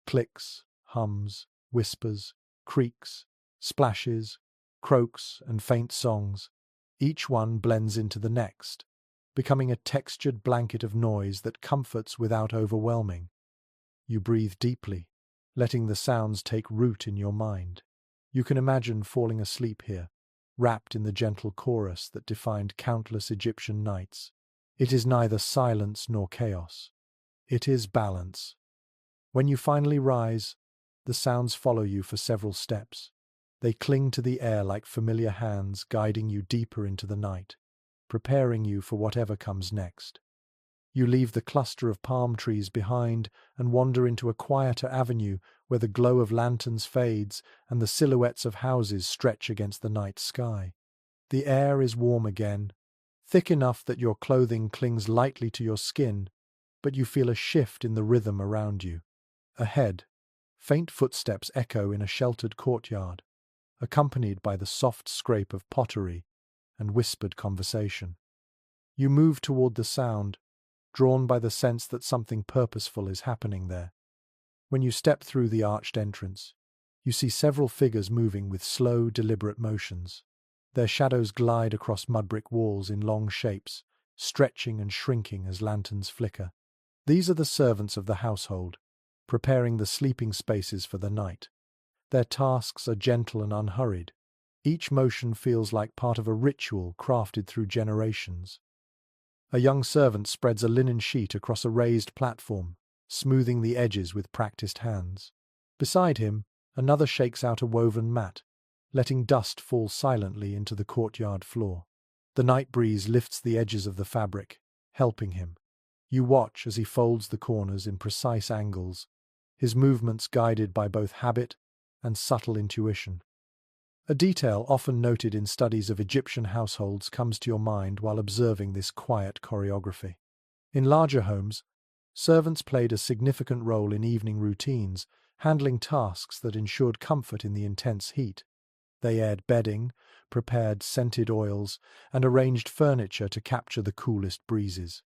Clicks, hums, whispers, creaks, splashes, croaks, and faint songs. Each one blends into the next, becoming a textured blanket of noise that comforts without overwhelming. You breathe deeply, letting the sounds take root in your mind. You can imagine falling asleep here, wrapped in the gentle chorus that defined countless Egyptian nights. It is neither silence nor chaos. It is balance. When you finally rise, the sounds follow you for several steps. They cling to the air like familiar hands, guiding you deeper into the night, preparing you for whatever comes next. You leave the cluster of palm trees behind and wander into a quieter avenue where the glow of lanterns fades and the silhouettes of houses stretch against the night sky. The air is warm again, thick enough that your clothing clings lightly to your skin, but you feel a shift in the rhythm around you. Ahead, faint footsteps echo in a sheltered courtyard, accompanied by the soft scrape of pottery and whispered conversation. You move toward the sound, drawn by the sense that something purposeful is happening there. When you step through the arched entrance, you see several figures moving with slow, deliberate motions. Their shadows glide across mudbrick walls in long shapes, stretching and shrinking as lanterns flicker. These are the servants of the household, preparing the sleeping spaces for the night. Their tasks are gentle and unhurried. Each motion feels like part of a ritual crafted through generations. A young servant spreads a linen sheet across a raised platform, smoothing the edges with practiced hands. Beside him, another shakes out a woven mat, letting dust fall silently into the courtyard floor. The night breeze lifts the edges of the fabric, helping him. You watch as he folds the corners in precise angles, his movements guided by both habit and subtle intuition. A detail often noted in studies of Egyptian households comes to your mind while observing this quiet choreography. In larger homes, servants played a significant role in evening routines, handling tasks that ensured comfort in the intense heat. They aired bedding, prepared scented oils, and arranged furniture to capture the coolest breezes.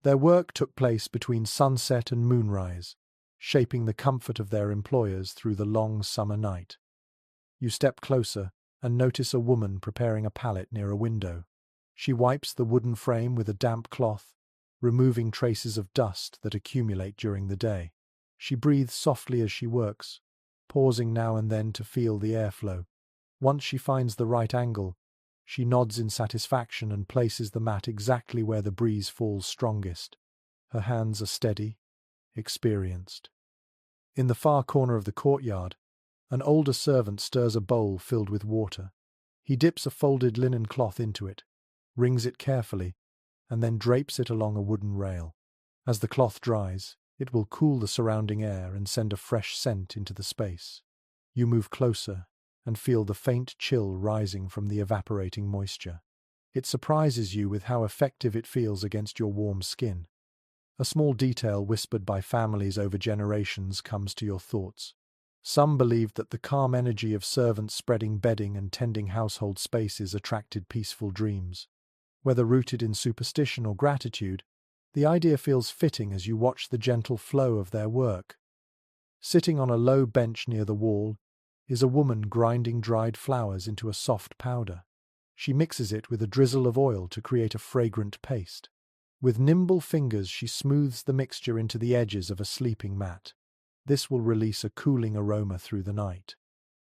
Their work took place between sunset and moonrise, shaping the comfort of their employers through the long summer night. You step closer and notice a woman preparing a pallet near a window. She wipes the wooden frame with a damp cloth, removing traces of dust that accumulate during the day. She breathes softly as she works, pausing now and then to feel the airflow. Once she finds the right angle, she nods in satisfaction and places the mat exactly where the breeze falls strongest. Her hands are steady, experienced. In the far corner of the courtyard, an older servant stirs a bowl filled with water. He dips a folded linen cloth into it, wrings it carefully, and then drapes it along a wooden rail. As the cloth dries, it will cool the surrounding air and send a fresh scent into the space. You move closer and feel the faint chill rising from the evaporating moisture. It surprises you with how effective it feels against your warm skin. A small detail whispered by families over generations comes to your thoughts. Some believed that the calm energy of servants spreading bedding and tending household spaces attracted peaceful dreams. Whether rooted in superstition or gratitude, the idea feels fitting as you watch the gentle flow of their work. Sitting on a low bench near the wall is a woman grinding dried flowers into a soft powder. She mixes it with a drizzle of oil to create a fragrant paste. With nimble fingers she smooths the mixture into the edges of a sleeping mat. This will release a cooling aroma through the night.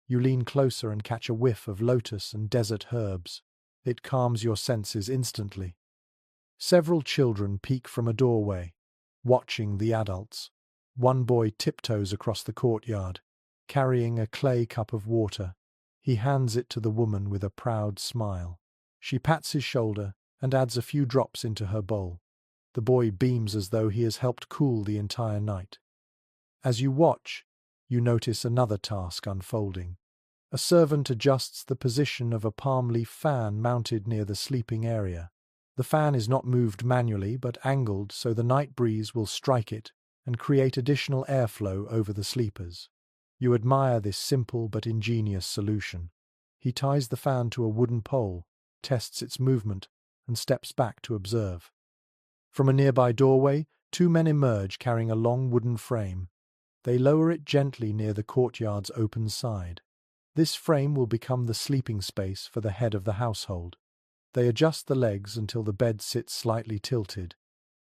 You lean closer and catch a whiff of lotus and desert herbs. It calms your senses instantly. Several children peek from a doorway, watching the adults. One boy tiptoes across the courtyard, carrying a clay cup of water. He hands it to the woman with a proud smile. She pats his shoulder and adds a few drops into her bowl. The boy beams as though he has helped cool the entire night. As you watch, you notice another task unfolding. A servant adjusts the position of a palm leaf fan mounted near the sleeping area. The fan is not moved manually but angled so the night breeze will strike it and create additional airflow over the sleepers. You admire this simple but ingenious solution. He ties the fan to a wooden pole, tests its movement, and steps back to observe. From a nearby doorway, two men emerge carrying a long wooden frame. They lower it gently near the courtyard's open side. This frame will become the sleeping space for the head of the household. They adjust the legs until the bed sits slightly tilted,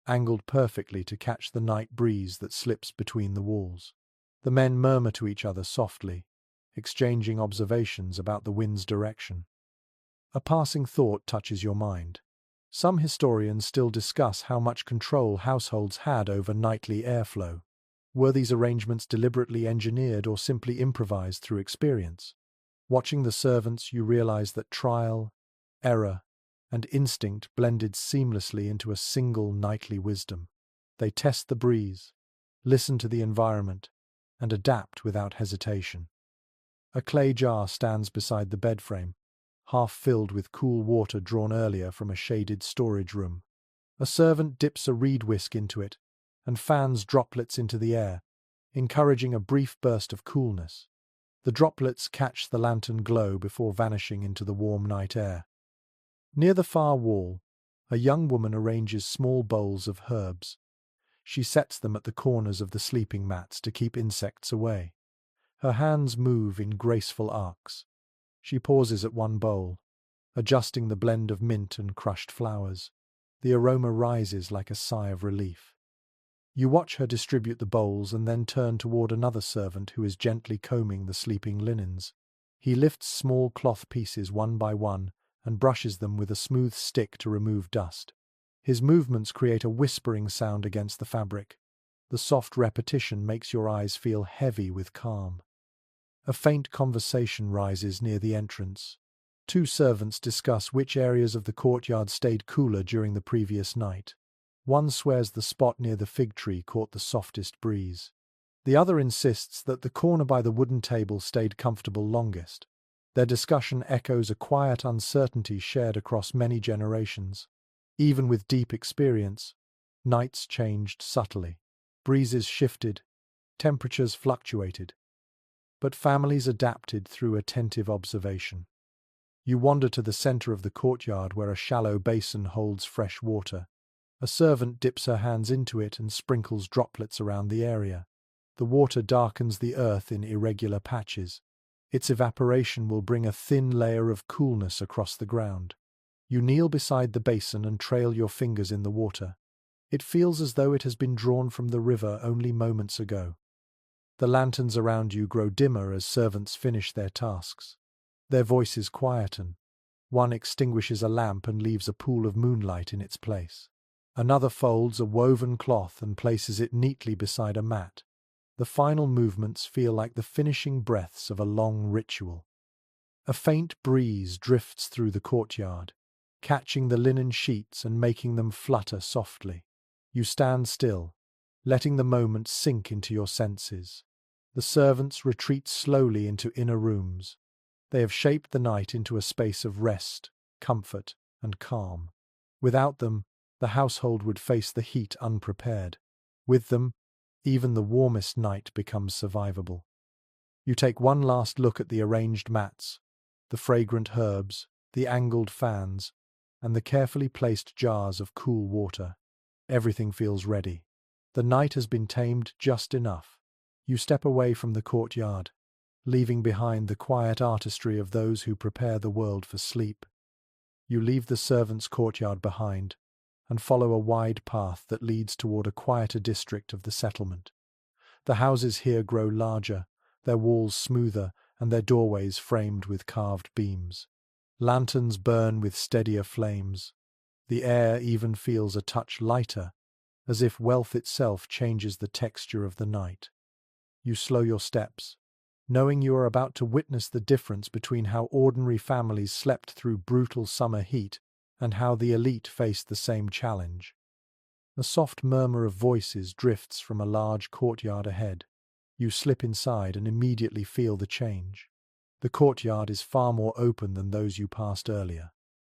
angled perfectly to catch the night breeze that slips between the walls. The men murmur to each other softly, exchanging observations about the wind's direction. A passing thought touches your mind. Some historians still discuss how much control households had over nightly airflow. Were these arrangements deliberately engineered or simply improvised through experience? Watching the servants, you realize that trial, error, and instinct blended seamlessly into a single nightly wisdom. They test the breeze, listen to the environment, and adapt without hesitation. A clay jar stands beside the bed frame, half filled with cool water drawn earlier from a shaded storage room. A servant dips a reed whisk into it and fans droplets into the air, encouraging a brief burst of coolness. The droplets catch the lantern glow before vanishing into the warm night air. Near the far wall, a young woman arranges small bowls of herbs. She sets them at the corners of the sleeping mats to keep insects away. Her hands move in graceful arcs. She pauses at one bowl, adjusting the blend of mint and crushed flowers. The aroma rises like a sigh of relief. You watch her distribute the bowls and then turn toward another servant who is gently combing the sleeping linens. He lifts small cloth pieces one by one and brushes them with a smooth stick to remove dust. His movements create a whispering sound against the fabric. The soft repetition makes your eyes feel heavy with calm. A faint conversation rises near the entrance. Two servants discuss which areas of the courtyard stayed cooler during the previous night. One swears the spot near the fig tree caught the softest breeze. The other insists that the corner by the wooden table stayed comfortable longest. Their discussion echoes a quiet uncertainty shared across many generations. Even with deep experience, nights changed subtly. Breezes shifted, temperatures fluctuated. But families adapted through attentive observation. You wander to the center of the courtyard where a shallow basin holds fresh water. A servant dips her hands into it and sprinkles droplets around the area. The water darkens the earth in irregular patches. Its evaporation will bring a thin layer of coolness across the ground. You kneel beside the basin and trail your fingers in the water. It feels as though it has been drawn from the river only moments ago. The lanterns around you grow dimmer as servants finish their tasks. Their voices quieten. One extinguishes a lamp and leaves a pool of moonlight in its place. Another folds a woven cloth and places it neatly beside a mat. The final movements feel like the finishing breaths of a long ritual. A faint breeze drifts through the courtyard, catching the linen sheets and making them flutter softly. You stand still, letting the moment sink into your senses. The servants retreat slowly into inner rooms. They have shaped the night into a space of rest, comfort, and calm. Without them, the household would face the heat unprepared. With them, even the warmest night becomes survivable. You take one last look at the arranged mats, the fragrant herbs, the angled fans, and the carefully placed jars of cool water. Everything feels ready. The night has been tamed just enough. You step away from the courtyard, leaving behind the quiet artistry of those who prepare the world for sleep. You leave the servants' courtyard behind and follow a wide path that leads toward a quieter district of the settlement. The houses here grow larger, their walls smoother, and their doorways framed with carved beams. Lanterns burn with steadier flames. The air even feels a touch lighter, as if wealth itself changes the texture of the night. You slow your steps, knowing you are about to witness the difference between how ordinary families slept through brutal summer heat and how the elite faced the same challenge. A soft murmur of voices drifts from a large courtyard ahead. You slip inside and immediately feel the change. The courtyard is far more open than those you passed earlier.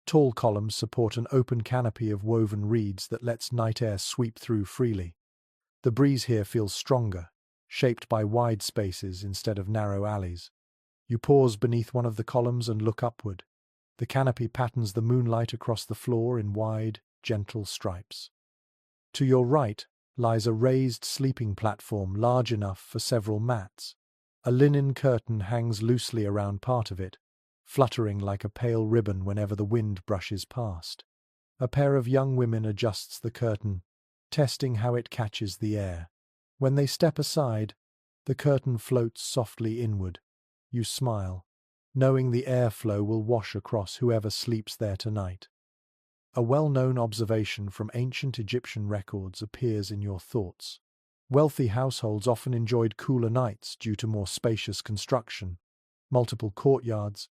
Tall columns support an open canopy of woven reeds that lets night air sweep through freely. The breeze here feels stronger, shaped by wide spaces instead of narrow alleys. You pause beneath one of the columns and look upward. The canopy patterns the moonlight across the floor in wide, gentle stripes. To your right lies a raised sleeping platform large enough for several mats. A linen curtain hangs loosely around part of it, fluttering like a pale ribbon whenever the wind brushes past. A pair of young women adjusts the curtain, testing how it catches the air. When they step aside, the curtain floats softly inward. You smile, knowing the airflow will wash across whoever sleeps there tonight. A well-known observation from ancient Egyptian records appears in your thoughts. Wealthy households often enjoyed cooler nights due to more spacious construction, multiple courtyards,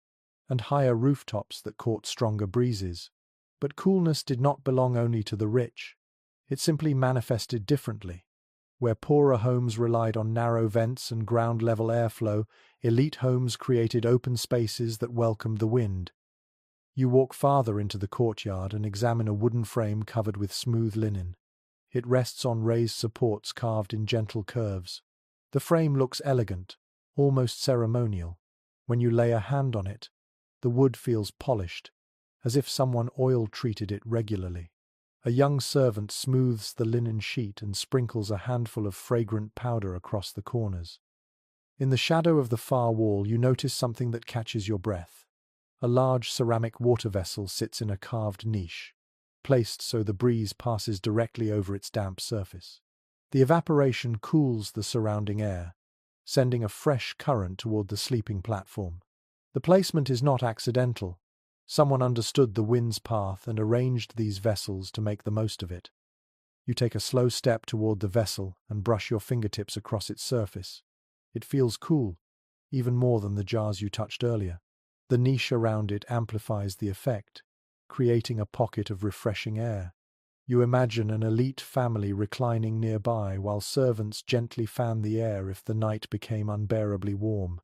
and higher rooftops that caught stronger breezes. But coolness did not belong only to the rich. It simply manifested differently. Where poorer homes relied on narrow vents and ground-level airflow, elite homes created open spaces that welcomed the wind. You walk farther into the courtyard and examine a wooden frame covered with smooth linen. It rests on raised supports carved in gentle curves. The frame looks elegant, almost ceremonial. When you lay a hand on it, the wood feels polished, as if someone oil-treated it regularly. A young servant smooths the linen sheet and sprinkles a handful of fragrant powder across the corners. In the shadow of the far wall, you notice something that catches your breath. A large ceramic water vessel sits in a carved niche, placed so the breeze passes directly over its damp surface. The evaporation cools the surrounding air, sending a fresh current toward the sleeping platform. The placement is not accidental. Someone understood the wind's path and arranged these vessels to make the most of it. You take a slow step toward the vessel and brush your fingertips across its surface. It feels cool, even more than the jars you touched earlier. The niche around it amplifies the effect, creating a pocket of refreshing air. You imagine an elite family reclining nearby while servants gently fan the air if the night became unbearably warm.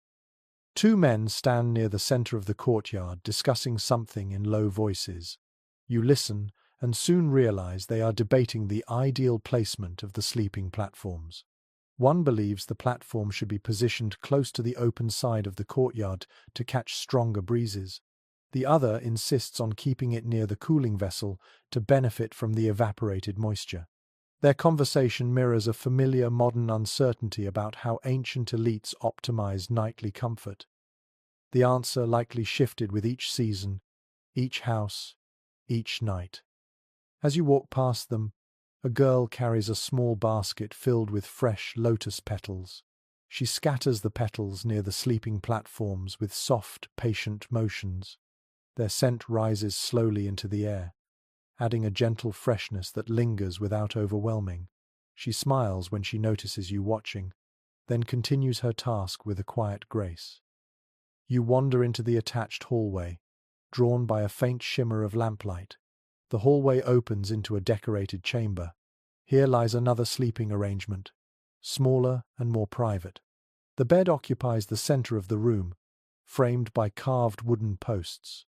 Two men stand near the center of the courtyard discussing something in low voices. You listen and soon realize they are debating the ideal placement of the sleeping platforms. One believes the platform should be positioned close to the open side of the courtyard to catch stronger breezes. The other insists on keeping it near the cooling vessel to benefit from the evaporated moisture. Their conversation mirrors a familiar modern uncertainty about how ancient elites optimized nightly comfort. The answer likely shifted with each season, each house, each night. As you walk past them, a girl carries a small basket filled with fresh lotus petals. She scatters the petals near the sleeping platforms with soft, patient motions. Their scent rises slowly into the air, adding a gentle freshness that lingers without overwhelming. She smiles when she notices you watching, then continues her task with a quiet grace. You wander into the attached hallway, drawn by a faint shimmer of lamplight. The hallway opens into a decorated chamber. Here lies another sleeping arrangement, smaller and more private. The bed occupies the center of the room, framed by carved wooden posts.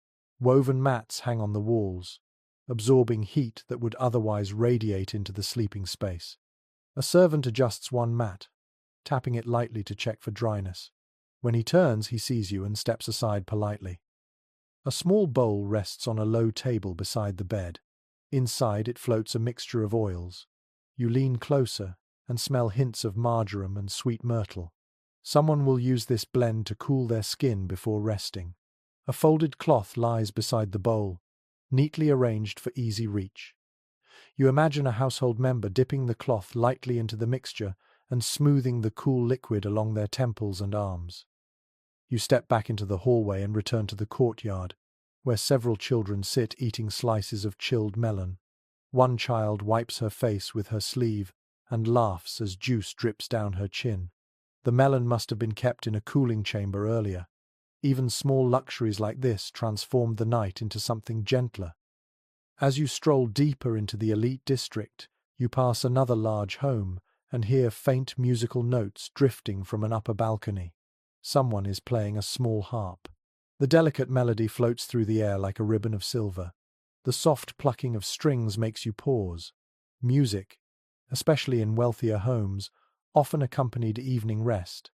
Woven mats hang on the walls, absorbing heat that would otherwise radiate into the sleeping space. A servant adjusts one mat, tapping it lightly to check for dryness. When he turns, he sees you and steps aside politely. A small bowl rests on a low table beside the bed. Inside it floats a mixture of oils. You lean closer and smell hints of marjoram and sweet myrtle. Someone will use this blend to cool their skin before resting. A folded cloth lies beside the bowl, neatly arranged for easy reach. You imagine a household member dipping the cloth lightly into the mixture and smoothing the cool liquid along their temples and arms. You step back into the hallway and return to the courtyard, where several children sit eating slices of chilled melon. One child wipes her face with her sleeve and laughs as juice drips down her chin. The melon must have been kept in a cooling chamber earlier. Even small luxuries like this transformed the night into something gentler. As you stroll deeper into the elite district, you pass another large home and hear faint musical notes drifting from an upper balcony. Someone is playing a small harp. The delicate melody floats through the air like a ribbon of silver. The soft plucking of strings makes you pause. Music, especially in wealthier homes, often accompanied evening rest.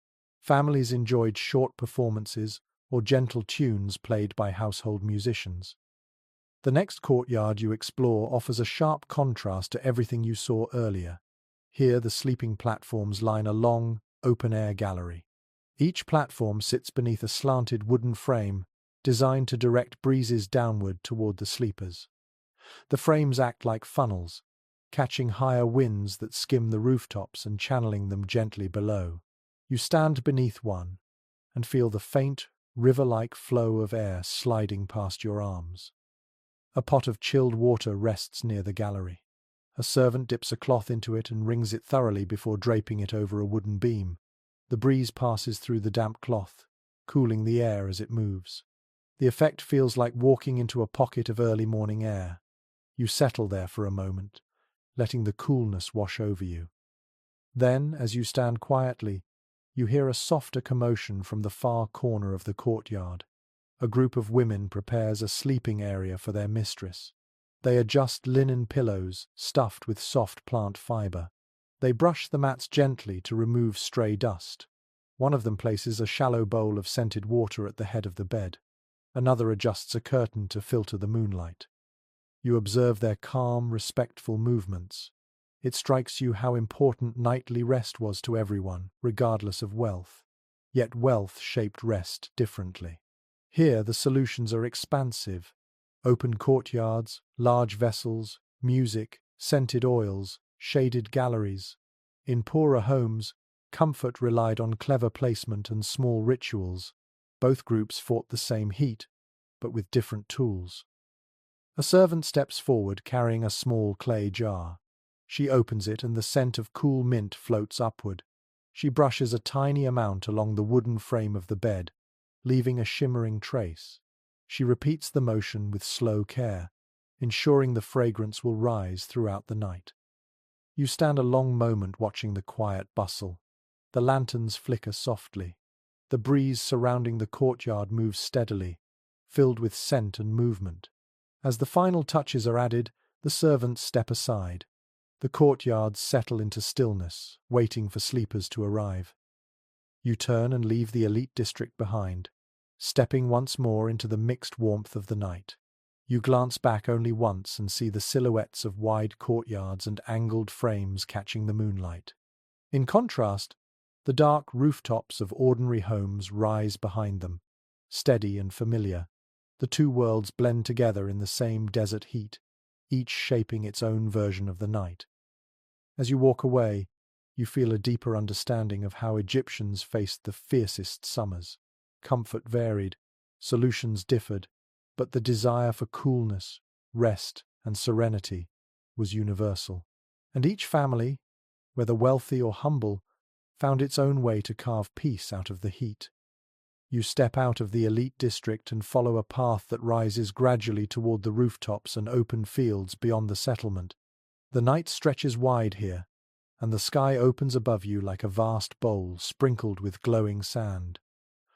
Families enjoyed short performances or gentle tunes played by household musicians. The next courtyard you explore offers a sharp contrast to everything you saw earlier. Here the sleeping platforms line a long, open-air gallery. Each platform sits beneath a slanted wooden frame designed to direct breezes downward toward the sleepers. The frames act like funnels, catching higher winds that skim the rooftops and channeling them gently below. You stand beneath one and feel the faint, river-like flow of air sliding past your arms. A pot of chilled water rests near the gallery. A servant dips a cloth into it and wrings it thoroughly before draping it over a wooden beam. The breeze passes through the damp cloth, cooling the air as it moves. The effect feels like walking into a pocket of early morning air. You settle there for a moment, letting the coolness wash over you. Then, as you stand quietly, you hear a softer commotion from the far corner of the courtyard. A group of women prepares a sleeping area for their mistress. They adjust linen pillows stuffed with soft plant fiber. They brush the mats gently to remove stray dust. One of them places a shallow bowl of scented water at the head of the bed. Another adjusts a curtain to filter the moonlight. You observe their calm, respectful movements. It strikes you how important nightly rest was to everyone, regardless of wealth. Yet wealth shaped rest differently. Here the solutions are expansive. Open courtyards, large vessels, music, scented oils, shaded galleries. In poorer homes, comfort relied on clever placement and small rituals. Both groups fought the same heat, but with different tools. A servant steps forward carrying a small clay jar. She opens it and the scent of cool mint floats upward. She brushes a tiny amount along the wooden frame of the bed, leaving a shimmering trace. She repeats the motion with slow care, ensuring the fragrance will rise throughout the night. You stand a long moment watching the quiet bustle. The lanterns flicker softly. The breeze surrounding the courtyard moves steadily, filled with scent and movement. As the final touches are added, the servants step aside. The courtyards settle into stillness, waiting for sleepers to arrive. You turn and leave the elite district behind, stepping once more into the mixed warmth of the night. You glance back only once and see the silhouettes of wide courtyards and angled frames catching the moonlight. In contrast, the dark rooftops of ordinary homes rise behind them, steady and familiar. The two worlds blend together in the same desert heat, each shaping its own version of the night. As you walk away, you feel a deeper understanding of how Egyptians faced the fiercest summers. Comfort varied, solutions differed, but the desire for coolness, rest, and serenity was universal. And each family, whether wealthy or humble, found its own way to carve peace out of the heat. You step out of the elite district and follow a path that rises gradually toward the rooftops and open fields beyond the settlement. The night stretches wide here, and the sky opens above you like a vast bowl sprinkled with glowing sand.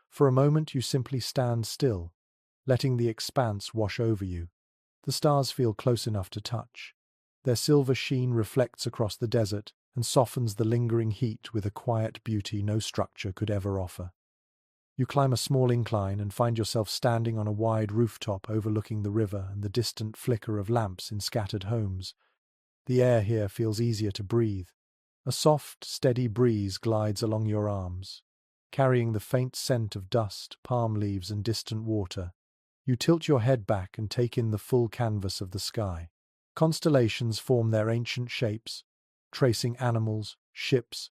For a moment you simply stand still, letting the expanse wash over you. The stars feel close enough to touch. Their silver sheen reflects across the desert and softens the lingering heat with a quiet beauty no structure could ever offer. You climb a small incline and find yourself standing on a wide rooftop overlooking the river and the distant flicker of lamps in scattered homes. The air here feels easier to breathe. A soft, steady breeze glides along your arms, carrying the faint scent of dust, palm leaves, and distant water. You tilt your head back and take in the full canvas of the sky. Constellations form their ancient shapes, tracing animals, ships,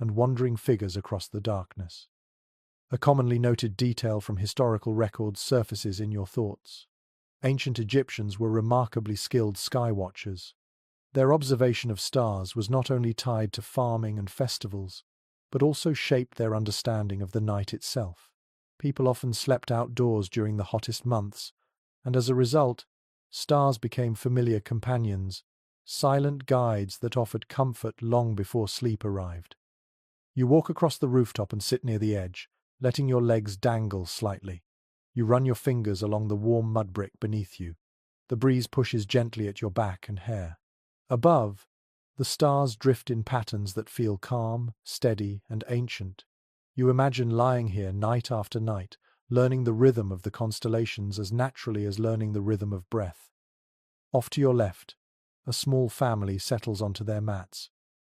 and wandering figures across the darkness. A commonly noted detail from historical records surfaces in your thoughts. Ancient Egyptians were remarkably skilled sky watchers. Their observation of stars was not only tied to farming and festivals, but also shaped their understanding of the night itself. People often slept outdoors during the hottest months, and as a result, stars became familiar companions, silent guides that offered comfort long before sleep arrived. You walk across the rooftop and sit near the edge, letting your legs dangle slightly. You run your fingers along the warm mudbrick beneath you. The breeze pushes gently at your back and hair. Above, the stars drift in patterns that feel calm, steady, and ancient. You imagine lying here night after night, learning the rhythm of the constellations as naturally as learning the rhythm of breath. Off to your left, a small family settles onto their mats.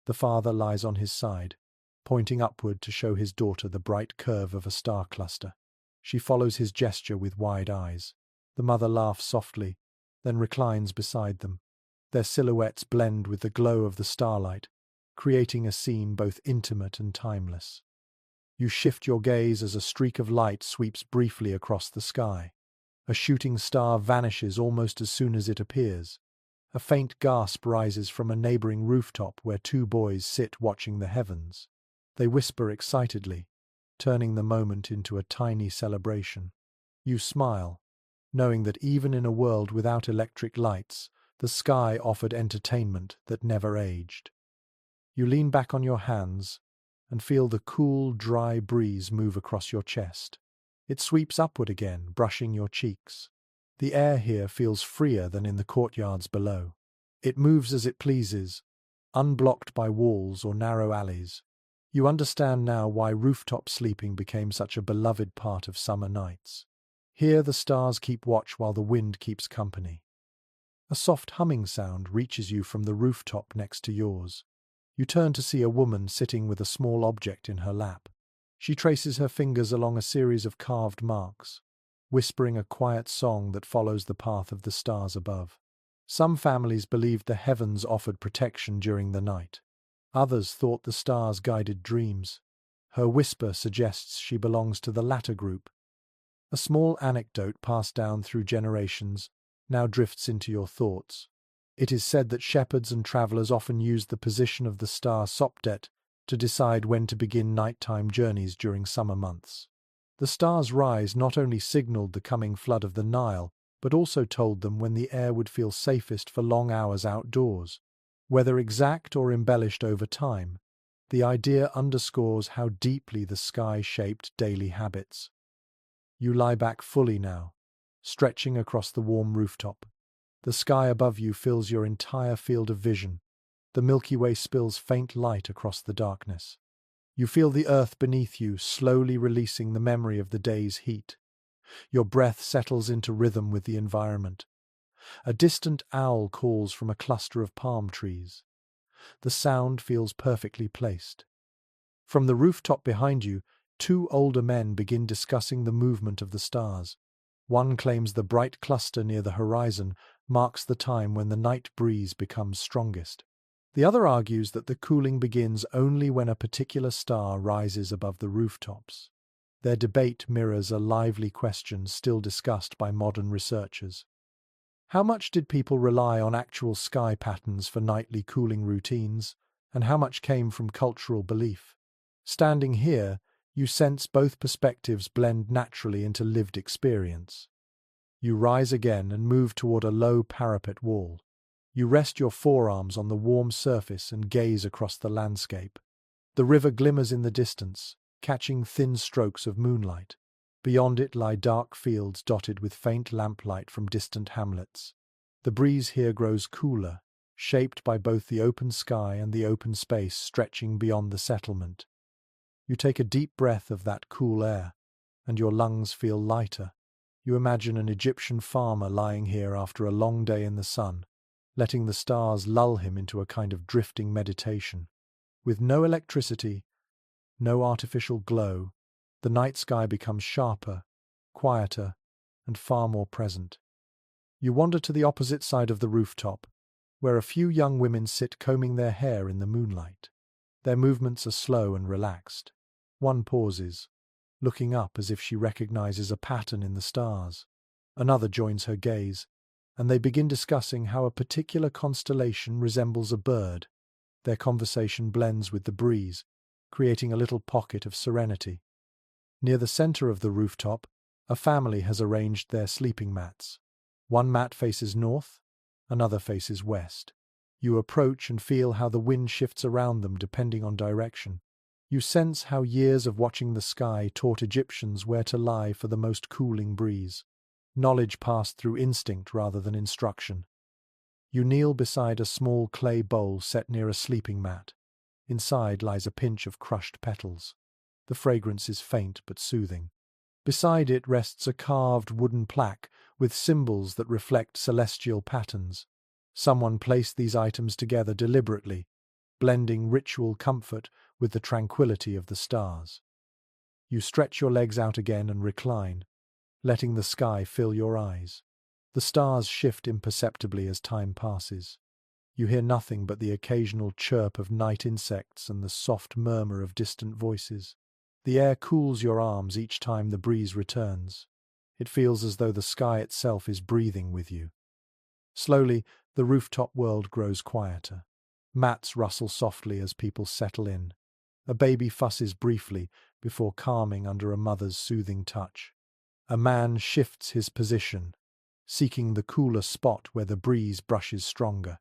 The father lies on his side, pointing upward to show his daughter the bright curve of a star cluster. She follows his gesture with wide eyes. The mother laughs softly, then reclines beside them. Their silhouettes blend with the glow of the starlight, creating a scene both intimate and timeless. You shift your gaze as a streak of light sweeps briefly across the sky. A shooting star vanishes almost as soon as it appears. A faint gasp rises from a neighboring rooftop where two boys sit watching the heavens. They whisper excitedly, turning the moment into a tiny celebration. You smile, knowing that even in a world without electric lights, the sky offered entertainment that never aged. You lean back on your hands and feel the cool, dry breeze move across your chest. It sweeps upward again, brushing your cheeks. The air here feels freer than in the courtyards below. It moves as it pleases, unblocked by walls or narrow alleys. You understand now why rooftop sleeping became such a beloved part of summer nights. Here the stars keep watch while the wind keeps company. A soft humming sound reaches you from the rooftop next to yours. You turn to see a woman sitting with a small object in her lap. She traces her fingers along a series of carved marks, whispering a quiet song that follows the path of the stars above. Some families believed the heavens offered protection during the night. Others thought the stars guided dreams. Her whisper suggests she belongs to the latter group. A small anecdote passed down through generations now drifts into your thoughts. It is said that shepherds and travelers often used the position of the star Sopdet to decide when to begin nighttime journeys during summer months. The star's rise not only signaled the coming flood of the Nile, but also told them when the air would feel safest for long hours outdoors. Whether exact or embellished over time, the idea underscores how deeply the sky shaped daily habits. You lie back fully now, stretching across the warm rooftop. The sky above you fills your entire field of vision. The Milky Way spills faint light across the darkness. You feel the earth beneath you slowly releasing the memory of the day's heat. Your breath settles into rhythm with the environment. A distant owl calls from a cluster of palm trees. The sound feels perfectly placed. From the rooftop behind you, two older men begin discussing the movement of the stars. One claims the bright cluster near the horizon marks the time when the night breeze becomes strongest. The other argues that the cooling begins only when a particular star rises above the rooftops. Their debate mirrors a lively question still discussed by modern researchers. How much did people rely on actual sky patterns for nightly cooling routines, and how much came from cultural belief? Standing here, you sense both perspectives blend naturally into lived experience. You rise again and move toward a low parapet wall. You rest your forearms on the warm surface and gaze across the landscape. The river glimmers in the distance, catching thin strokes of moonlight. Beyond it lie dark fields dotted with faint lamplight from distant hamlets. The breeze here grows cooler, shaped by both the open sky and the open space stretching beyond the settlement. You take a deep breath of that cool air, and your lungs feel lighter. You imagine an Egyptian farmer lying here after a long day in the sun, letting the stars lull him into a kind of drifting meditation. With no electricity, no artificial glow, the night sky becomes sharper, quieter, and far more present. You wander to the opposite side of the rooftop, where a few young women sit combing their hair in the moonlight. Their movements are slow and relaxed. One pauses, looking up as if she recognizes a pattern in the stars. Another joins her gaze, and they begin discussing how a particular constellation resembles a bird. Their conversation blends with the breeze, creating a little pocket of serenity. Near the center of the rooftop, a family has arranged their sleeping mats. One mat faces north, another faces west. You approach and feel how the wind shifts around them depending on direction. You sense how years of watching the sky taught Egyptians where to lie for the most cooling breeze. Knowledge passed through instinct rather than instruction. You kneel beside a small clay bowl set near a sleeping mat. Inside lies a pinch of crushed petals. The fragrance is faint but soothing. Beside it rests a carved wooden plaque with symbols that reflect celestial patterns. Someone placed these items together deliberately, blending ritual comfort with the tranquility of the stars. You stretch your legs out again and recline, letting the sky fill your eyes. The stars shift imperceptibly as time passes. You hear nothing but the occasional chirp of night insects and the soft murmur of distant voices. The air cools your arms each time the breeze returns. It feels as though the sky itself is breathing with you. Slowly, the rooftop world grows quieter. Mats rustle softly as people settle in. A baby fusses briefly before calming under a mother's soothing touch. A man shifts his position, seeking the cooler spot where the breeze brushes stronger.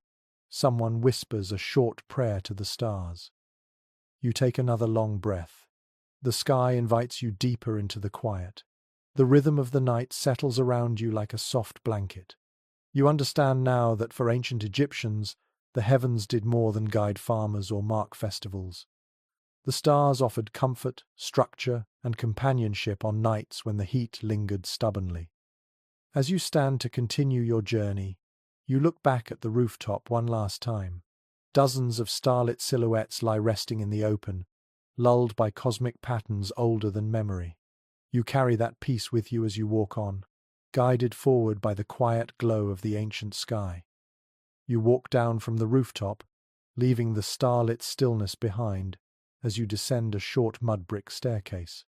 Someone whispers a short prayer to the stars. You take another long breath. The sky invites you deeper into the quiet. The rhythm of the night settles around you like a soft blanket. You understand now that for ancient Egyptians, the heavens did more than guide farmers or mark festivals. The stars offered comfort, structure, and companionship on nights when the heat lingered stubbornly. As you stand to continue your journey, you look back at the rooftop one last time. Dozens of starlit silhouettes lie resting in the open, lulled by cosmic patterns older than memory. You carry that peace with you as you walk on, guided forward by the quiet glow of the ancient sky. You walk down from the rooftop, leaving the starlit stillness behind as you descend a short mudbrick staircase.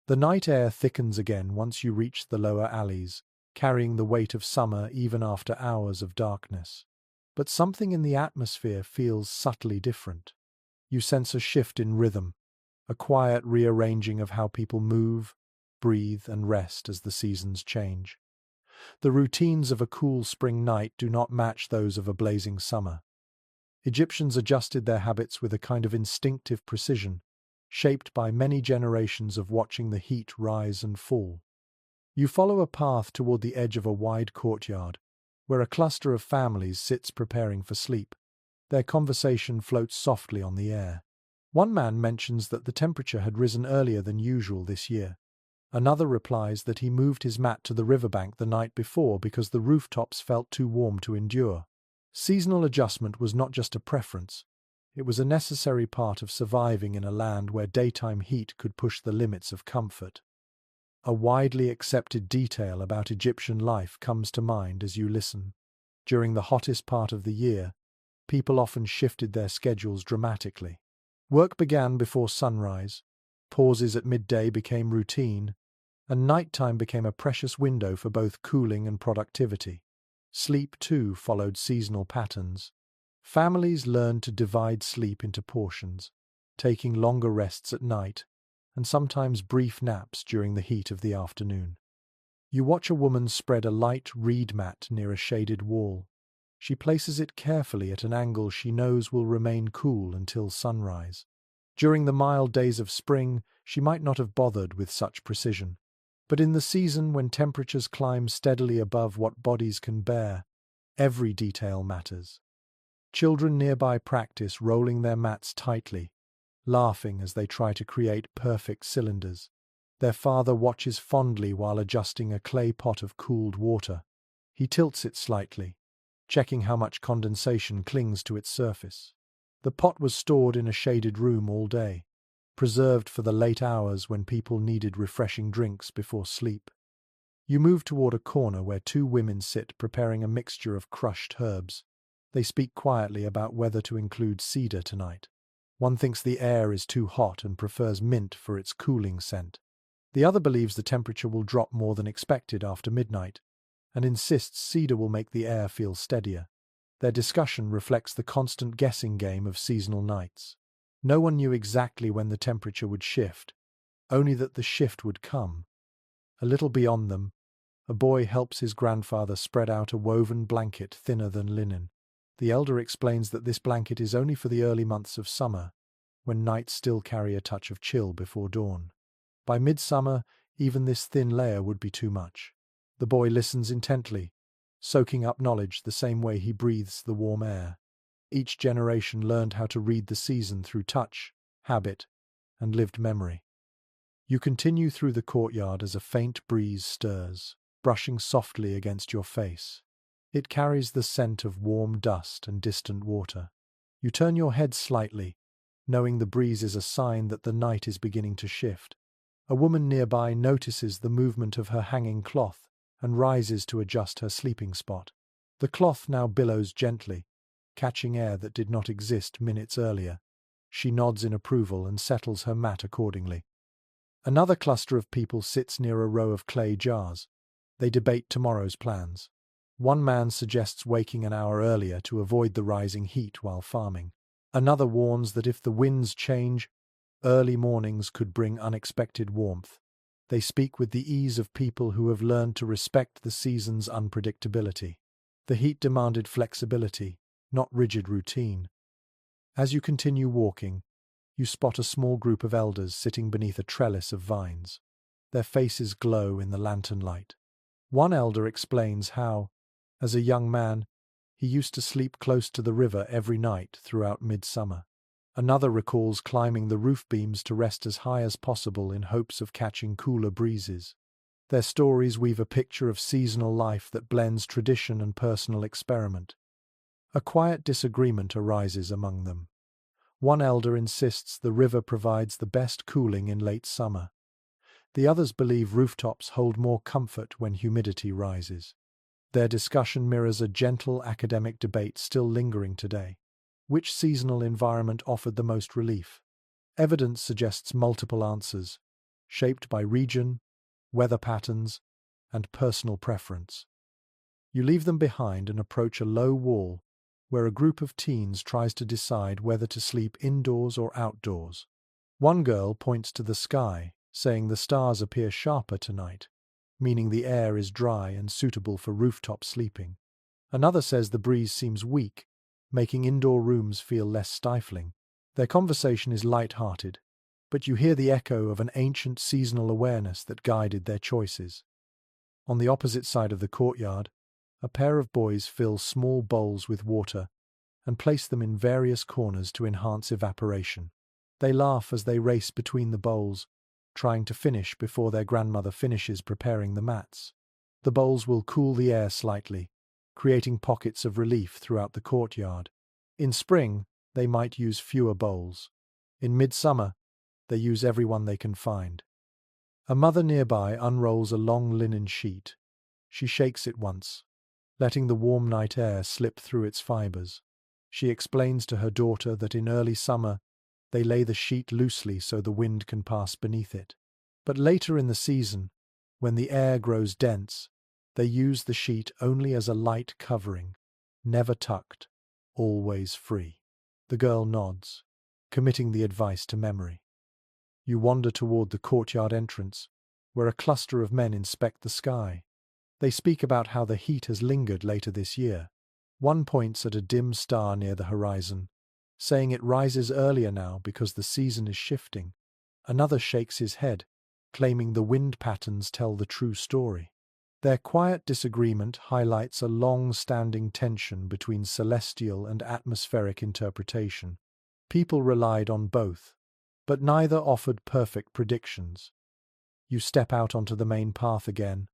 The night air thickens again once you reach the lower alleys, carrying the weight of summer even after hours of darkness. But something in the atmosphere feels subtly different. You sense a shift in rhythm, a quiet rearranging of how people move, breathe, and rest as the seasons change. The routines of a cool spring night do not match those of a blazing summer. Egyptians adjusted their habits with a kind of instinctive precision, shaped by many generations of watching the heat rise and fall. You follow a path toward the edge of a wide courtyard, where a cluster of families sits preparing for sleep. Their conversation floats softly on the air. One man mentions that the temperature had risen earlier than usual this year. Another replies that he moved his mat to the riverbank the night before because the rooftops felt too warm to endure. Seasonal adjustment was not just a preference, it was a necessary part of surviving in a land where daytime heat could push the limits of comfort. A widely accepted detail about Egyptian life comes to mind as you listen. During the hottest part of the year, people often shifted their schedules dramatically. Work began before sunrise, pauses at midday became routine, and nighttime became a precious window for both cooling and productivity. Sleep, too, followed seasonal patterns. Families learned to divide sleep into portions, taking longer rests at night and sometimes brief naps during the heat of the afternoon. You watch a woman spread a light reed mat near a shaded wall. She places it carefully at an angle she knows will remain cool until sunrise. During the mild days of spring, she might not have bothered with such precision. But in the season when temperatures climb steadily above what bodies can bear, every detail matters. Children nearby practice rolling their mats tightly, laughing as they try to create perfect cylinders. Their father watches fondly while adjusting a clay pot of cooled water. He tilts it slightly, checking how much condensation clings to its surface. The pot was stored in a shaded room all day, preserved for the late hours when people needed refreshing drinks before sleep. You move toward a corner where two women sit preparing a mixture of crushed herbs. They speak quietly about whether to include cedar tonight. One thinks the air is too hot and prefers mint for its cooling scent. The other believes the temperature will drop more than expected after midnight, and insists cedar will make the air feel steadier. Their discussion reflects the constant guessing game of seasonal nights. No one knew exactly when the temperature would shift, only that the shift would come. A little beyond them, a boy helps his grandfather spread out a woven blanket thinner than linen. The elder explains that this blanket is only for the early months of summer, when nights still carry a touch of chill before dawn. By midsummer, even this thin layer would be too much. The boy listens intently, soaking up knowledge the same way he breathes the warm air. Each generation learned how to read the season through touch, habit, and lived memory. You continue through the courtyard as a faint breeze stirs, brushing softly against your face. It carries the scent of warm dust and distant water. You turn your head slightly, knowing the breeze is a sign that the night is beginning to shift. A woman nearby notices the movement of her hanging cloth and rises to adjust her sleeping spot. The cloth now billows gently, catching air that did not exist minutes earlier. She nods in approval and settles her mat accordingly. Another cluster of people sits near a row of clay jars. They debate tomorrow's plans. One man suggests waking an hour earlier to avoid the rising heat while farming. Another warns that if the winds change, early mornings could bring unexpected warmth. They speak with the ease of people who have learned to respect the season's unpredictability. The heat demanded flexibility, not rigid routine. As you continue walking, you spot a small group of elders sitting beneath a trellis of vines. Their faces glow in the lantern light. One elder explains how, as a young man, he used to sleep close to the river every night throughout midsummer. Another recalls climbing the roof beams to rest as high as possible in hopes of catching cooler breezes. Their stories weave a picture of seasonal life that blends tradition and personal experiment. A quiet disagreement arises among them. One elder insists the river provides the best cooling in late summer. The others believe rooftops hold more comfort when humidity rises. Their discussion mirrors a gentle academic debate still lingering today. Which seasonal environment offered the most relief? Evidence suggests multiple answers, shaped by region, weather patterns, and personal preference. You leave them behind and approach a low wall where a group of teens tries to decide whether to sleep indoors or outdoors. One girl points to the sky, saying the stars appear sharper tonight, meaning the air is dry and suitable for rooftop sleeping. Another says the breeze seems weak, making indoor rooms feel less stifling. Their conversation is light-hearted, but you hear the echo of an ancient seasonal awareness that guided their choices. On the opposite side of the courtyard, a pair of boys fill small bowls with water and place them in various corners to enhance evaporation. They laugh as they race between the bowls, trying to finish before their grandmother finishes preparing the mats. The bowls will cool the air slightly, creating pockets of relief throughout the courtyard. In spring, they might use fewer bowls. In midsummer, they use every one they can find. A mother nearby unrolls a long linen sheet. She shakes it once, letting the warm night air slip through its fibers. She explains to her daughter that in early summer they lay the sheet loosely so the wind can pass beneath it. But later in the season, when the air grows dense, they use the sheet only as a light covering, never tucked, always free. The girl nods, committing the advice to memory. You wander toward the courtyard entrance, where a cluster of men inspect the sky. They speak about how the heat has lingered later this year. One points at a dim star near the horizon, saying it rises earlier now because the season is shifting. Another shakes his head, claiming the wind patterns tell the true story. Their quiet disagreement highlights a long-standing tension between celestial and atmospheric interpretation. People relied on both, but neither offered perfect predictions. You step out onto the main path again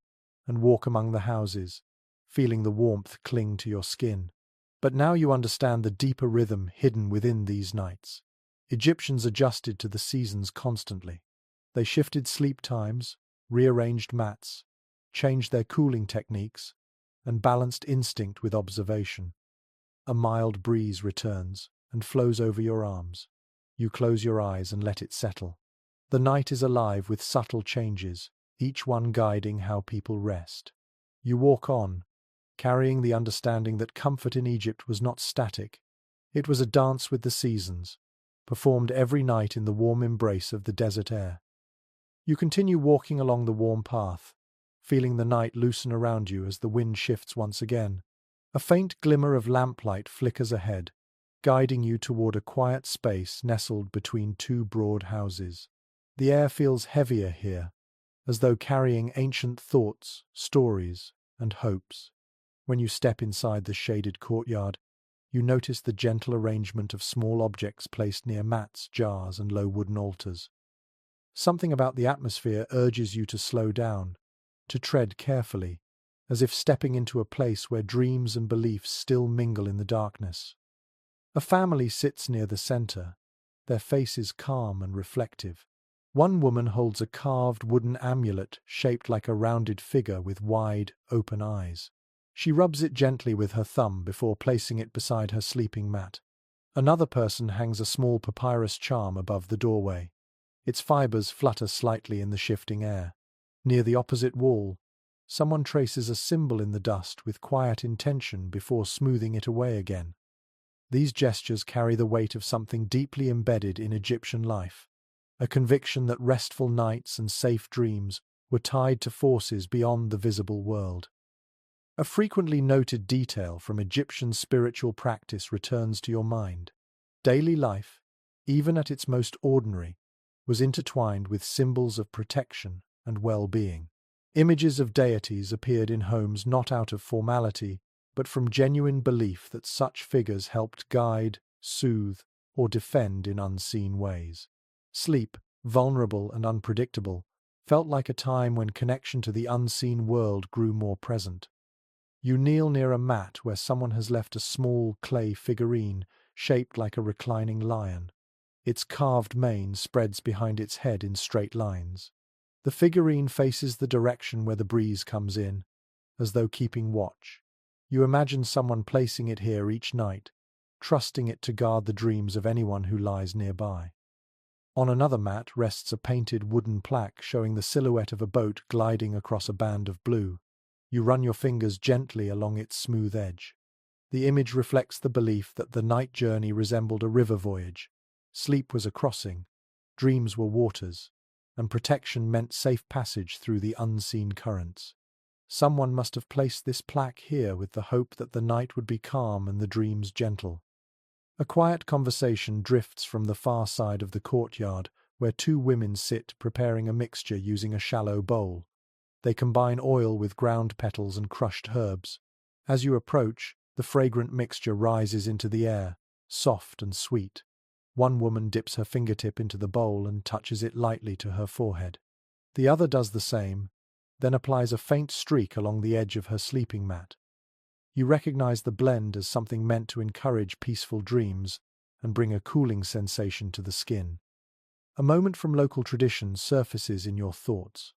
and walk among the houses, feeling the warmth cling to your skin. But now you understand the deeper rhythm hidden within these nights. Egyptians adjusted to the seasons constantly. They shifted sleep times, rearranged mats, changed their cooling techniques, and balanced instinct with observation. A mild breeze returns and flows over your arms. You close your eyes and let it settle. The night is alive with subtle changes, each one guiding how people rest. You walk on, carrying the understanding that comfort in Egypt was not static. It was a dance with the seasons, performed every night in the warm embrace of the desert air. You continue walking along the warm path, feeling the night loosen around you as the wind shifts once again. A faint glimmer of lamplight flickers ahead, guiding you toward a quiet space nestled between two broad houses. The air feels heavier here, as though carrying ancient thoughts, stories, and hopes. When you step inside the shaded courtyard, you notice the gentle arrangement of small objects placed near mats, jars, and low wooden altars. Something about the atmosphere urges you to slow down, to tread carefully, as if stepping into a place where dreams and beliefs still mingle in the darkness. A family sits near the center, their faces calm and reflective. One woman holds a carved wooden amulet shaped like a rounded figure with wide, open eyes. She rubs it gently with her thumb before placing it beside her sleeping mat. Another person hangs a small papyrus charm above the doorway. Its fibers flutter slightly in the shifting air. Near the opposite wall, someone traces a symbol in the dust with quiet intention before smoothing it away again. These gestures carry the weight of something deeply embedded in Egyptian life, a conviction that restful nights and safe dreams were tied to forces beyond the visible world. A frequently noted detail from Egyptian spiritual practice returns to your mind. Daily life, even at its most ordinary, was intertwined with symbols of protection and well-being. Images of deities appeared in homes not out of formality, but from genuine belief that such figures helped guide, soothe, or defend in unseen ways. Sleep, vulnerable and unpredictable, felt like a time when connection to the unseen world grew more present. You kneel near a mat where someone has left a small clay figurine shaped like a reclining lion. Its carved mane spreads behind its head in straight lines. The figurine faces the direction where the breeze comes in, as though keeping watch. You imagine someone placing it here each night, trusting it to guard the dreams of anyone who lies nearby. On another mat rests a painted wooden plaque showing the silhouette of a boat gliding across a band of blue. You run your fingers gently along its smooth edge. The image reflects the belief that the night journey resembled a river voyage. Sleep was a crossing, dreams were waters, and protection meant safe passage through the unseen currents. Someone must have placed this plaque here with the hope that the night would be calm and the dreams gentle. A quiet conversation drifts from the far side of the courtyard, where two women sit preparing a mixture using a shallow bowl. They combine oil with ground petals and crushed herbs. As you approach, the fragrant mixture rises into the air, soft and sweet. One woman dips her fingertip into the bowl and touches it lightly to her forehead. The other does the same, then applies a faint streak along the edge of her sleeping mat. You recognize the blend as something meant to encourage peaceful dreams and bring a cooling sensation to the skin. A moment from local tradition surfaces in your thoughts.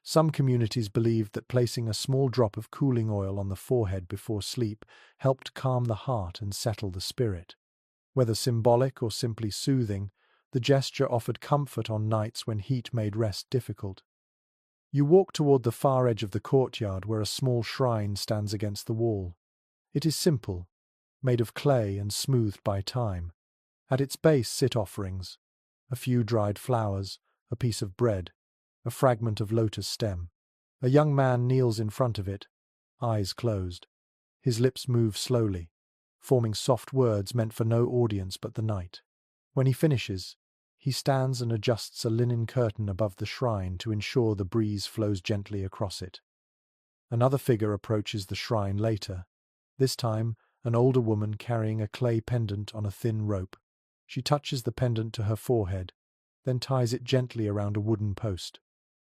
Some communities believed that placing a small drop of cooling oil on the forehead before sleep helped calm the heart and settle the spirit. Whether symbolic or simply soothing, the gesture offered comfort on nights when heat made rest difficult. You walk toward the far edge of the courtyard where a small shrine stands against the wall. It is simple, made of clay and smoothed by time. At its base sit offerings: a few dried flowers, a piece of bread, a fragment of lotus stem. A young man kneels in front of it, eyes closed. His lips move slowly, forming soft words meant for no audience but the night. When he finishes, he stands and adjusts a linen curtain above the shrine to ensure the breeze flows gently across it. Another figure approaches the shrine later, this time an older woman carrying a clay pendant on a thin rope. She touches the pendant to her forehead, then ties it gently around a wooden post.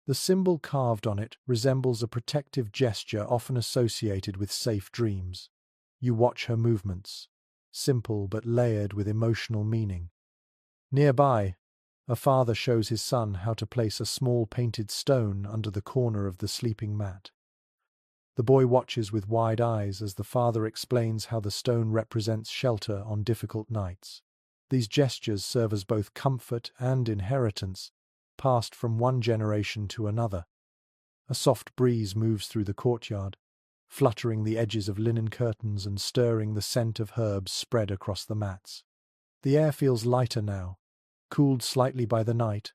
The symbol carved on it resembles a protective gesture often associated with safe dreams. You watch her movements, simple but layered with emotional meaning. Nearby, a father shows his son how to place a small painted stone under the corner of the sleeping mat. The boy watches with wide eyes as the father explains how the stone represents shelter on difficult nights. These gestures serve as both comfort and inheritance, passed from one generation to another. A soft breeze moves through the courtyard, fluttering the edges of linen curtains and stirring the scent of herbs spread across the mats. The air feels lighter now, cooled slightly by the night,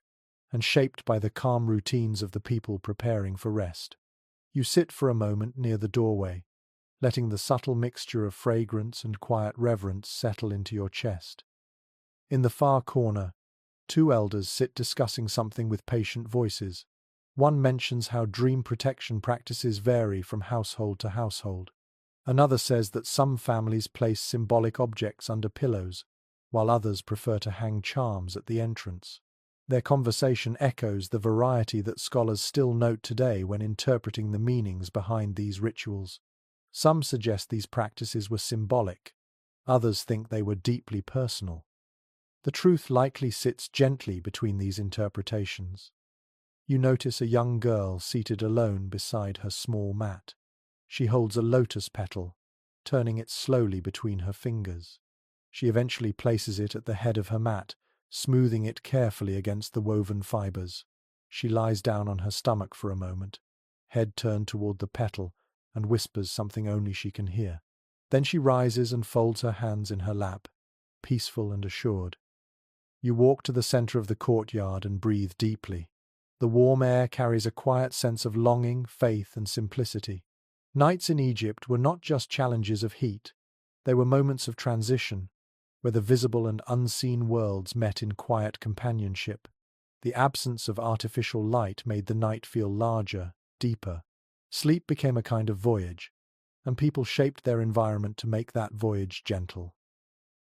and shaped by the calm routines of the people preparing for rest. You sit for a moment near the doorway, letting the subtle mixture of fragrance and quiet reverence settle into your chest. In the far corner, two elders sit discussing something with patient voices. One mentions how dream protection practices vary from household to household. Another says that some families place symbolic objects under pillows, while others prefer to hang charms at the entrance. Their conversation echoes the variety that scholars still note today when interpreting the meanings behind these rituals. Some suggest these practices were symbolic, others think they were deeply personal. The truth likely sits gently between these interpretations. You notice a young girl seated alone beside her small mat. She holds a lotus petal, turning it slowly between her fingers. She eventually places it at the head of her mat, smoothing it carefully against the woven fibers. She lies down on her stomach for a moment, head turned toward the petal, and whispers something only she can hear. Then she rises and folds her hands in her lap, peaceful and assured. You walk to the center of the courtyard and breathe deeply. The warm air carries a quiet sense of longing, faith, and simplicity. Nights in Egypt were not just challenges of heat, they were moments of transition, where the visible and unseen worlds met in quiet companionship. The absence of artificial light made the night feel larger, deeper. Sleep became a kind of voyage, and people shaped their environment to make that voyage gentle.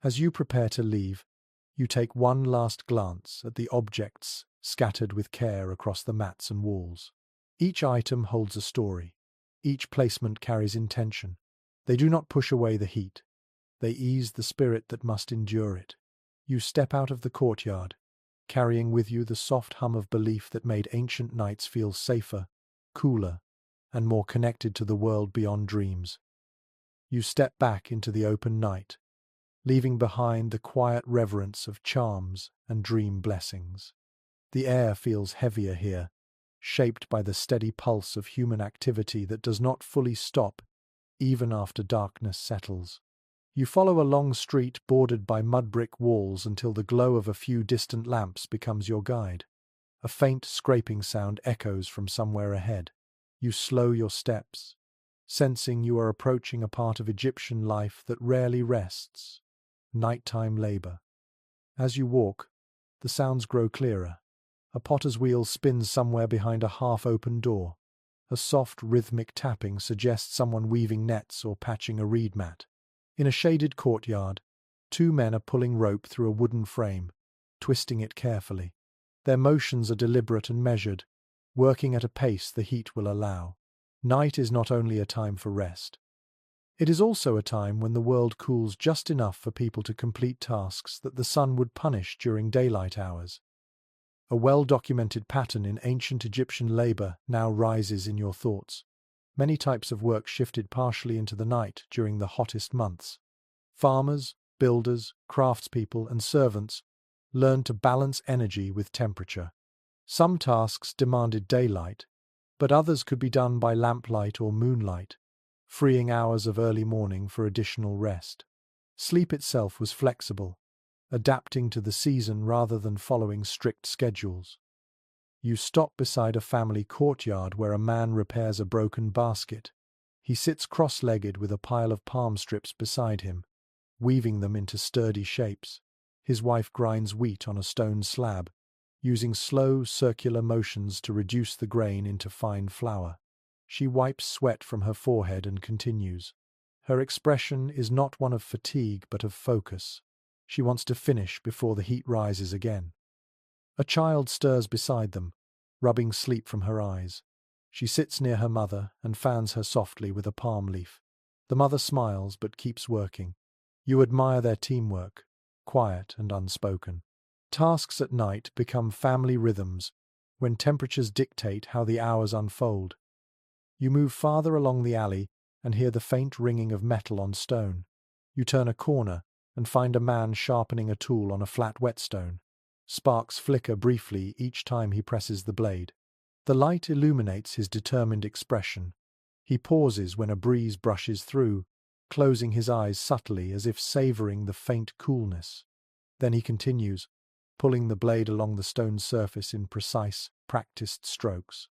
As you prepare to leave, you take one last glance at the objects scattered with care across the mats and walls. Each item holds a story. Each placement carries intention. They do not push away the heat. They ease the spirit that must endure it. You step out of the courtyard, carrying with you the soft hum of belief that made ancient nights feel safer, cooler, and more connected to the world beyond dreams. You step back into the open night, leaving behind the quiet reverence of charms and dream blessings. The air feels heavier here, shaped by the steady pulse of human activity that does not fully stop even after darkness settles. You follow a long street bordered by mud-brick walls until the glow of a few distant lamps becomes your guide. A faint scraping sound echoes from somewhere ahead. You slow your steps, sensing you are approaching a part of Egyptian life that rarely rests: nighttime labor. As you walk, the sounds grow clearer. A potter's wheel spins somewhere behind a half-open door. A soft, rhythmic tapping suggests someone weaving nets or patching a reed mat. In a shaded courtyard, two men are pulling rope through a wooden frame, twisting it carefully. Their motions are deliberate and measured, working at a pace the heat will allow. Night is not only a time for rest. It is also a time when the world cools just enough for people to complete tasks that the sun would punish during daylight hours. A well-documented pattern in ancient Egyptian labor now rises in your thoughts. Many types of work shifted partially into the night during the hottest months. Farmers, builders, craftspeople, and servants learned to balance energy with temperature. Some tasks demanded daylight, but others could be done by lamplight or moonlight, freeing hours of early morning for additional rest. Sleep itself was flexible, adapting to the season rather than following strict schedules. You stop beside a family courtyard where a man repairs a broken basket. He sits cross-legged with a pile of palm strips beside him, weaving them into sturdy shapes. His wife grinds wheat on a stone slab, using slow, circular motions to reduce the grain into fine flour. She wipes sweat from her forehead and continues. Her expression is not one of fatigue but of focus. She wants to finish before the heat rises again. A child stirs beside them, rubbing sleep from her eyes. She sits near her mother and fans her softly with a palm leaf. The mother smiles but keeps working. You admire their teamwork, quiet and unspoken. Tasks at night become family rhythms when temperatures dictate how the hours unfold. You move farther along the alley and hear the faint ringing of metal on stone. You turn a corner and find a man sharpening a tool on a flat whetstone. Sparks flicker briefly each time he presses the blade. The light illuminates his determined expression. He pauses when a breeze brushes through, closing his eyes subtly as if savoring the faint coolness. Then he continues, pulling the blade along the stone surface in precise, practiced strokes.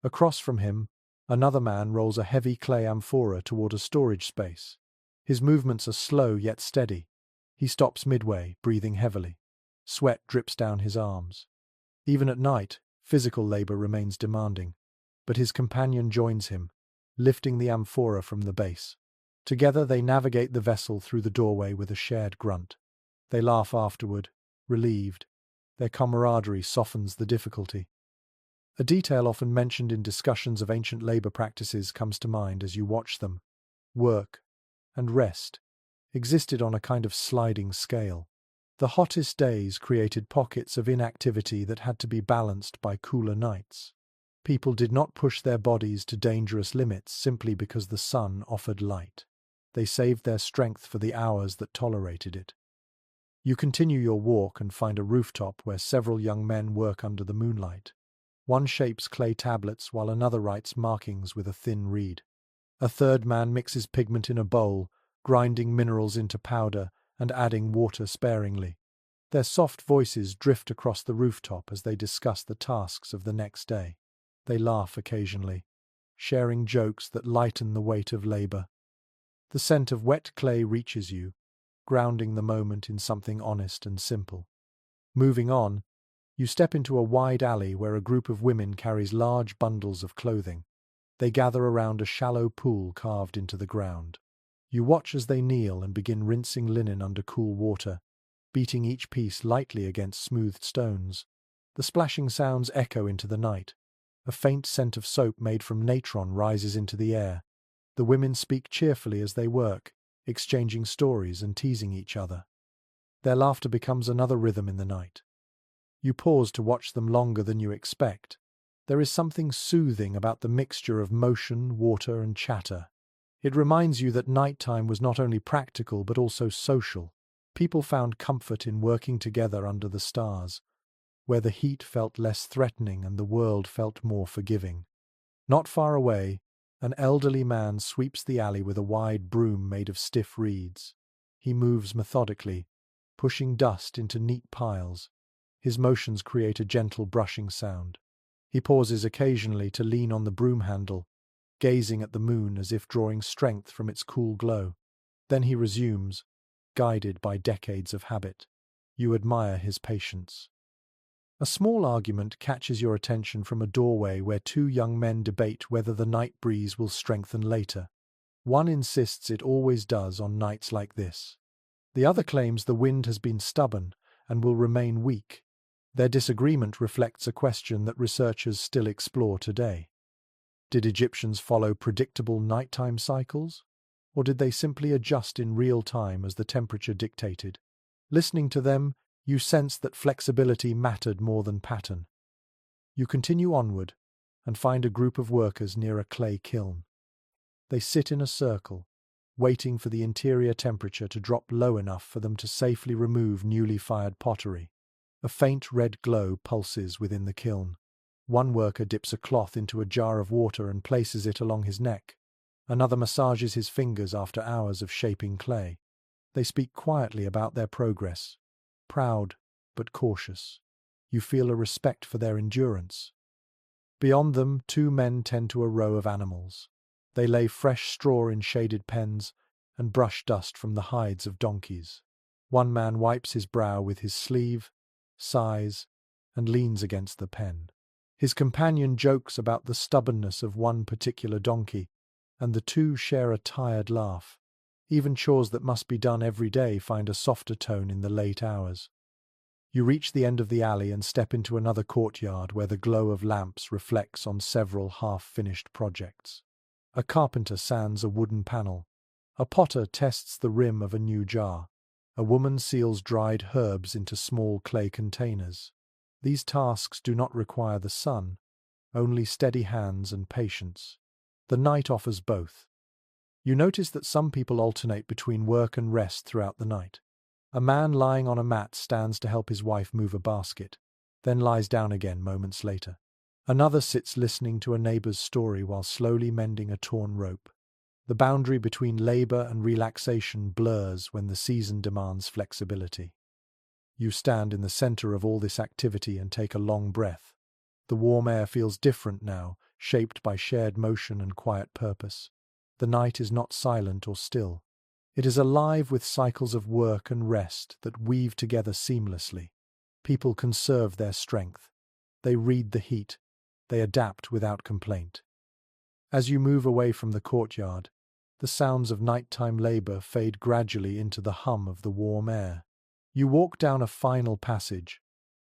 Across from him, another man rolls a heavy clay amphora toward a storage space. His movements are slow yet steady. He stops midway, breathing heavily. Sweat drips down his arms. Even at night, physical labor remains demanding, but his companion joins him, lifting the amphora from the base. Together they navigate the vessel through the doorway with a shared grunt. They laugh afterward, relieved. Their camaraderie softens the difficulty. A detail often mentioned in discussions of ancient labor practices comes to mind as you watch them. Work and rest existed on a kind of sliding scale. The hottest days created pockets of inactivity that had to be balanced by cooler nights. People did not push their bodies to dangerous limits simply because the sun offered light. They saved their strength for the hours that tolerated it. You continue your walk and find a rooftop where several young men work under the moonlight. One shapes clay tablets while another writes markings with a thin reed. A third man mixes pigment in a bowl, grinding minerals into powder and adding water sparingly. Their soft voices drift across the rooftop as they discuss the tasks of the next day. They laugh occasionally, sharing jokes that lighten the weight of labor. The scent of wet clay reaches you, grounding the moment in something honest and simple. Moving on, you step into a wide alley where a group of women carries large bundles of clothing. They gather around a shallow pool carved into the ground. You watch as they kneel and begin rinsing linen under cool water, beating each piece lightly against smoothed stones. The splashing sounds echo into the night. A faint scent of soap made from natron rises into the air. The women speak cheerfully as they work, exchanging stories and teasing each other. Their laughter becomes another rhythm in the night. You pause to watch them longer than you expect. There is something soothing about the mixture of motion, water, and chatter. It reminds you that nighttime was not only practical but also social. People found comfort in working together under the stars, where the heat felt less threatening and the world felt more forgiving. Not far away, an elderly man sweeps the alley with a wide broom made of stiff reeds. He moves methodically, pushing dust into neat piles. His motions create a gentle brushing sound. He pauses occasionally to lean on the broom handle, gazing at the moon as if drawing strength from its cool glow. Then he resumes, guided by decades of habit. You admire his patience. A small argument catches your attention from a doorway where two young men debate whether the night breeze will strengthen later. One insists it always does on nights like this. The other claims the wind has been stubborn and will remain weak. Their disagreement reflects a question that researchers still explore today. Did Egyptians follow predictable nighttime cycles? Or did they simply adjust in real time as the temperature dictated? Listening to them, You sense that flexibility mattered more than pattern. You continue onward and find a group of workers near a clay kiln. They sit in a circle, waiting for the interior temperature to drop low enough for them to safely remove newly fired pottery. A faint red glow pulses within the kiln. One worker dips a cloth into a jar of water and places it along his neck. Another massages his fingers after hours of shaping clay. They speak quietly about their progress, proud but cautious. You feel a respect for their endurance. Beyond them, two men tend to a row of animals. They lay fresh straw in shaded pens and brush dust from the hides of donkeys. One man wipes his brow with his sleeve, sighs, and leans against the pen. His companion jokes about the stubbornness of one particular donkey, and the two share a tired laugh. Even chores that must be done every day find a softer tone in the late hours. You reach the end of the alley and step into another courtyard where the glow of lamps reflects on several half-finished projects. A carpenter sands a wooden panel. A potter tests the rim of a new jar. A woman seals dried herbs into small clay containers. These tasks do not require the sun, only steady hands and patience. The night offers both. You notice that some people alternate between work and rest throughout the night. A man lying on a mat stands to help his wife move a basket, then lies down again moments later. Another sits listening to a neighbor's story while slowly mending a torn rope. The boundary between labor and relaxation blurs when the season demands flexibility. You stand in the center of all this activity and take a long breath. The warm air feels different now, shaped by shared motion and quiet purpose. The night is not silent or still. It is alive with cycles of work and rest that weave together seamlessly. People conserve their strength. They read the heat. They adapt without complaint. As you move away from the courtyard, the sounds of nighttime labor fade gradually into the hum of the warm air. You walk down a final passage,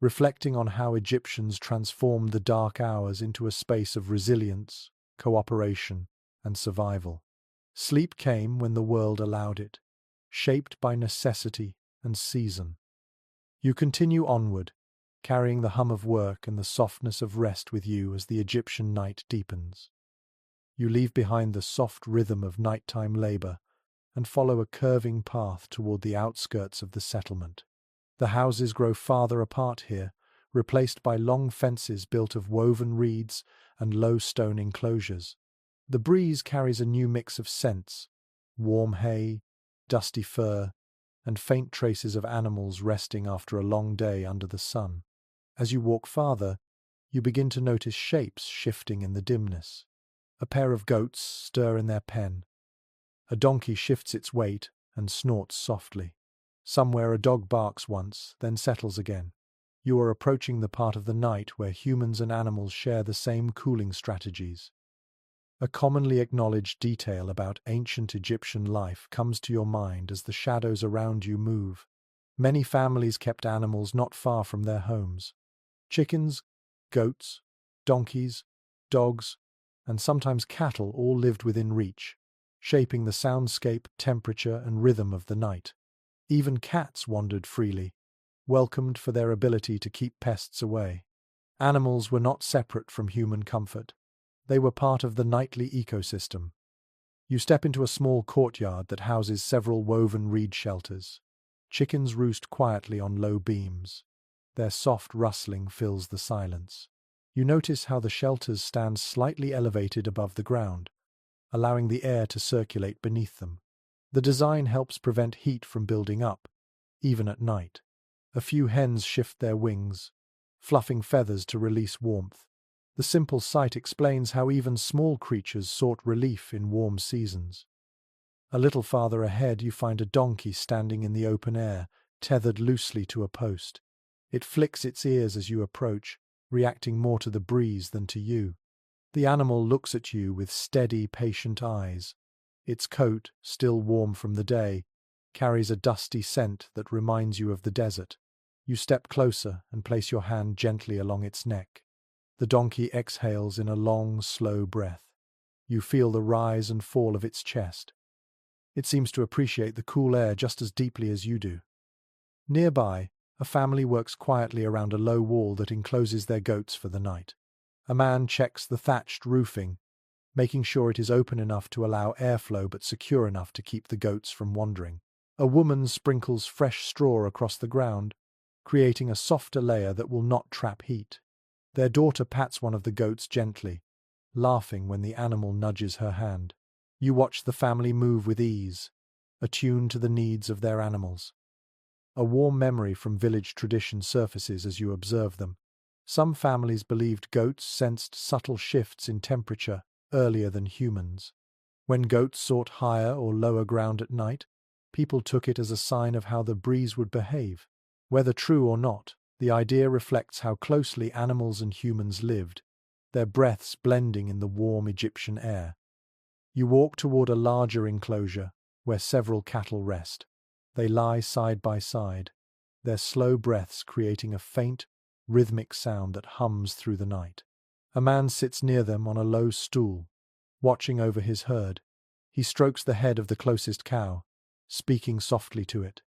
reflecting on how Egyptians transformed the dark hours into a space of resilience, cooperation, and survival. Sleep came when the world allowed it, shaped by necessity and season. You continue onward, carrying the hum of work and the softness of rest with you as the Egyptian night deepens. You leave behind the soft rhythm of nighttime labor and follow a curving path toward the outskirts of the settlement. The houses grow farther apart here, replaced by long fences built of woven reeds and low stone enclosures. The breeze carries a new mix of scents: warm hay, dusty fur, and faint traces of animals resting after a long day under the sun. As you walk farther, you begin to notice shapes shifting in the dimness. A pair of goats stir in their pen. A donkey shifts its weight and snorts softly. Somewhere a dog barks once, then settles again. You are approaching the part of the night where humans and animals share the same cooling strategies. A commonly acknowledged detail about ancient Egyptian life comes to your mind as the shadows around you move. Many families kept animals not far from their homes. Chickens, goats, donkeys, dogs, and sometimes cattle all lived within reach, shaping the soundscape, temperature, and rhythm of the night. Even cats wandered freely, welcomed for their ability to keep pests away. Animals were not separate from human comfort. They were part of the nightly ecosystem. You step into a small courtyard that houses several woven reed shelters. Chickens roost quietly on low beams. Their soft rustling fills the silence. You notice how the shelters stand slightly elevated above the ground, allowing the air to circulate beneath them. The design helps prevent heat from building up, even at night. A few hens shift their wings, fluffing feathers to release warmth. The simple sight explains how even small creatures sought relief in warm seasons. A little farther ahead you find a donkey standing in the open air, tethered loosely to a post. It flicks its ears as you approach, reacting more to the breeze than to you. The animal looks at you with steady, patient eyes. Its coat, still warm from the day, carries a dusty scent that reminds you of the desert. You step closer and place your hand gently along its neck. The donkey exhales in a long, slow breath. You feel the rise and fall of its chest. It seems to appreciate the cool air just as deeply as you do. Nearby, A family works quietly around a low wall that encloses their goats for the night. A man checks the thatched roofing, making sure it is open enough to allow airflow but secure enough to keep the goats from wandering. A woman sprinkles fresh straw across the ground, creating a softer layer that will not trap heat. Their daughter pats one of the goats gently, laughing when the animal nudges her hand. You watch the family move with ease, attuned to the needs of their animals. A warm memory from village tradition surfaces as you observe them. Some families believed goats sensed subtle shifts in temperature earlier than humans. When goats sought higher or lower ground at night, people took it as a sign of how the breeze would behave. Whether true or not, the idea reflects how closely animals and humans lived, their breaths blending in the warm Egyptian air. You walk toward a larger enclosure where several cattle rest. They lie side by side, their slow breaths creating a faint, rhythmic sound that hums through the night. A man sits near them on a low stool, watching over his herd. He strokes the head of the closest cow, speaking softly to it.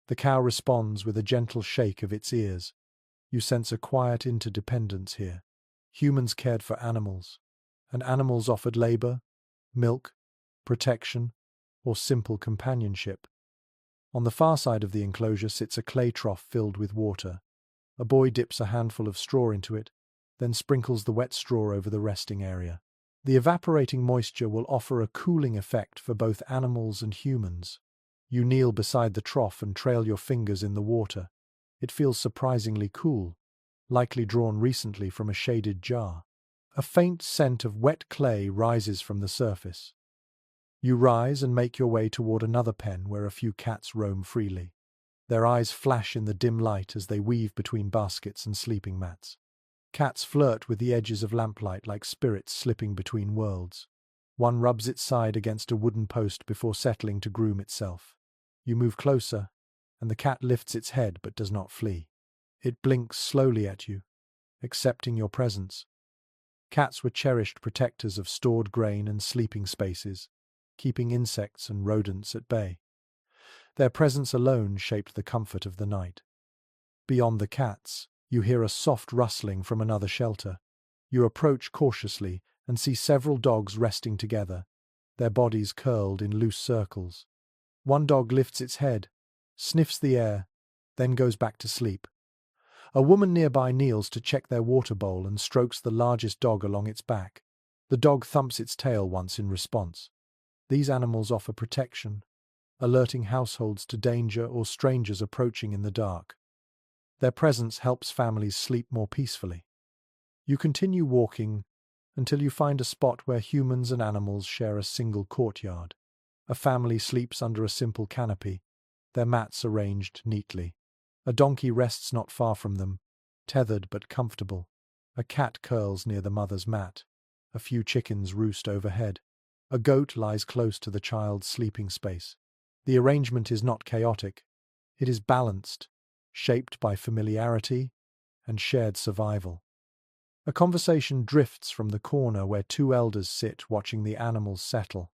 The cow responds with a gentle shake of its ears. You sense a quiet interdependence here. Humans cared for animals, and animals offered labor, milk, protection, or simple companionship. On the far side of the enclosure sits a clay trough filled with water. A boy dips a handful of straw into it, then sprinkles the wet straw over the resting area. The evaporating moisture will offer a cooling effect for both animals and humans. You kneel beside the trough and trail your fingers in the water. It feels surprisingly cool, likely drawn recently from a shaded jar. A faint scent of wet clay rises from the surface. You rise and make your way toward another pen where a few cats roam freely. Their eyes flash in the dim light as they weave between baskets and sleeping mats. Cats flirt with the edges of lamplight like spirits slipping between worlds. One rubs its side against a wooden post before settling to groom itself. You move closer, and the cat lifts its head but does not flee. It blinks slowly at you, accepting your presence. Cats were cherished protectors of stored grain and sleeping spaces, keeping insects and rodents at bay. Their presence alone shaped the comfort of the night. Beyond the cats, you hear a soft rustling from another shelter. You approach cautiously and see several dogs resting together, their bodies curled in loose circles. One dog lifts its head, sniffs the air, then goes back to sleep. A woman nearby kneels to check their water bowl and strokes the largest dog along its back. The dog thumps its tail once in response. These animals offer protection, alerting households to danger or strangers approaching in the dark. Their presence helps families sleep more peacefully. You continue walking until you find a spot where humans and animals share a single courtyard. A family sleeps under a simple canopy, their mats arranged neatly. A donkey rests not far from them, tethered but comfortable. A cat curls near the mother's mat. A few chickens roost overhead. A goat lies close to the child's sleeping space. The arrangement is not chaotic. It is balanced, shaped by familiarity and shared survival. A conversation drifts from the corner where two elders sit watching the animals settle.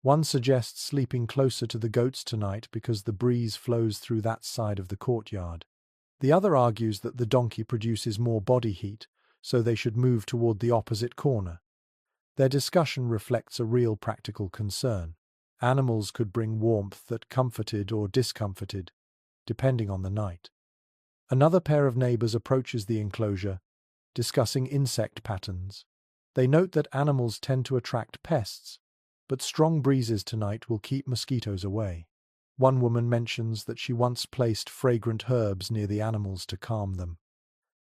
One suggests sleeping closer to the goats tonight because the breeze flows through that side of the courtyard. The other argues that the donkey produces more body heat, so they should move toward the opposite corner. Their discussion reflects a real practical concern. Animals could bring warmth that comforted or discomforted, depending on the night. Another pair of neighbors approaches the enclosure, discussing insect patterns. They note that animals tend to attract pests, but strong breezes tonight will keep mosquitoes away. One woman mentions that she once placed fragrant herbs near the animals to calm them.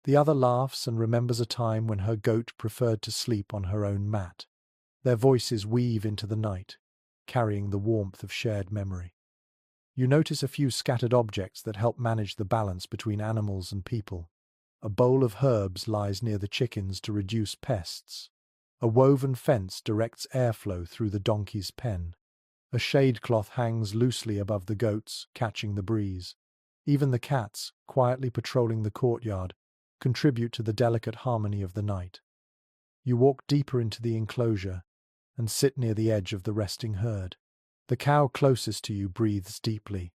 The other laughs and remembers a time when her goat preferred to sleep on her own mat. Their voices weave into the night, carrying the warmth of shared memory. You notice a few scattered objects that help manage the balance between animals and people. A bowl of herbs lies near the chickens to reduce pests. A woven fence directs airflow through the donkey's pen. A shade cloth hangs loosely above the goats, catching the breeze. Even the cats, quietly patrolling the courtyard, contribute to the delicate harmony of the night. You walk deeper into the enclosure and sit near the edge of the resting herd. The cow closest to you breathes deeply,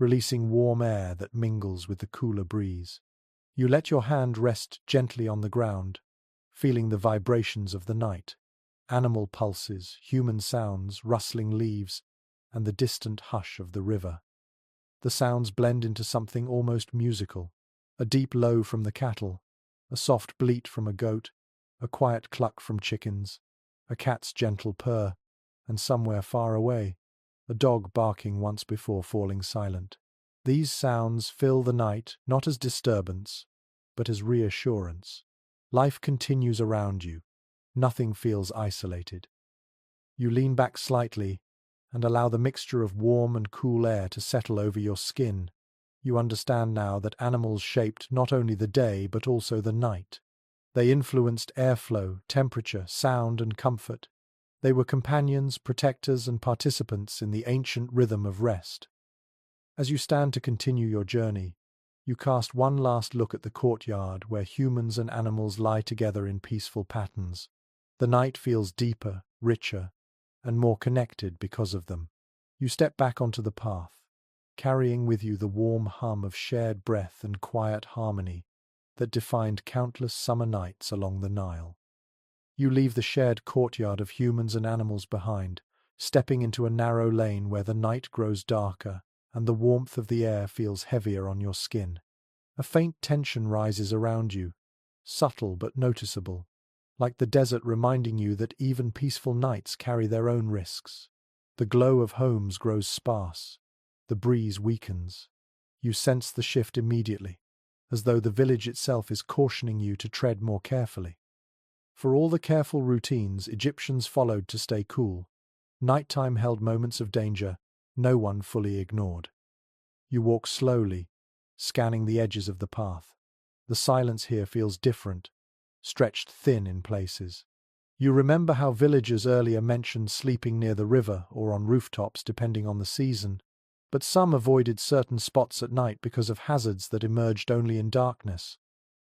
releasing warm air that mingles with the cooler breeze. You let your hand rest gently on the ground, feeling the vibrations of the night. Animal pulses, human sounds, rustling leaves, and the distant hush of the river. The sounds blend into something almost musical. A deep low from the cattle, a soft bleat from a goat, a quiet cluck from chickens, a cat's gentle purr, and somewhere far away, a dog barking once before falling silent. These sounds fill the night not as disturbance, but as reassurance. Life continues around you. Nothing feels isolated. You lean back slightly and allow the mixture of warm and cool air to settle over your skin. You understand now that animals shaped not only the day but also the night. They influenced airflow, temperature, sound, and comfort. They were companions, protectors, and participants in the ancient rhythm of rest. As you stand to continue your journey, you cast one last look at the courtyard where humans and animals lie together in peaceful patterns. The night feels deeper, richer, and more connected because of them. You step back onto the path, carrying with you the warm hum of shared breath and quiet harmony that defined countless summer nights along the Nile. You leave the shared courtyard of humans and animals behind, stepping into a narrow lane where the night grows darker and the warmth of the air feels heavier on your skin. A faint tension rises around you, subtle but noticeable, like the desert reminding you that even peaceful nights carry their own risks. The glow of homes grows sparse. The breeze weakens. You sense the shift immediately, as though the village itself is cautioning you to tread more carefully. For all the careful routines Egyptians followed to stay cool, nighttime held moments of danger no one fully ignored. You walk slowly, scanning the edges of the path. The silence here feels different, stretched thin in places. You remember how villagers earlier mentioned sleeping near the river or on rooftops depending on the season, but some avoided certain spots at night because of hazards that emerged only in darkness.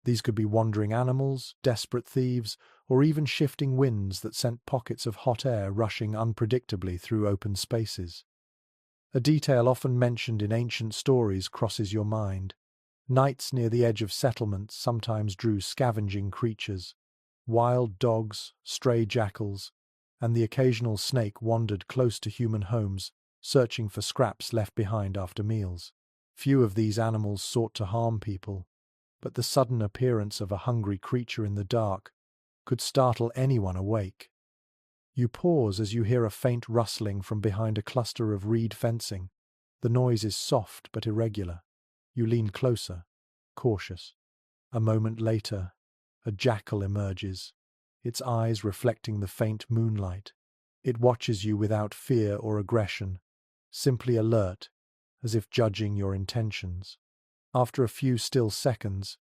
These could be wandering animals, desperate thieves, or even shifting winds that sent pockets of hot air rushing unpredictably through open spaces. A detail often mentioned in ancient stories crosses your mind. Nights near the edge of settlements sometimes drew scavenging creatures. Wild dogs, stray jackals, and the occasional snake wandered close to human homes, searching for scraps left behind after meals. Few of these animals sought to harm people, but the sudden appearance of a hungry creature in the dark could startle anyone awake. You pause as you hear a faint rustling from behind a cluster of reed fencing. The noise is soft but irregular. You lean closer, cautious. A moment later, a jackal emerges, its eyes reflecting the faint moonlight. It watches you without fear or aggression, simply alert, as if judging your intentions. After a few still seconds,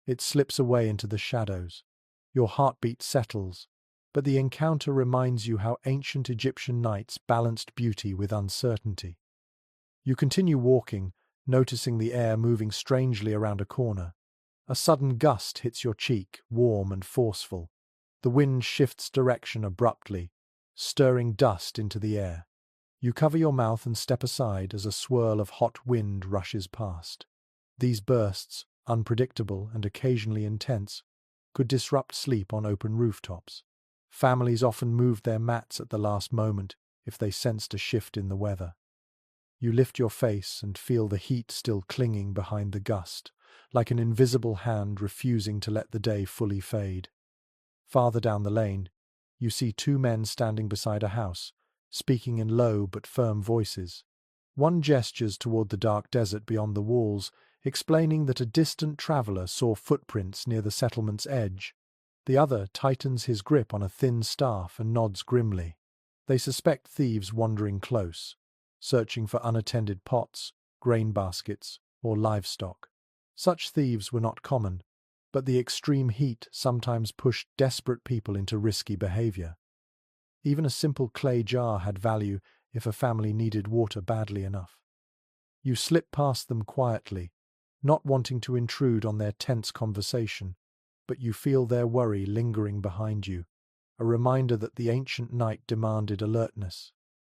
it slips away into the shadows. Your heartbeat settles, but the encounter reminds you how ancient Egyptian nights balanced beauty with uncertainty. You continue walking, noticing the air moving strangely around a corner. A sudden gust hits your cheek, warm and forceful. The wind shifts direction abruptly, stirring dust into the air. You cover your mouth and step aside as a swirl of hot wind rushes past. These bursts, unpredictable and occasionally intense, could disrupt sleep on open rooftops. Families often moved their mats at the last moment if they sensed a shift in the weather. You lift your face and feel the heat still clinging behind the gust, like an invisible hand refusing to let the day fully fade. Farther down the lane, you see two men standing beside a house, speaking in low but firm voices. One gestures toward the dark desert beyond the walls, explaining that a distant traveler saw footprints near the settlement's edge. The other tightens his grip on a thin staff and nods grimly. They suspect thieves wandering close, searching for unattended pots, grain baskets, or livestock. Such thieves were not common, but the extreme heat sometimes pushed desperate people into risky behavior. Even a simple clay jar had value if a family needed water badly enough. You slip past them quietly, not wanting to intrude on their tense conversation, but you feel their worry lingering behind you, a reminder that the ancient night demanded alertness.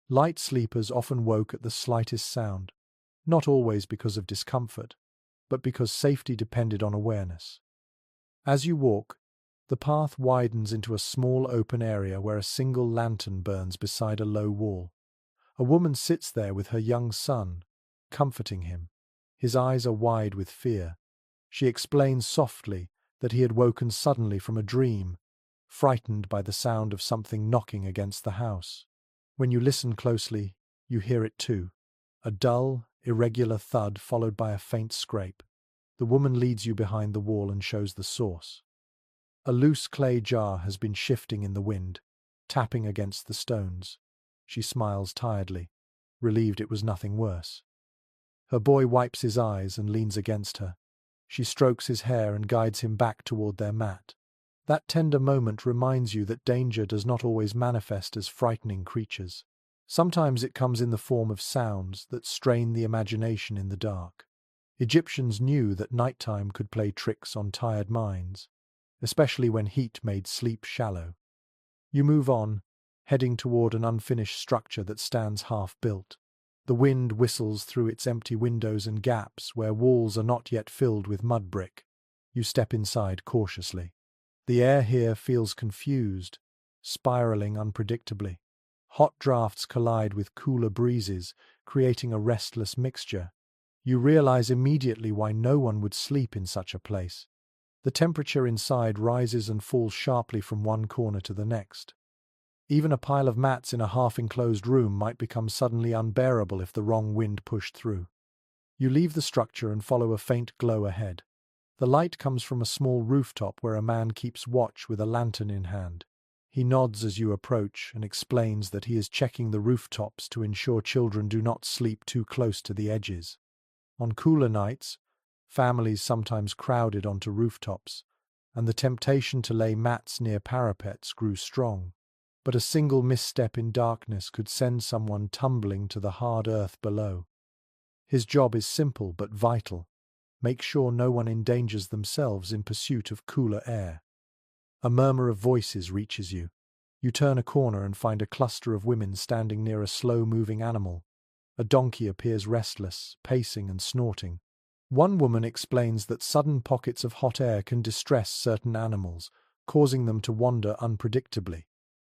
Light sleepers often woke at the slightest sound, not always because of discomfort, but because safety depended on awareness. As you walk, the path widens into a small open area where a single lantern burns beside a low wall. A woman sits there with her young son, comforting him. His eyes are wide with fear. She explains softly that he had woken suddenly from a dream, frightened by the sound of something knocking against the house. When you listen closely, you hear it too. A dull, irregular thud followed by a faint scrape. The woman leads you behind the wall and shows the source. A loose clay jar has been shifting in the wind, tapping against the stones. She smiles tiredly, relieved it was nothing worse. Her boy wipes his eyes and leans against her. She strokes his hair and guides him back toward their mat. That tender moment reminds you that danger does not always manifest as frightening creatures. Sometimes it comes in the form of sounds that strain the imagination in the dark. Egyptians knew that nighttime could play tricks on tired minds, especially when heat made sleep shallow. You move on, heading toward an unfinished structure that stands half-built. The wind whistles through its empty windows and gaps where walls are not yet filled with mudbrick. You step inside cautiously. The air here feels confused, spiraling unpredictably. Hot drafts collide with cooler breezes, creating a restless mixture. You realize immediately why no one would sleep in such a place. The temperature inside rises and falls sharply from one corner to the next. Even a pile of mats in a half-enclosed room might become suddenly unbearable if the wrong wind pushed through. You leave the structure and follow a faint glow ahead. The light comes from a small rooftop where a man keeps watch with a lantern in hand. He nods as you approach and explains that he is checking the rooftops to ensure children do not sleep too close to the edges. On cooler nights, families sometimes crowded onto rooftops, and the temptation to lay mats near parapets grew strong. But a single misstep in darkness could send someone tumbling to the hard earth below. His job is simple but vital. Make sure no one endangers themselves in pursuit of cooler air. A murmur of voices reaches you. You turn a corner and find a cluster of women standing near a slow-moving animal. A donkey appears restless, pacing and snorting. One woman explains that sudden pockets of hot air can distress certain animals, causing them to wander unpredictably.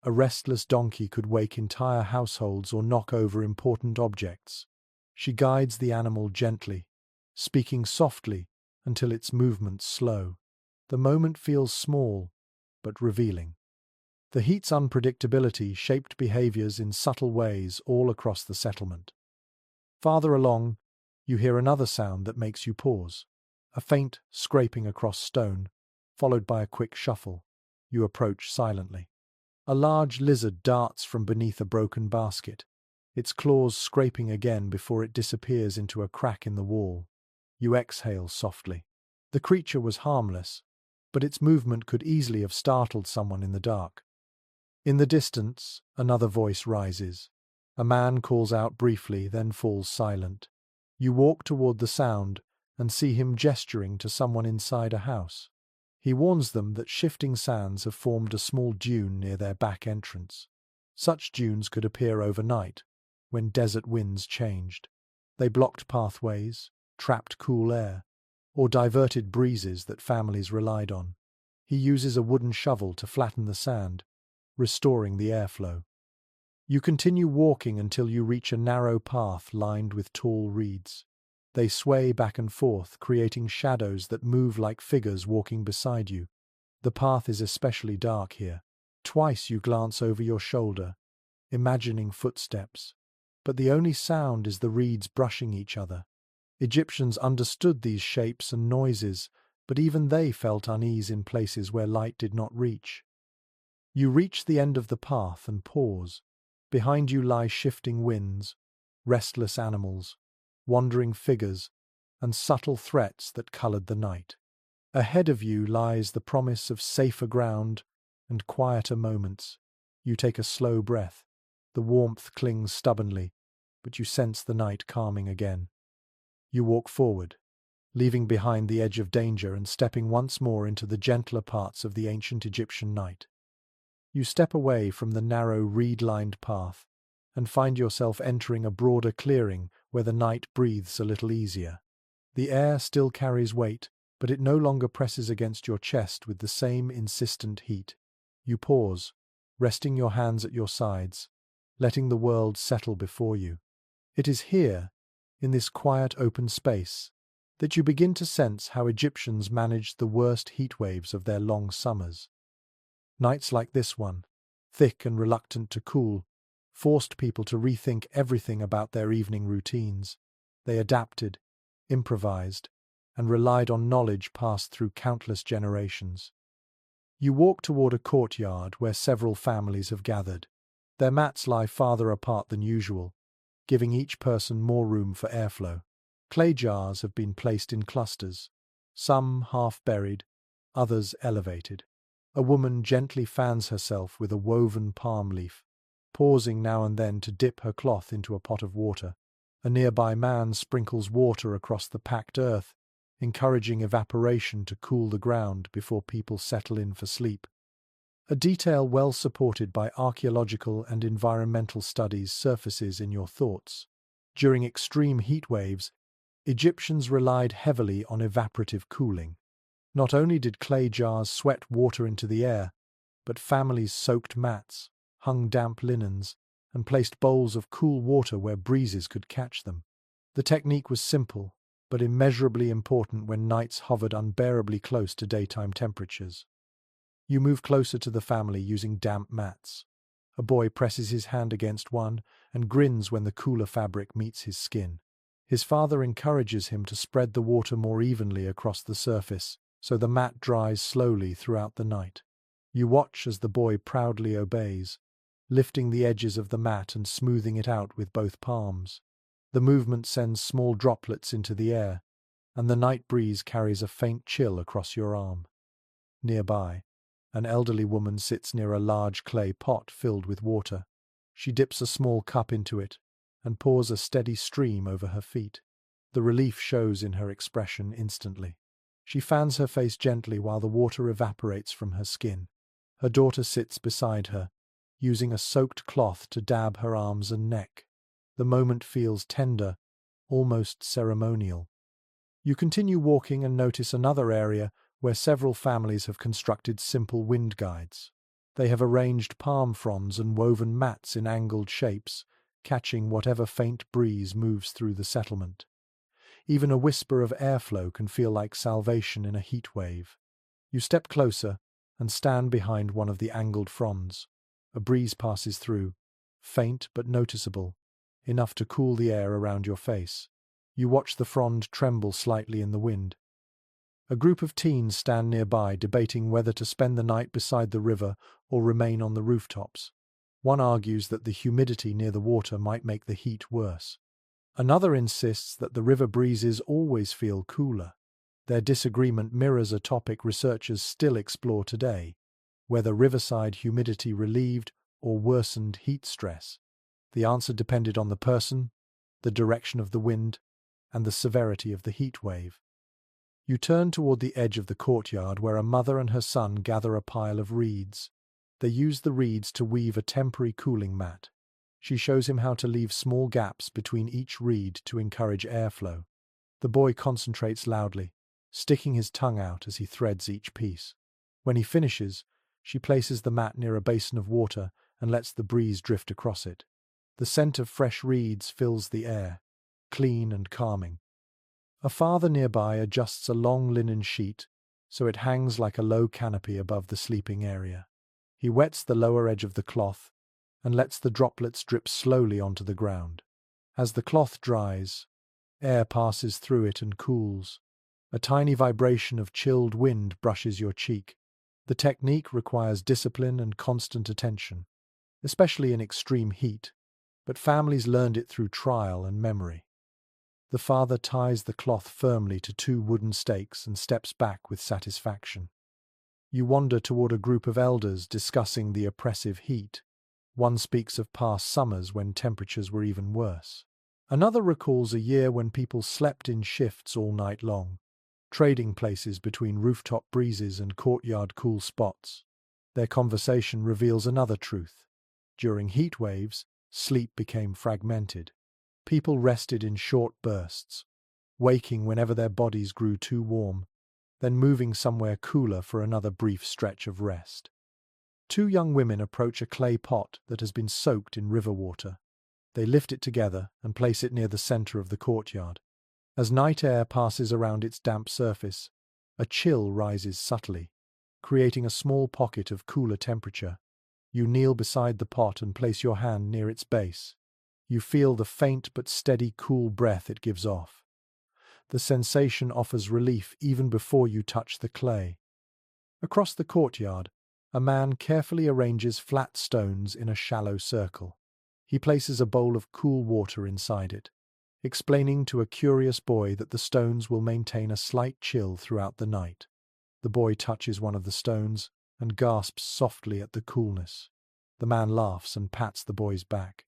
A restless donkey could wake entire households or knock over important objects. She guides the animal gently, speaking softly until its movements slow. The moment feels small, but revealing. The heat's unpredictability shaped behaviors in subtle ways all across the settlement. Farther along, you hear another sound that makes you pause. A faint scraping across stone, followed by a quick shuffle. You approach silently. A large lizard darts from beneath a broken basket, its claws scraping again before it disappears into a crack in the wall. You exhale softly. The creature was harmless, but its movement could easily have startled someone in the dark. In the distance, another voice rises. A man calls out briefly, then falls silent. You walk toward the sound and see him gesturing to someone inside a house. He warns them that shifting sands have formed a small dune near their back entrance. Such dunes could appear overnight, when desert winds changed. They blocked pathways, trapped cool air, or diverted breezes that families relied on. He uses a wooden shovel to flatten the sand, restoring the airflow. You continue walking until you reach a narrow path lined with tall reeds. They sway back and forth, creating shadows that move like figures walking beside you. The path is especially dark here. Twice you glance over your shoulder, imagining footsteps, but the only sound is the reeds brushing each other. Egyptians understood these shapes and noises, but even they felt unease in places where light did not reach. You reach the end of the path and pause. Behind you lie shifting winds, restless animals, wandering figures, and subtle threats that colored the night. Ahead of you lies the promise of safer ground and quieter moments. You take a slow breath. The warmth clings stubbornly, but you sense the night calming again. You walk forward, leaving behind the edge of danger and stepping once more into the gentler parts of the ancient Egyptian night. You step away from the narrow reed-lined path and find yourself entering a broader clearing where the night breathes a little easier. The air still carries weight, but it no longer presses against your chest with the same insistent heat. You pause, resting your hands at your sides, letting the world settle before you. It is here, in this quiet open space, that you begin to sense how Egyptians managed the worst heat waves of their long summers. Nights like this one, thick and reluctant to cool, forced people to rethink everything about their evening routines. They adapted, improvised, and relied on knowledge passed through countless generations. You walk toward a courtyard where several families have gathered. Their mats lie farther apart than usual, giving each person more room for airflow. Clay jars have been placed in clusters, some half buried, others elevated. A woman gently fans herself with a woven palm leaf, pausing now and then to dip her cloth into a pot of water. A nearby man sprinkles water across the packed earth, encouraging evaporation to cool the ground before people settle in for sleep. A detail well supported by archaeological and environmental studies surfaces in your thoughts. During extreme heat waves, Egyptians relied heavily on evaporative cooling. Not only did clay jars sweat water into the air, but families soaked mats, hung damp linens, and placed bowls of cool water where breezes could catch them. The technique was simple, but immeasurably important when nights hovered unbearably close to daytime temperatures. You move closer to the family using damp mats. A boy presses his hand against one and grins when the cooler fabric meets his skin. His father encourages him to spread the water more evenly across the surface, so the mat dries slowly throughout the night. You watch as the boy proudly obeys, lifting the edges of the mat and smoothing it out with both palms. The movement sends small droplets into the air, and the night breeze carries a faint chill across your arm. Nearby, an elderly woman sits near a large clay pot filled with water. She dips a small cup into it and pours a steady stream over her feet. The relief shows in her expression instantly. She fans her face gently while the water evaporates from her skin. Her daughter sits beside her, using a soaked cloth to dab her arms and neck. The moment feels tender, almost ceremonial. You continue walking and notice another area where several families have constructed simple wind guides. They have arranged palm fronds and woven mats in angled shapes, catching whatever faint breeze moves through the settlement. Even a whisper of airflow can feel like salvation in a heat wave. You step closer and stand behind one of the angled fronds. A breeze passes through, faint but noticeable, enough to cool the air around your face. You watch the frond tremble slightly in the wind. A group of teens stand nearby debating whether to spend the night beside the river or remain on the rooftops. One argues that the humidity near the water might make the heat worse. Another insists that the river breezes always feel cooler. Their disagreement mirrors a topic researchers still explore today, whether riverside humidity relieved or worsened heat stress. The answer depended on the person, the direction of the wind, and the severity of the heat wave. You turn toward the edge of the courtyard where a mother and her son gather a pile of reeds. They use the reeds to weave a temporary cooling mat. She shows him how to leave small gaps between each reed to encourage airflow. The boy concentrates loudly, sticking his tongue out as he threads each piece. When he finishes, she places the mat near a basin of water and lets the breeze drift across it. The scent of fresh reeds fills the air, clean and calming. A father nearby adjusts a long linen sheet so it hangs like a low canopy above the sleeping area. He wets the lower edge of the cloth and lets the droplets drip slowly onto the ground. As the cloth dries, air passes through it and cools. A tiny vibration of chilled wind brushes your cheek. The technique requires discipline and constant attention, especially in extreme heat, but families learned it through trial and memory. The father ties the cloth firmly to two wooden stakes and steps back with satisfaction. You wander toward a group of elders discussing the oppressive heat. One speaks of past summers when temperatures were even worse. Another recalls a year when people slept in shifts all night long, trading places between rooftop breezes and courtyard cool spots. Their conversation reveals another truth. During heat waves, Sleep became fragmented. People rested in short bursts, waking whenever their bodies grew too warm, then moving somewhere cooler for another brief stretch of rest. Two young women approach a clay pot that has been soaked in river water. They lift it together and place it near the center of the courtyard. As night air passes around its damp surface, a chill rises subtly, creating a small pocket of cooler temperature. You kneel beside the pot and place your hand near its base. You feel the faint but steady cool breath it gives off. The sensation offers relief even before you touch the clay. Across the courtyard, a man carefully arranges flat stones in a shallow circle. He places a bowl of cool water inside it, explaining to a curious boy that the stones will maintain a slight chill throughout the night. The boy touches one of the stones and gasps softly at the coolness. The man laughs and pats the boy's back.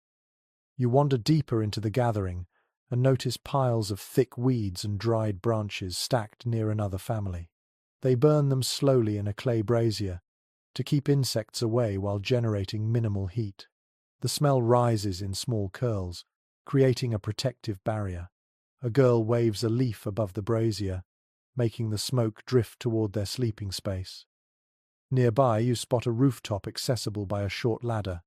You wander deeper into the gathering and notice piles of thick weeds and dried branches stacked near another family. They burn them slowly in a clay brazier to keep insects away while generating minimal heat. The smell rises in small curls, creating a protective barrier. A girl waves a leaf above the brazier, making the smoke drift toward their sleeping space. Nearby, you spot a rooftop accessible by a short ladder.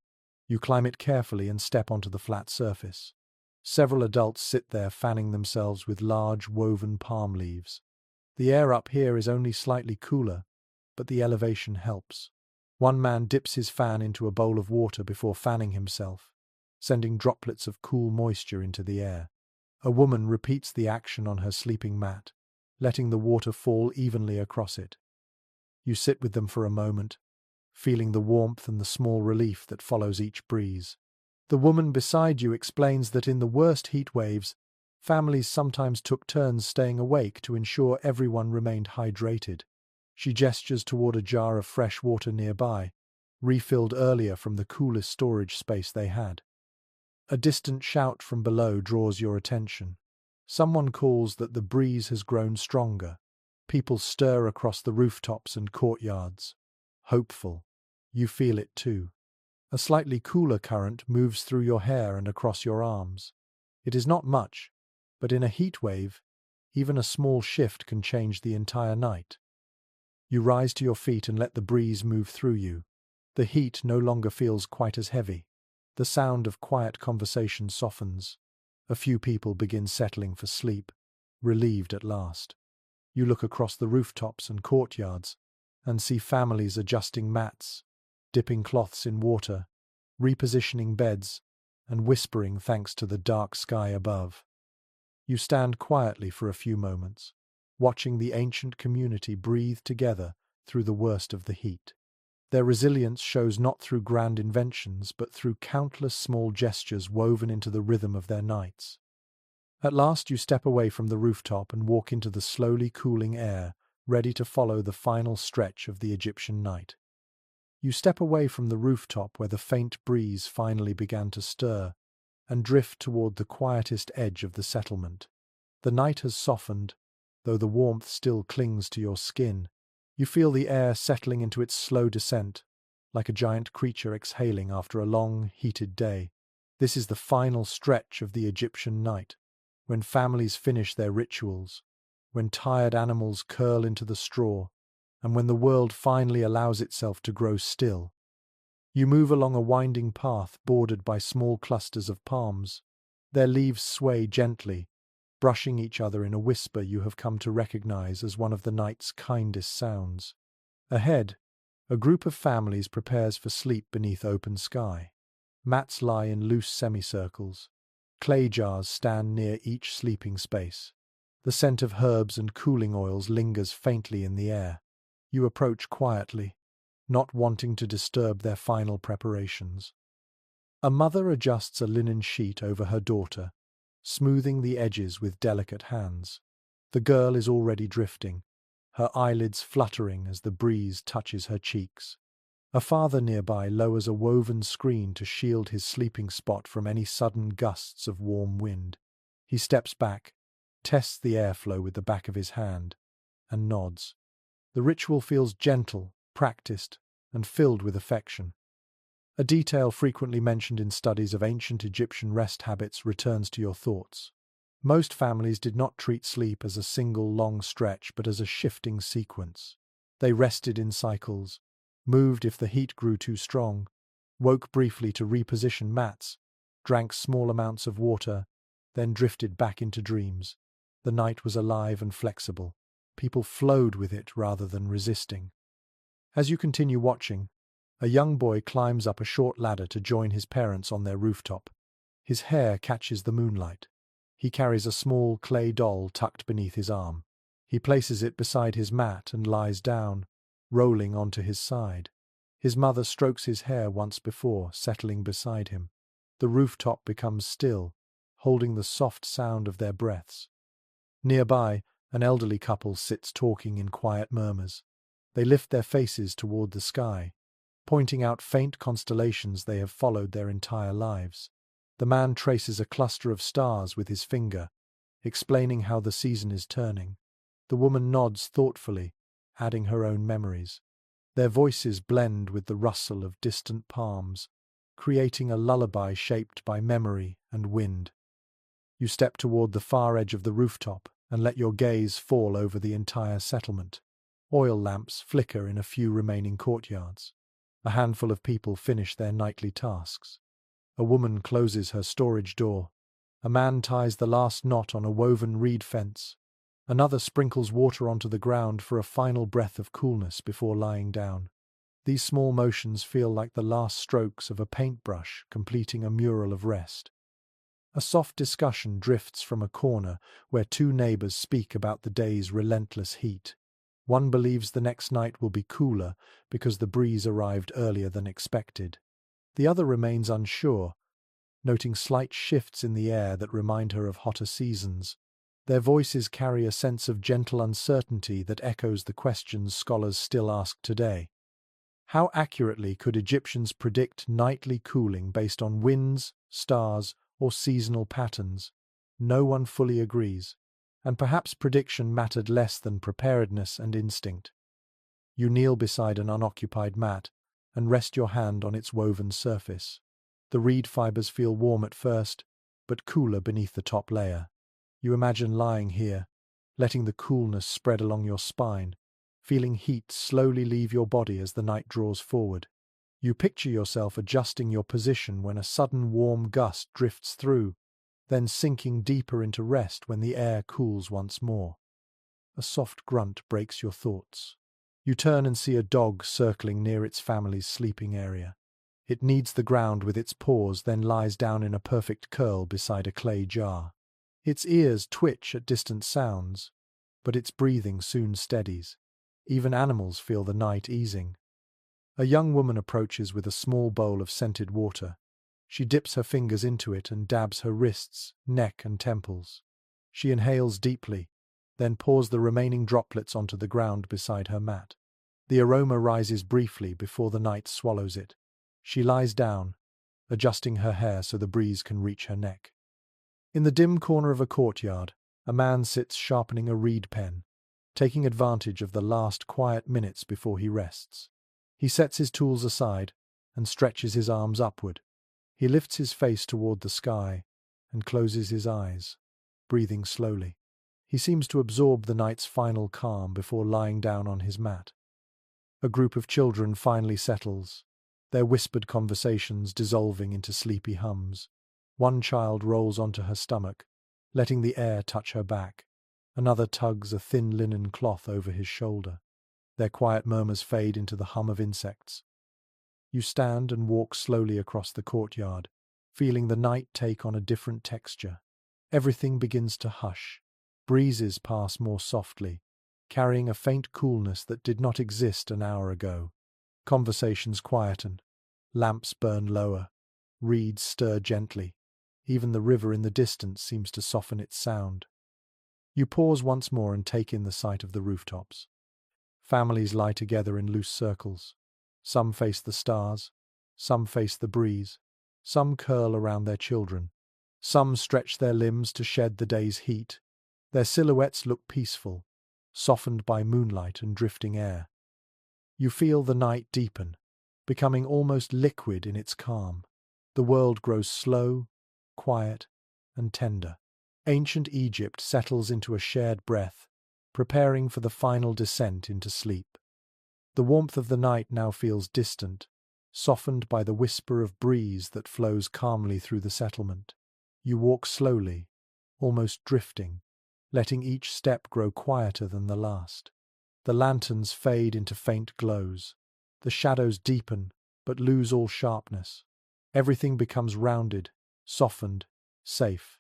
You climb it carefully and step onto the flat surface. Several adults sit there fanning themselves with large woven palm leaves. The air up here is only slightly cooler, but the elevation helps. One man dips his fan into a bowl of water before fanning himself, sending droplets of cool moisture into the air. A woman repeats the action on her sleeping mat, letting the water fall evenly across it. You sit with them for a moment, feeling the warmth and the small relief that follows each breeze. The woman beside you explains that in the worst heat waves, families sometimes took turns staying awake to ensure everyone remained hydrated. She gestures toward a jar of fresh water nearby, refilled earlier from the coolest storage space they had. A distant shout from below draws your attention. Someone calls that the breeze has grown stronger. People stir across the rooftops and courtyards. Hopeful. You feel it too. A slightly cooler current moves through your hair and across your arms. It is not much, but in a heat wave, even a small shift can change the entire night. You rise to your feet and let the breeze move through you. The heat no longer feels quite as heavy. The sound of quiet conversation softens. A few people begin settling for sleep, relieved at last. You look across the rooftops and courtyards and see families adjusting mats, dipping cloths in water, repositioning beds, and whispering thanks to the dark sky above. You stand quietly for a few moments, watching the ancient community breathe together through the worst of the heat. Their resilience shows not through grand inventions, but through countless small gestures woven into the rhythm of their nights. At last you step away from the rooftop and walk into the slowly cooling air, ready to follow the final stretch of the Egyptian night. You step away from the rooftop where the faint breeze finally began to stir, and drift toward the quietest edge of the settlement. The night has softened, though the warmth still clings to your skin. You feel the air settling into its slow descent, like a giant creature exhaling after a long, heated day. This is the final stretch of the Egyptian night, when families finish their rituals, when tired animals curl into the straw, and when the world finally allows itself to grow still. You move along a winding path bordered by small clusters of palms. Their leaves sway gently, brushing each other in a whisper you have come to recognize as one of the night's kindest sounds. Ahead, a group of families prepares for sleep beneath open sky. Mats lie in loose semicircles. Clay jars stand near each sleeping space. The scent of herbs and cooling oils lingers faintly in the air. You approach quietly, not wanting to disturb their final preparations. A mother adjusts a linen sheet over her daughter, smoothing the edges with delicate hands. The girl is already drifting, her eyelids fluttering as the breeze touches her cheeks. A father nearby lowers a woven screen to shield his sleeping spot from any sudden gusts of warm wind. He steps back, tests the airflow with the back of his hand, and nods. The ritual feels gentle, practiced, and filled with affection. A detail frequently mentioned in studies of ancient Egyptian rest habits returns to your thoughts. Most families did not treat sleep as a single long stretch but as a shifting sequence. They rested in cycles, moved if the heat grew too strong, woke briefly to reposition mats, drank small amounts of water, then drifted back into dreams. The night was alive and flexible. People flowed with it rather than resisting. As you continue watching, a young boy climbs up a short ladder to join his parents on their rooftop. His hair catches the moonlight. He carries a small clay doll tucked beneath his arm. He places it beside his mat and lies down, rolling onto his side. His mother strokes his hair once before, settling beside him. The rooftop becomes still, holding the soft sound of their breaths. Nearby, an elderly couple sits talking in quiet murmurs. They lift their faces toward the sky, pointing out faint constellations they have followed their entire lives. The man traces a cluster of stars with his finger, explaining how the season is turning. The woman nods thoughtfully, adding her own memories. Their voices blend with the rustle of distant palms, creating a lullaby shaped by memory and wind. You step toward the far edge of the rooftop and let your gaze fall over the entire settlement. Oil lamps flicker in a few remaining courtyards. A handful of people finish their nightly tasks. A woman closes her storage door. A man ties the last knot on a woven reed fence. Another sprinkles water onto the ground for a final breath of coolness before lying down. These small motions feel like the last strokes of a paintbrush completing a mural of rest. A soft discussion drifts from a corner where two neighbors speak about the day's relentless heat. One believes the next night will be cooler because the breeze arrived earlier than expected. The other remains unsure, noting slight shifts in the air that remind her of hotter seasons. Their voices carry a sense of gentle uncertainty that echoes the questions scholars still ask today. How accurately could Egyptians predict nightly cooling based on winds, stars, or seasonal patterns? No one fully agrees, and perhaps prediction mattered less than preparedness and instinct. You kneel beside an unoccupied mat and rest your hand on its woven surface. The reed fibers feel warm at first, but cooler beneath the top layer. You imagine lying here, letting the coolness spread along your spine, feeling heat slowly leave your body as the night draws forward. You picture yourself adjusting your position when a sudden warm gust drifts through, then sinking deeper into rest when the air cools once more. A soft grunt breaks your thoughts. You turn and see a dog circling near its family's sleeping area. It kneads the ground with its paws, then lies down in a perfect curl beside a clay jar. Its ears twitch at distant sounds, but its breathing soon steadies. Even animals feel the night easing. A young woman approaches with a small bowl of scented water. She dips her fingers into it and dabs her wrists, neck, and temples. She inhales deeply, then pours the remaining droplets onto the ground beside her mat. The aroma rises briefly before the night swallows it. She lies down, adjusting her hair so the breeze can reach her neck. In the dim corner of a courtyard, a man sits sharpening a reed pen, taking advantage of the last quiet minutes before he rests. He sets his tools aside and stretches his arms upward. He lifts his face toward the sky and closes his eyes, breathing slowly. He seems to absorb the night's final calm before lying down on his mat. A group of children finally settles, their whispered conversations dissolving into sleepy hums. One child rolls onto her stomach, letting the air touch her back. Another tugs a thin linen cloth over his shoulder. Their quiet murmurs fade into the hum of insects. You stand and walk slowly across the courtyard, feeling the night take on a different texture. Everything begins to hush. Breezes pass more softly, carrying a faint coolness that did not exist an hour ago. Conversations quieten. Lamps burn lower. Reeds stir gently. Even the river in the distance seems to soften its sound. You pause once more and take in the sight of the rooftops. Families lie together in loose circles. Some face the stars, some face the breeze, some curl around their children. Some stretch their limbs to shed the day's heat. Their silhouettes look peaceful, softened by moonlight and drifting air. You feel the night deepen, becoming almost liquid in its calm. The world grows slow, quiet, and tender. Ancient Egypt settles into a shared breath, preparing for the final descent into sleep. The warmth of the night now feels distant, softened by the whisper of breeze that flows calmly through the settlement. You walk slowly, almost drifting, letting each step grow quieter than the last. The lanterns fade into faint glows. The shadows deepen, but lose all sharpness. Everything becomes rounded, softened, safe.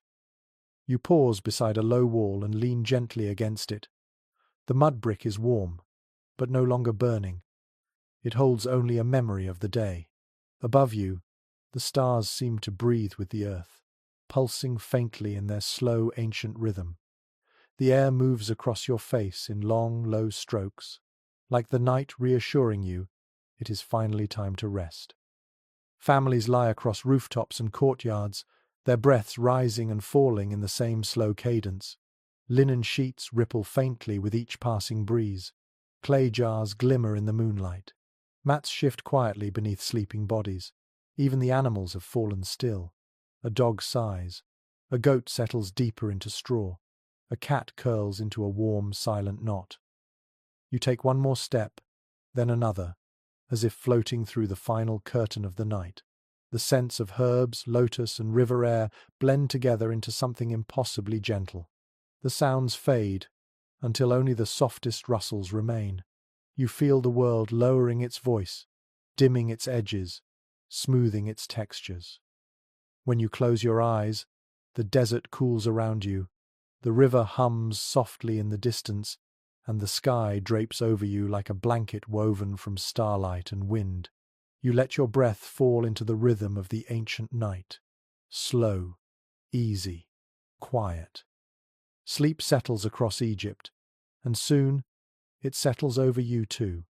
You pause beside a low wall and lean gently against it. The mud brick is warm, but no longer burning. It holds only a memory of the day. Above you, the stars seem to breathe with the earth, pulsing faintly in their slow, ancient rhythm. The air moves across your face in long, low strokes, like the night reassuring you it is finally time to rest. Families lie across rooftops and courtyards, their breaths rising and falling in the same slow cadence. Linen sheets ripple faintly with each passing breeze. Clay jars glimmer in the moonlight. Mats shift quietly beneath sleeping bodies. Even the animals have fallen still. A dog sighs. A goat settles deeper into straw. A cat curls into a warm, silent knot. You take one more step, then another, as if floating through the final curtain of the night. The scents of herbs, lotus, and river air blend together into something impossibly gentle. The sounds fade, until only the softest rustles remain. You feel the world lowering its voice, dimming its edges, smoothing its textures. When you close your eyes, the desert cools around you, the river hums softly in the distance, and the sky drapes over you like a blanket woven from starlight and wind. You let your breath fall into the rhythm of the ancient night. Slow, easy, quiet. Sleep settles across Egypt, and soon it settles over you too.